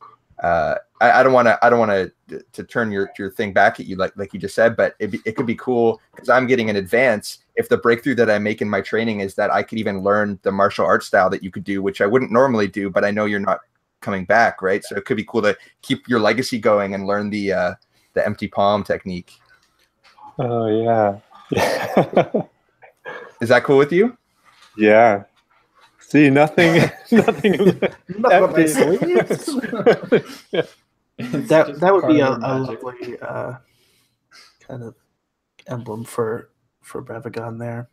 I don't want to turn your thing back at you like you just said, but it could be cool because I'm getting an advance. If the breakthrough that I make in my training is that I could even learn the martial arts style that you could do, which I wouldn't normally do, but I know you're not coming back, right? So it could be cool to keep your legacy going and learn the empty palm technique. Oh yeah. Is that cool with you? Yeah. See, nothing empty. That would be a lovely kind of emblem for Bravagon there.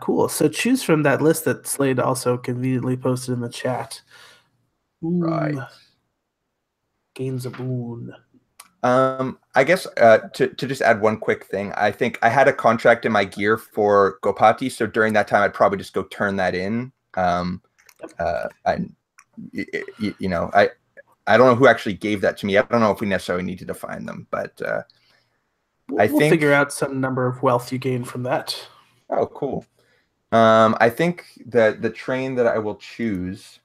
Cool. So choose from that list that Slade also conveniently posted in the chat. Right. Gains a boon. I guess to just add one quick thing, I think I had a contract in my gear for Gopati, so during that time I'd probably just go turn that in. You know, I don't know who actually gave that to me. I don't know if we necessarily need to define them, but we'll think figure out some number of wealth you gain from that. Oh, cool. I think that the train that I will choose.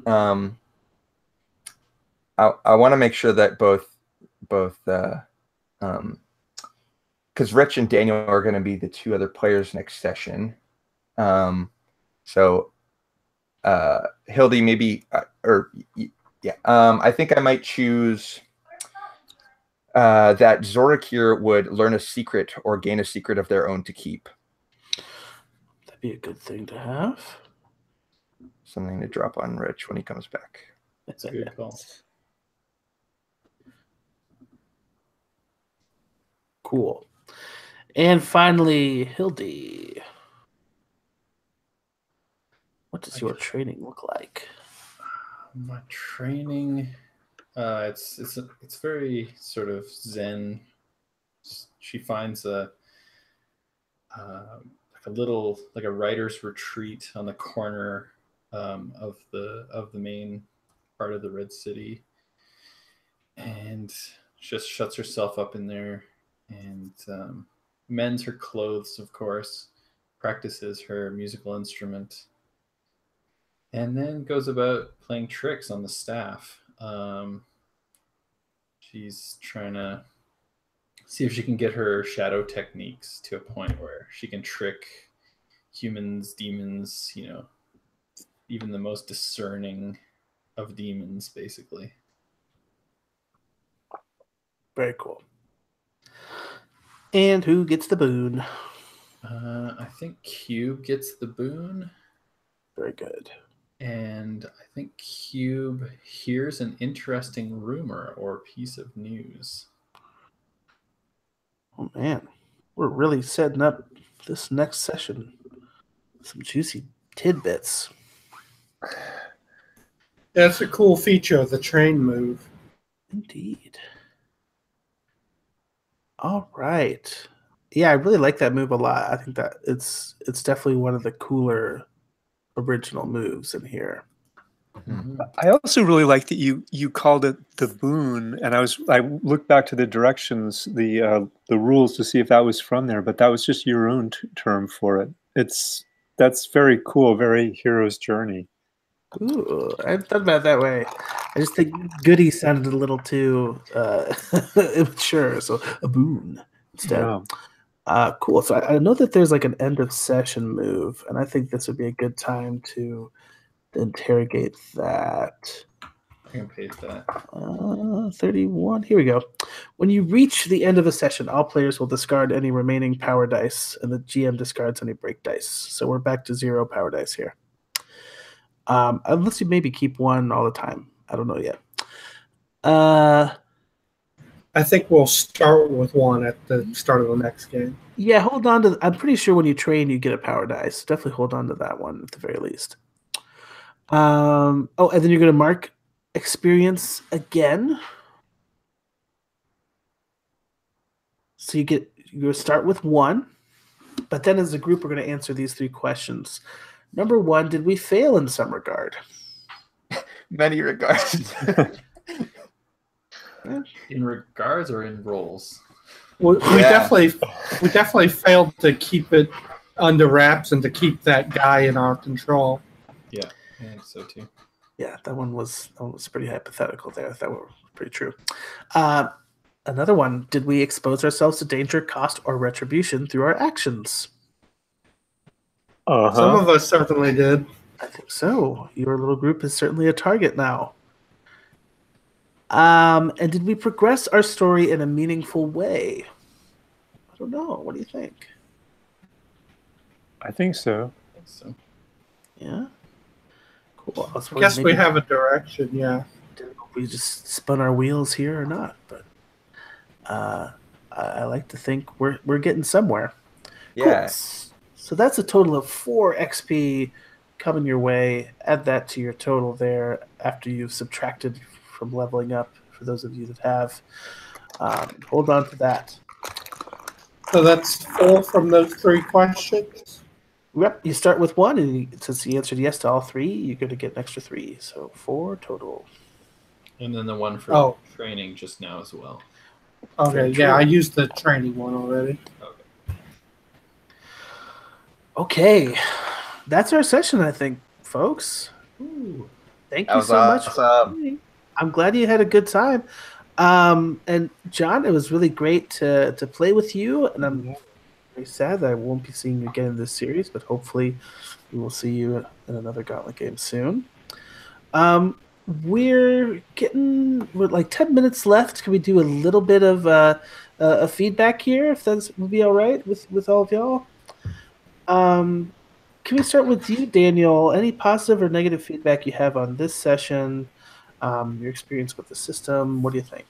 I want to make sure that both because Rich and Daniel are going to be the two other players next session. So Hildy, maybe I think I might choose that Zorakir would learn a secret or gain a secret of their own to keep. That'd be a good thing to have. Something to drop on Rich when he comes back. That's a good call. Cool. And finally, Hildy. What does your training look like? My training, it's very sort of zen. She finds a little, like a writer's retreat on the corner of the main part of the Red City, and just shuts herself up in there and mends her clothes, of course, practices her musical instrument, and then goes about playing tricks on the staff. She's trying to see if she can get her shadow techniques to a point where she can trick humans, demons, you know, even the most discerning of demons, basically. Very cool. And who gets the boon? I think Cube gets the boon. Very good. And I think Cube hears an interesting rumor or piece of news. Oh man, we're really setting up this next session. Some juicy tidbits. That's a cool feature of the train move. Indeed. All right. Yeah, I really like that move a lot. I think that it's definitely one of the cooler original moves in here. Mhm. I also really like that you called it the boon, and I looked back to the directions, the rules to see if that was from there, but that was just your own term for it. That's very cool, very hero's journey. Ooh, I hadn't thought about it that way. I just think goody sounded a little too immature, so a boon instead. Yeah. Cool. So I know that there's like an end of session move, and I think this would be a good time to interrogate that. I can paste that. 31. Here we go. When you reach the end of a session, all players will discard any remaining power dice, and the GM discards any break dice. So we're back to 0 power dice here. Unless you maybe keep 1 all the time. I don't know yet. I think we'll start with 1 at the start of the next game. Yeah, hold on to. I'm pretty sure when you train, you get a power dice. Definitely hold on to that one at the very least. Oh, and then you're going to mark experience again. So you start with 1, but then as a group, we're going to answer these 3 questions. Number 1, did we fail in some regard? Many regards. In regards or in roles? We Yeah. definitely failed to keep it under wraps and to keep that guy in our control. Yeah, I think so too. Yeah, that one was pretty hypothetical there. That was pretty true. Another one, did we expose ourselves to danger, cost, or retribution through our actions? Some of us certainly did. I think so. Your little group is certainly a target now. And did we progress our story in a meaningful way? I don't know. What do you think? I think so. I think so. Yeah. Cool. I guess we have a direction, yeah. Didn't know if we just spun our wheels here or not, but I like to think we're getting somewhere. Yeah. Cool. So that's a total of 4 XP coming your way. Add that to your total there after you've subtracted from leveling up, for those of you that have. Hold on to that. So that's 4 from those 3 questions? Yep, you start with 1, and since you answered yes to all 3, you're going to get an extra 3. So 4 total. And then the one for training just now as well. Okay, yeah, I used the training one already. Okay, that's our session, I think, folks. Ooh, thank you so much. Awesome. I'm glad you had a good time. And John, it was really great to play with you, and I'm very sad that I won't be seeing you again in this series, but hopefully we will see you in another Gauntlet game soon. We're like 10 minutes left. Can we do a little bit of a feedback here, if that would be all right with all of y'all? Can we start with you, Daniel? Any positive or negative feedback you have on this session? Your experience with the system? What do you think?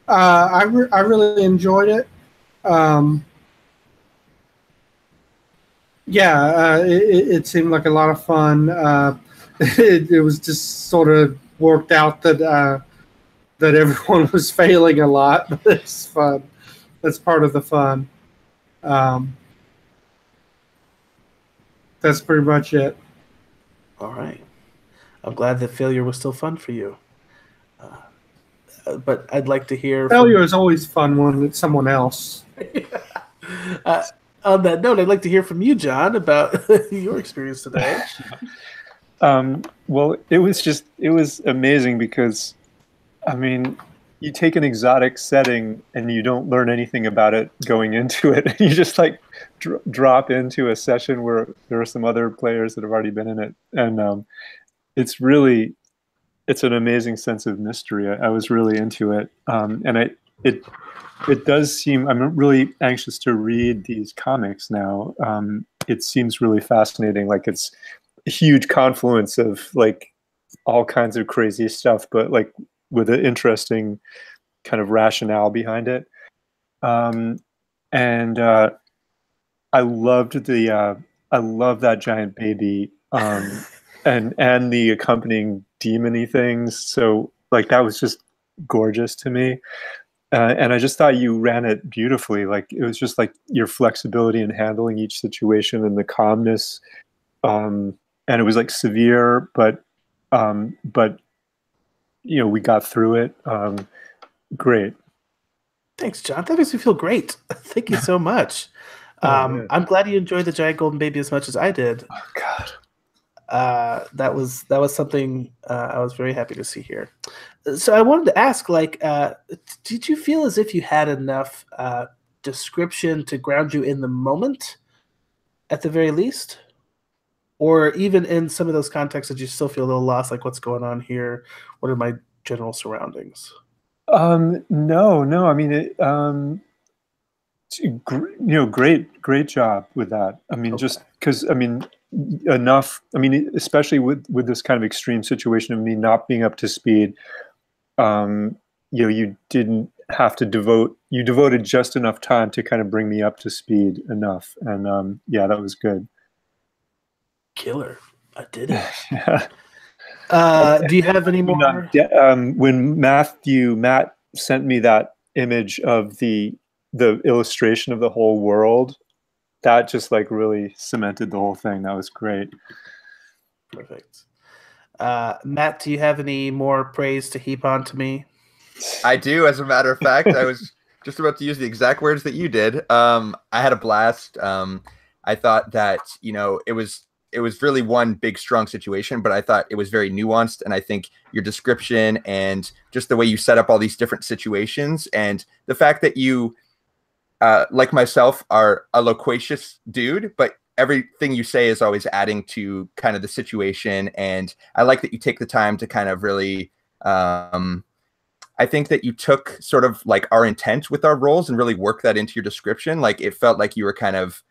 I really enjoyed it. It seemed like a lot of fun. It was just sort of worked out that everyone was failing a lot, but it's fun. That's part of the fun. That's pretty much it. All right. I'm glad that failure was still fun for you. But I'd like to hear... Failure is always fun when it's someone else. On that note, I'd like to hear from you, John, about your experience today. Well, it was amazing because, I mean, you take an exotic setting and you don't learn anything about it going into it. You just like drop into a session where there are some other players that have already been in it. And it's an amazing sense of mystery. I was really into it. And it does seem, I'm really anxious to read these comics now. It seems really fascinating. Like it's a huge confluence of like all kinds of crazy stuff, but like with an interesting kind of rationale behind it. And I loved that giant baby and the accompanying demony things. So like that was just gorgeous to me. And I just thought you ran it beautifully. Like it was just like your flexibility in handling each situation and the calmness. And it was like severe, but we got through it. Great. Thanks, John. That makes me feel great. Thank you so much. Yeah. I'm glad you enjoyed the giant golden baby as much as I did. Oh God. That was something I was very happy to see here. So I wanted to ask, like, did you feel as if you had enough description to ground you in the moment, at the very least, or even in some of those contexts that you still feel a little lost, like what's going on here? What are my general surroundings? No. I mean, great job with that. I mean, Okay. just because, I mean, enough. I mean, especially with this kind of extreme situation of me not being up to speed. You didn't have to you devoted just enough time to kind of bring me up to speed enough, and yeah, that was good. Killer. I did it. Yeah. Do you have any more? When Matt sent me that image of the illustration of the whole world, that just like really cemented the whole thing. That was great. Perfect. Matt, do you have any more praise to heap on to me? I do, as a matter of fact. I was just about to use the exact words that you did. I had a blast. I thought that, it was really one big, strong situation, but I thought it was very nuanced. And I think your description and just the way you set up all these different situations, and the fact that you, like myself, are a loquacious dude, but everything you say is always adding to kind of the situation. And I like that you take the time to kind of really, I think that you took sort of like our intent with our roles and really work that into your description. Like it felt like you were kind of,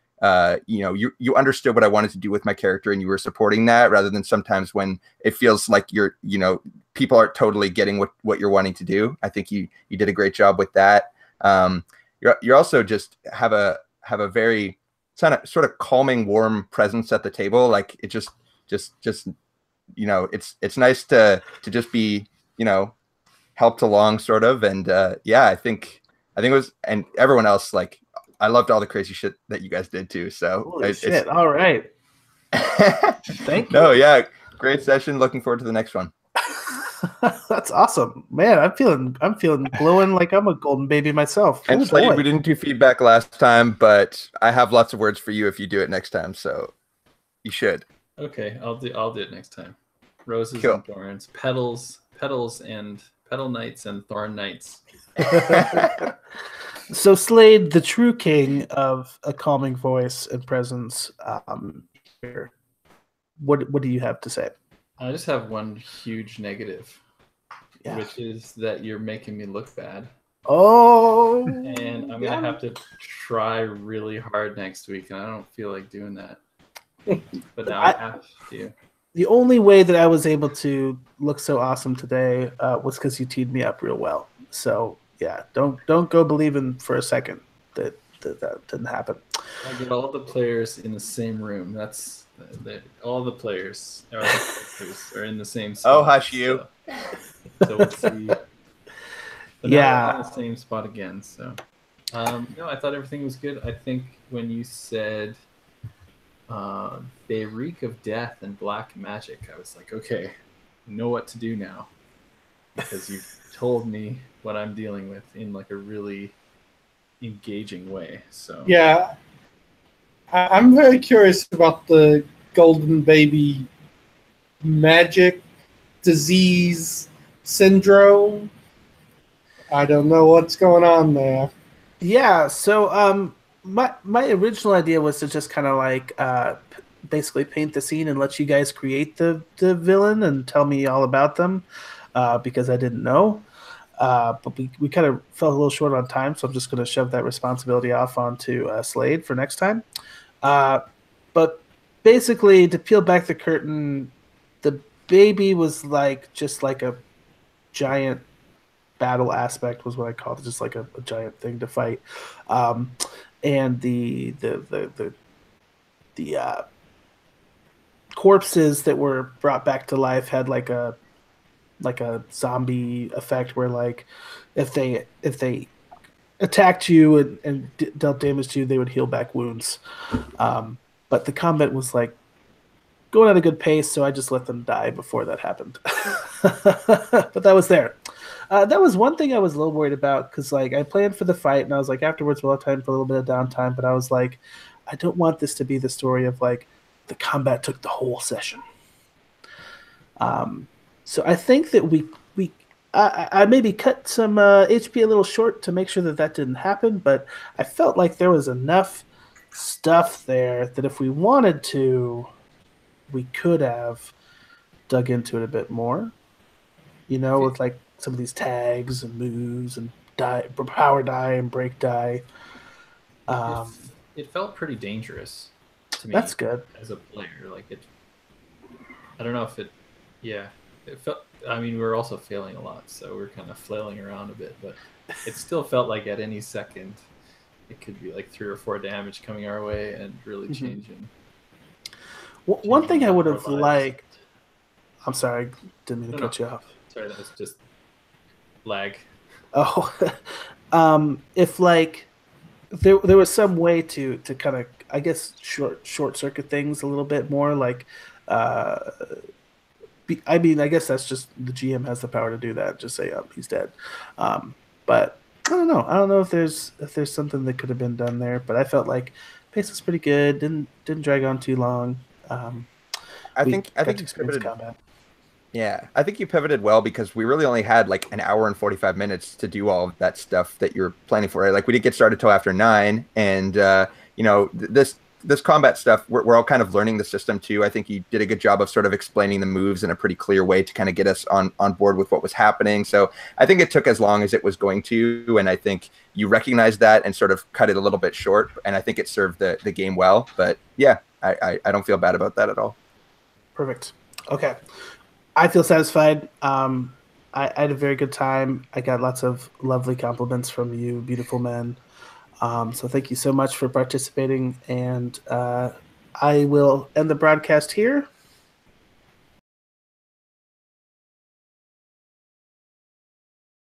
you understood what I wanted to do with my character, and you were supporting that, rather than sometimes when it feels like people aren't totally getting what you're wanting to do. I think you did a great job with that. You're also just have a very sort of calming, warm presence at the table. Like it just it's nice to just be, helped along sort of. And yeah, I think it was, and everyone else, like, I loved all the crazy shit that you guys did too. So Holy shit. All right. Thank you. No, yeah, great session. Looking forward to the next one. That's awesome, man. I'm feeling glowing like I'm a golden baby myself. And Slade, we didn't do feedback last time, but I have lots of words for you if you do it next time. So you should. Okay, I'll do it next time. Roses Cool. and thorns, petals and petal knights and thorn knights. So Slade, the true king of a calming voice and presence, here, what do you have to say? I just have one huge negative, Yeah. which is that you're making me look bad. Oh, And I'm going to have to try really hard next week, and I don't feel like doing that. But now I have to. The only way that I was able to look so awesome today was because you teed me up real well. So yeah, don't go believing for a second that didn't happen. I get all the players in the same room. That's all the players are in the same spot. Oh, hush you. So we'll see. But Yeah. now we're in the same spot again. So no, I thought everything was good. I think when you said they reek of death and black magic, I was like, okay, I know what to do now, because you've told me what I'm dealing with in like a really engaging way. So Yeah, I'm very curious about the golden baby magic disease syndrome. I don't know what's going on there. Yeah, so my original idea was to just kind of like basically paint the scene and let you guys create the villain and tell me all about them, because I didn't know. But we kind of fell a little short on time, so I'm just going to shove that responsibility off onto Slade for next time. But basically, to peel back the curtain, the baby was like just like a giant battle aspect was what I called it, just like a giant thing to fight. And the corpses that were brought back to life had like a zombie effect where like if they attacked you and dealt damage to you, they would heal back wounds. But the combat was like going at a good pace, so I just let them die before that happened. But that was there. That was one thing I was a little worried about because like I planned for the fight and I was like afterwards we'll have time for a little bit of downtime, but I was like, I don't want this to be the story of like the combat took the whole session. So I think that I maybe cut some HP a little short to make sure that that didn't happen, but I felt like there was enough stuff there that if we wanted to, we could have dug into it a bit more. You know, with like some of these tags and moves and power die and break die. It felt pretty dangerous to me. That's good. As a player, like it. I don't know if it. Yeah, it felt. I mean, we were also failing a lot, so we're kind of flailing around a bit, but it still felt like at any second it could be like 3 or 4 damage coming our way and really changing. One thing I would have liked. I'm sorry, didn't mean to cut you off. Sorry, that was just lag. Oh, if like there was some way to kind of I guess short circuit things a little bit more like. I mean, I guess that's just the GM has the power to do that. Just say, "Oh, he's dead." But I don't know. I don't know if there's something that could have been done there. But I felt like pace was pretty good. Didn't drag on too long. I think you pivoted. Combat. Yeah, I think you pivoted well because we really only had like an hour and 45 minutes to do all of that stuff that you're planning for. Right? Like we didn't get started till after 9, and you know this combat stuff, we're all kind of learning the system too. I think you did a good job of sort of explaining the moves in a pretty clear way to kind of get us on board with what was happening. So I think it took as long as it was going to, and I think you recognized that and sort of cut it a little bit short, and I think it served the game well. But yeah, I don't feel bad about that at all. Perfect. Okay. I feel satisfied. I had a very good time. I got lots of lovely compliments from you, beautiful men. So thank you so much for participating, and I will end the broadcast here.